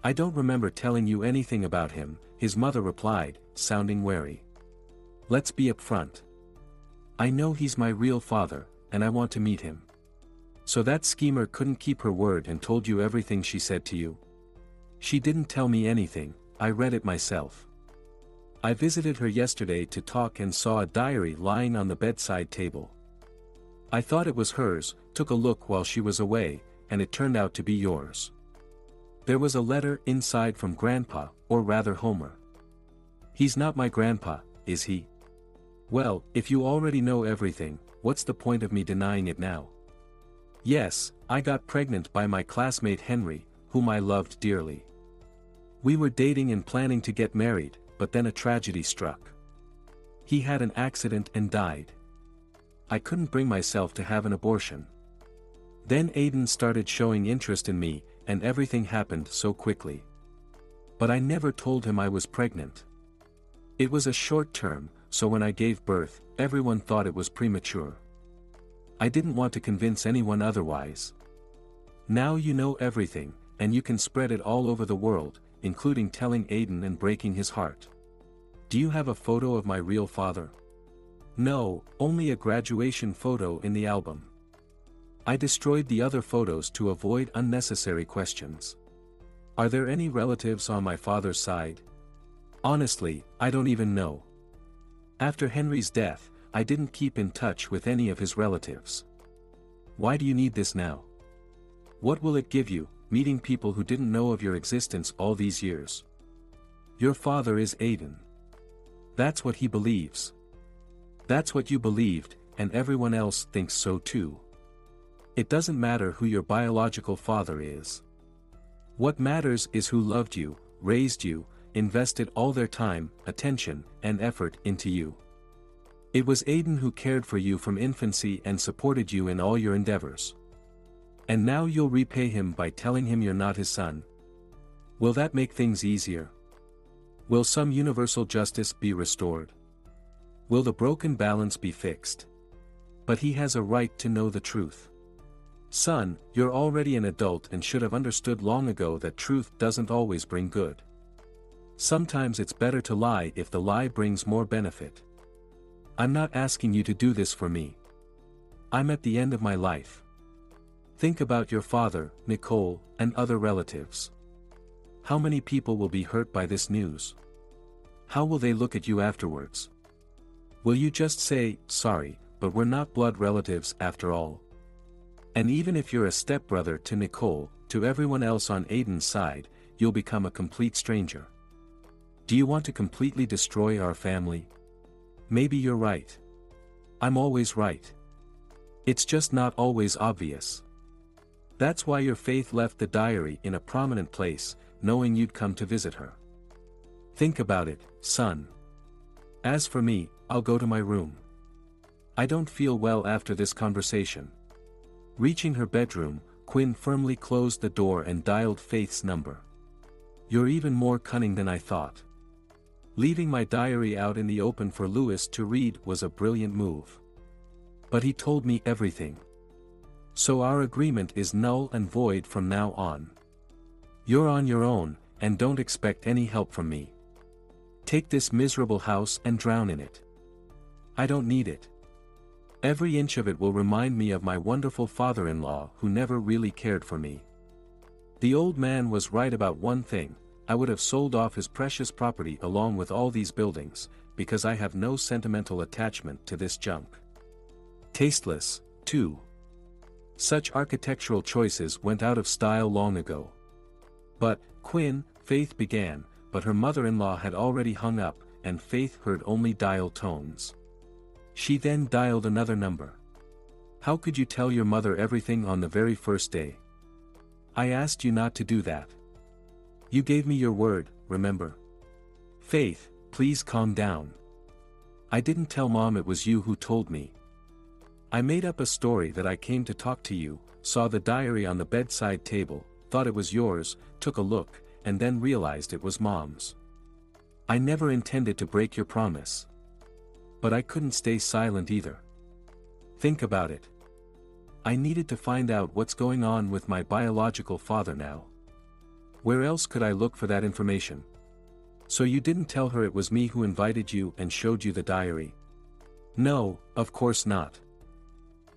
I don't remember telling you anything about him, his mother replied, sounding wary. Let's be upfront. I know he's my real father, and I want to meet him. So that schemer couldn't keep her word and told you everything she said to you? She didn't tell me anything, I read it myself. I visited her yesterday to talk and saw a diary lying on the bedside table. I thought it was hers, took a look while she was away, and it turned out to be yours. There was a letter inside from Grandpa, or rather Homer. He's not my grandpa, is he? Well, if you already know everything, what's the point of me denying it now? Yes, I got pregnant by my classmate Henry, whom I loved dearly. We were dating and planning to get married, but then a tragedy struck. He had an accident and died. I couldn't bring myself to have an abortion. Then Aiden started showing interest in me, and everything happened so quickly. But I never told him I was pregnant. It was a short term, so when I gave birth, everyone thought it was premature. I didn't want to convince anyone otherwise. Now you know everything, and you can spread it all over the world, including telling Aiden and breaking his heart. Do you have a photo of my real father? No, only a graduation photo in the album. I destroyed the other photos to avoid unnecessary questions. Are there any relatives on my father's side? Honestly, I don't even know. After Henry's death, I didn't keep in touch with any of his relatives. Why do you need this now? What will it give you, meeting people who didn't know of your existence all these years? Your father is Aiden. That's what he believes. That's what you believed, and everyone else thinks so too. It doesn't matter who your biological father is. What matters is who loved you, raised you, invested all their time, attention, and effort into you. It was Aiden who cared for you from infancy and supported you in all your endeavors. And now you'll repay him by telling him you're not his son. Will that make things easier? Will some universal justice be restored? Will the broken balance be fixed? But he has a right to know the truth. Son, you're already an adult and should have understood long ago that truth doesn't always bring good. Sometimes it's better to lie if the lie brings more benefit. I'm not asking you to do this for me. I'm at the end of my life. Think about your father, Nicole, and other relatives. How many people will be hurt by this news? How will they look at you afterwards? Will you just say, sorry, but we're not blood relatives after all? And even if you're a stepbrother to Nicole, to everyone else on Aiden's side, you'll become a complete stranger. Do you want to completely destroy our family? Maybe you're right. I'm always right. It's just not always obvious. That's why your Faith left the diary in a prominent place, knowing you'd come to visit her. Think about it, son. As for me, I'll go to my room. I don't feel well after this conversation. Reaching her bedroom, Quinn firmly closed the door and dialed Faith's number. You're even more cunning than I thought. Leaving my diary out in the open for Louis to read was a brilliant move. But he told me everything. So our agreement is null and void from now on. You're on your own, and don't expect any help from me. Take this miserable house and drown in it. I don't need it. Every inch of it will remind me of my wonderful father-in-law who never really cared for me. The old man was right about one thing. I would have sold off his precious property along with all these buildings, because I have no sentimental attachment to this junk. Tasteless, too. Such architectural choices went out of style long ago. But, Quinn, Faith began, but her mother-in-law had already hung up, and Faith heard only dial tones. She then dialed another number. How could you tell your mother everything on the very first day? I asked you not to do that. You gave me your word, remember? Faith, please calm down. I didn't tell Mom it was you who told me. I made up a story that I came to talk to you, saw the diary on the bedside table, thought it was yours, took a look, and then realized it was Mom's. I never intended to break your promise. But I couldn't stay silent either. Think about it. I needed to find out what's going on with my biological father now. Where else could I look for that information? So you didn't tell her it was me who invited you and showed you the diary? No, of course not.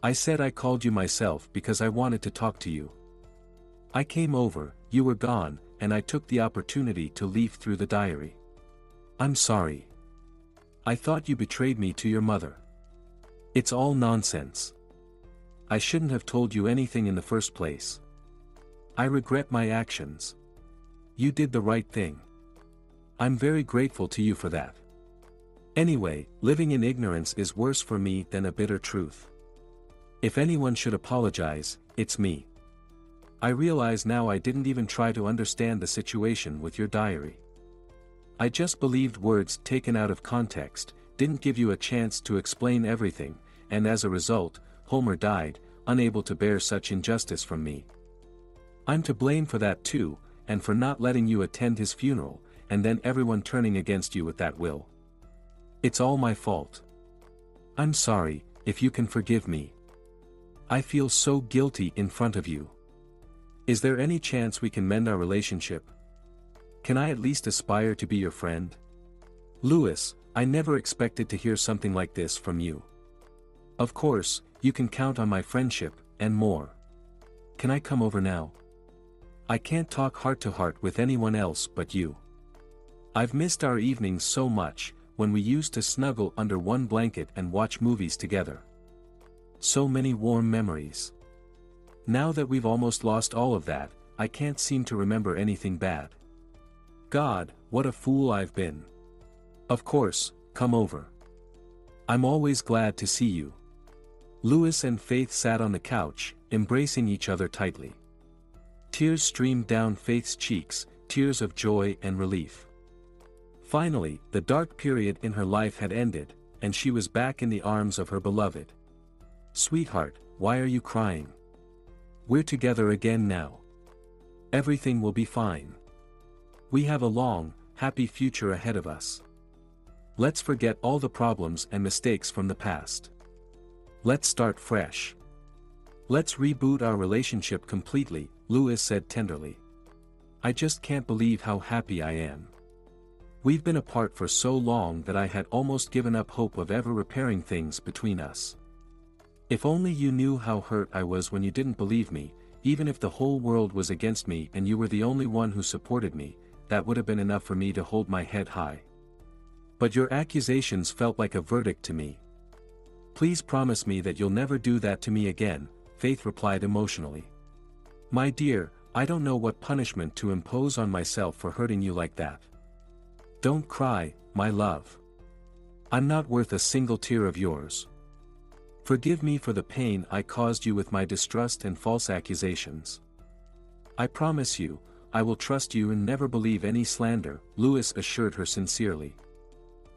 I said I called you myself because I wanted to talk to you. I came over, you were gone, and I took the opportunity to leaf through the diary. I'm sorry. I thought you betrayed me to your mother. It's all nonsense. I shouldn't have told you anything in the first place. I regret my actions. You did the right thing. I'm very grateful to you for that. Anyway, living in ignorance is worse for me than a bitter truth. If anyone should apologize, it's me. I realize now I didn't even try to understand the situation with your diary. I just believed words taken out of context, didn't give you a chance to explain everything, and as a result, Homer died, unable to bear such injustice from me. I'm to blame for that too, and for not letting you attend his funeral, and then everyone turning against you with that will. It's all my fault. I'm sorry, if you can forgive me. I feel so guilty in front of you. Is there any chance we can mend our relationship? Can I at least aspire to be your friend? Louis, I never expected to hear something like this from you. Of course, you can count on my friendship, and more. Can I come over now? I can't talk heart to heart with anyone else but you. I've missed our evenings so much, when we used to snuggle under one blanket and watch movies together. So many warm memories. Now that we've almost lost all of that, I can't seem to remember anything bad. God, what a fool I've been. Of course, come over. I'm always glad to see you. Louis and Faith sat on the couch, embracing each other tightly. Tears streamed down Faith's cheeks, tears of joy and relief. Finally, the dark period in her life had ended, and she was back in the arms of her beloved. "Sweetheart, why are you crying? We're together again now. Everything will be fine. We have a long, happy future ahead of us. Let's forget all the problems and mistakes from the past. Let's start fresh. Let's reboot our relationship completely," Louis said tenderly. "I just can't believe how happy I am. We've been apart for so long that I had almost given up hope of ever repairing things between us. If only you knew how hurt I was when you didn't believe me, even if the whole world was against me and you were the only one who supported me, that would have been enough for me to hold my head high. But your accusations felt like a verdict to me. Please promise me that you'll never do that to me again," Faith replied emotionally. "My dear, I don't know what punishment to impose on myself for hurting you like that. Don't cry, my love. I'm not worth a single tear of yours. Forgive me for the pain I caused you with my distrust and false accusations. I promise you, I will trust you and never believe any slander," Louis assured her sincerely.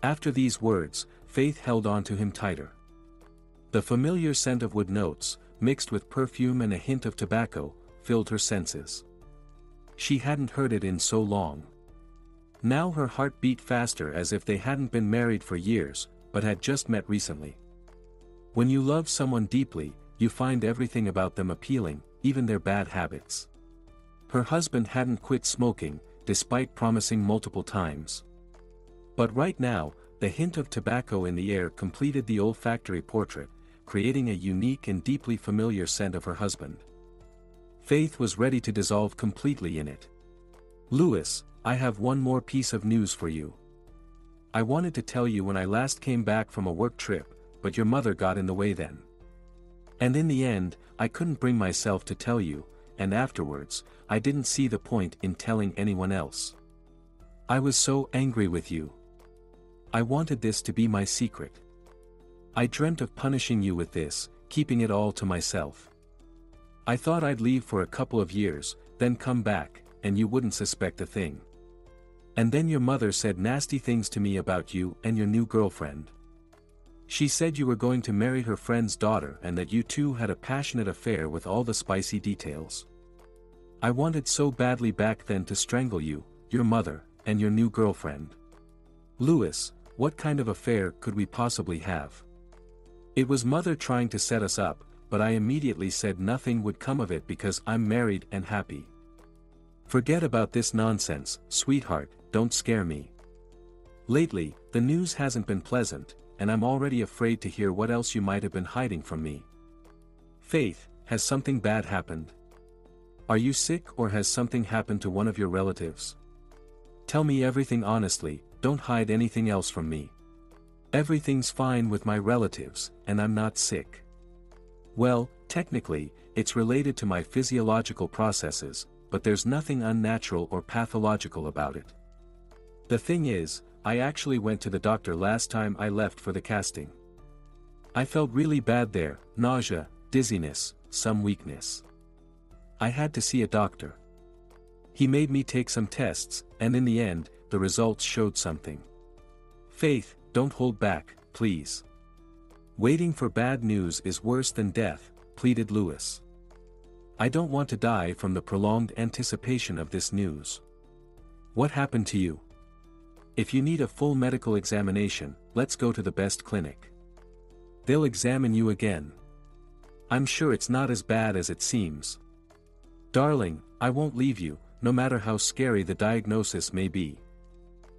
After these words, Faith held on to him tighter. The familiar scent of wood notes, mixed with perfume and a hint of tobacco, filled her senses. She hadn't heard it in so long. Now her heart beat faster as if they hadn't been married for years, but had just met recently. When you love someone deeply, you find everything about them appealing, even their bad habits. Her husband hadn't quit smoking, despite promising multiple times. But right now, the hint of tobacco in the air completed the olfactory portrait, creating a unique and deeply familiar scent of her husband. Faith was ready to dissolve completely in it. "Louis, I have one more piece of news for you. I wanted to tell you when I last came back from a work trip, but your mother got in the way then. And in the end, I couldn't bring myself to tell you, and afterwards, I didn't see the point in telling anyone else. I was so angry with you. I wanted this to be my secret. I dreamt of punishing you with this, keeping it all to myself. I thought I'd leave for a couple of years, then come back, and you wouldn't suspect a thing. And then your mother said nasty things to me about you and your new girlfriend. She said you were going to marry her friend's daughter and that you two had a passionate affair with all the spicy details. I wanted so badly back then to strangle you, your mother, and your new girlfriend. Louis, what kind of affair could we possibly have? It was mother trying to set us up, but I immediately said nothing would come of it because I'm married and happy. Forget about this nonsense, sweetheart, don't scare me. Lately, the news hasn't been pleasant, and I'm already afraid to hear what else you might have been hiding from me. Faith, has something bad happened? Are you sick or has something happened to one of your relatives? Tell me everything honestly, don't hide anything else from me. Everything's fine with my relatives, and I'm not sick. Well, technically, it's related to my physiological processes, but there's nothing unnatural or pathological about it. The thing is, I actually went to the doctor last time I left for the casting. I felt really bad there, nausea, dizziness, some weakness. I had to see a doctor. He made me take some tests, and in the end, the results showed something. Faith, don't hold back, please. Waiting for bad news is worse than death, pleaded Louis. I don't want to die from the prolonged anticipation of this news. What happened to you? If you need a full medical examination, let's go to the best clinic. They'll examine you again. I'm sure it's not as bad as it seems. Darling, I won't leave you, no matter how scary the diagnosis may be.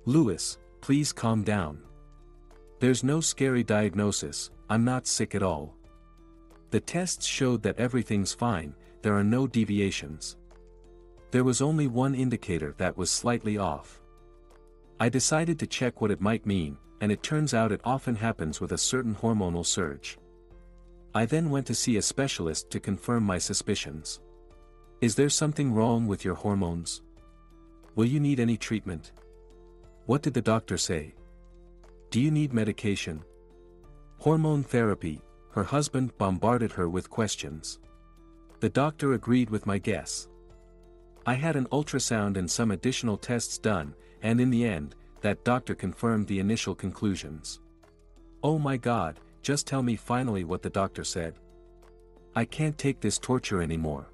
Louis, please calm down. There's no scary diagnosis, I'm not sick at all. The tests showed that everything's fine, there are no deviations. There was only one indicator that was slightly off. I decided to check what it might mean, and it turns out it often happens with a certain hormonal surge. I then went to see a specialist to confirm my suspicions. Is there something wrong with your hormones? Will you need any treatment? What did the doctor say? Do you need medication? Hormone therapy, her husband bombarded her with questions. The doctor agreed with my guess. I had an ultrasound and some additional tests done, and in the end, that doctor confirmed the initial conclusions. Oh my God, just tell me finally what the doctor said. I can't take this torture anymore.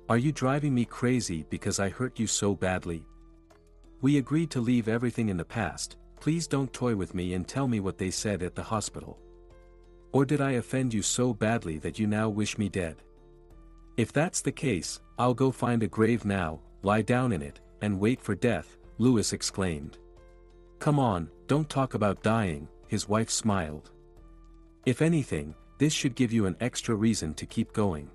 Are you driving me crazy because I hurt you so badly? We agreed to leave everything in the past, please don't toy with me and tell me what they said at the hospital. Or did I offend you so badly that you now wish me dead? If that's the case, I'll go find a grave now, lie down in it, and wait for death, Lewis exclaimed. Come on, don't talk about dying, his wife smiled. If anything, this should give you an extra reason to keep going.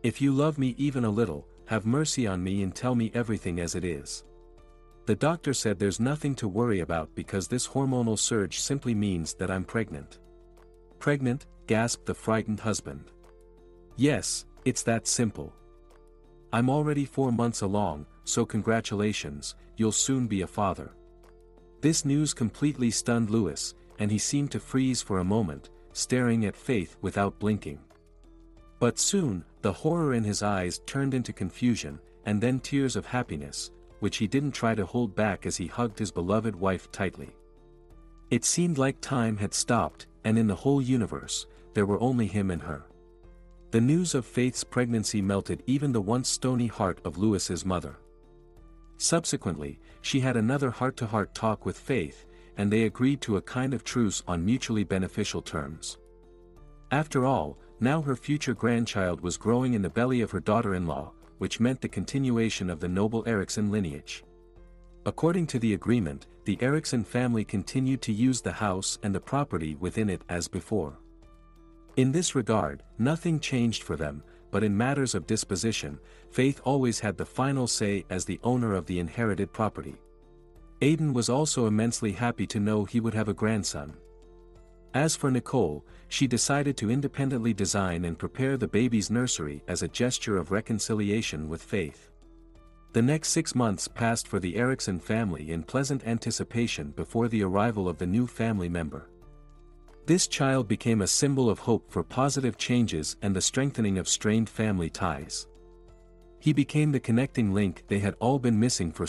If you love me even a little, have mercy on me and tell me everything as it is. The doctor said there's nothing to worry about because this hormonal surge simply means that I'm pregnant. Pregnant? Gasped the frightened husband. Yes, it's that simple. I'm already 4 months along, so congratulations, you'll soon be a father. This news completely stunned Lewis, and he seemed to freeze for a moment, staring at Faith without blinking. But soon, the horror in his eyes turned into confusion, and then tears of happiness, which he didn't try to hold back as he hugged his beloved wife tightly. It seemed like time had stopped, and in the whole universe, there were only him and her. The news of Faith's pregnancy melted even the once stony heart of Lewis's mother. Subsequently, she had another heart-to-heart talk with Faith, and they agreed to a kind of truce on mutually beneficial terms. After all, now her future grandchild was growing in the belly of her daughter-in-law, which meant the continuation of the noble Eriksson lineage. According to the agreement, the Eriksson family continued to use the house and the property within it as before. In this regard, nothing changed for them, but in matters of disposition, Faith always had the final say as the owner of the inherited property. Aidan was also immensely happy to know he would have a grandson. As for Nicole, she decided to independently design and prepare the baby's nursery as a gesture of reconciliation with Faith. The next 6 months passed for the Eriksson family in pleasant anticipation before the arrival of the new family member. This child became a symbol of hope for positive changes and the strengthening of strained family ties. He became the connecting link they had all been missing for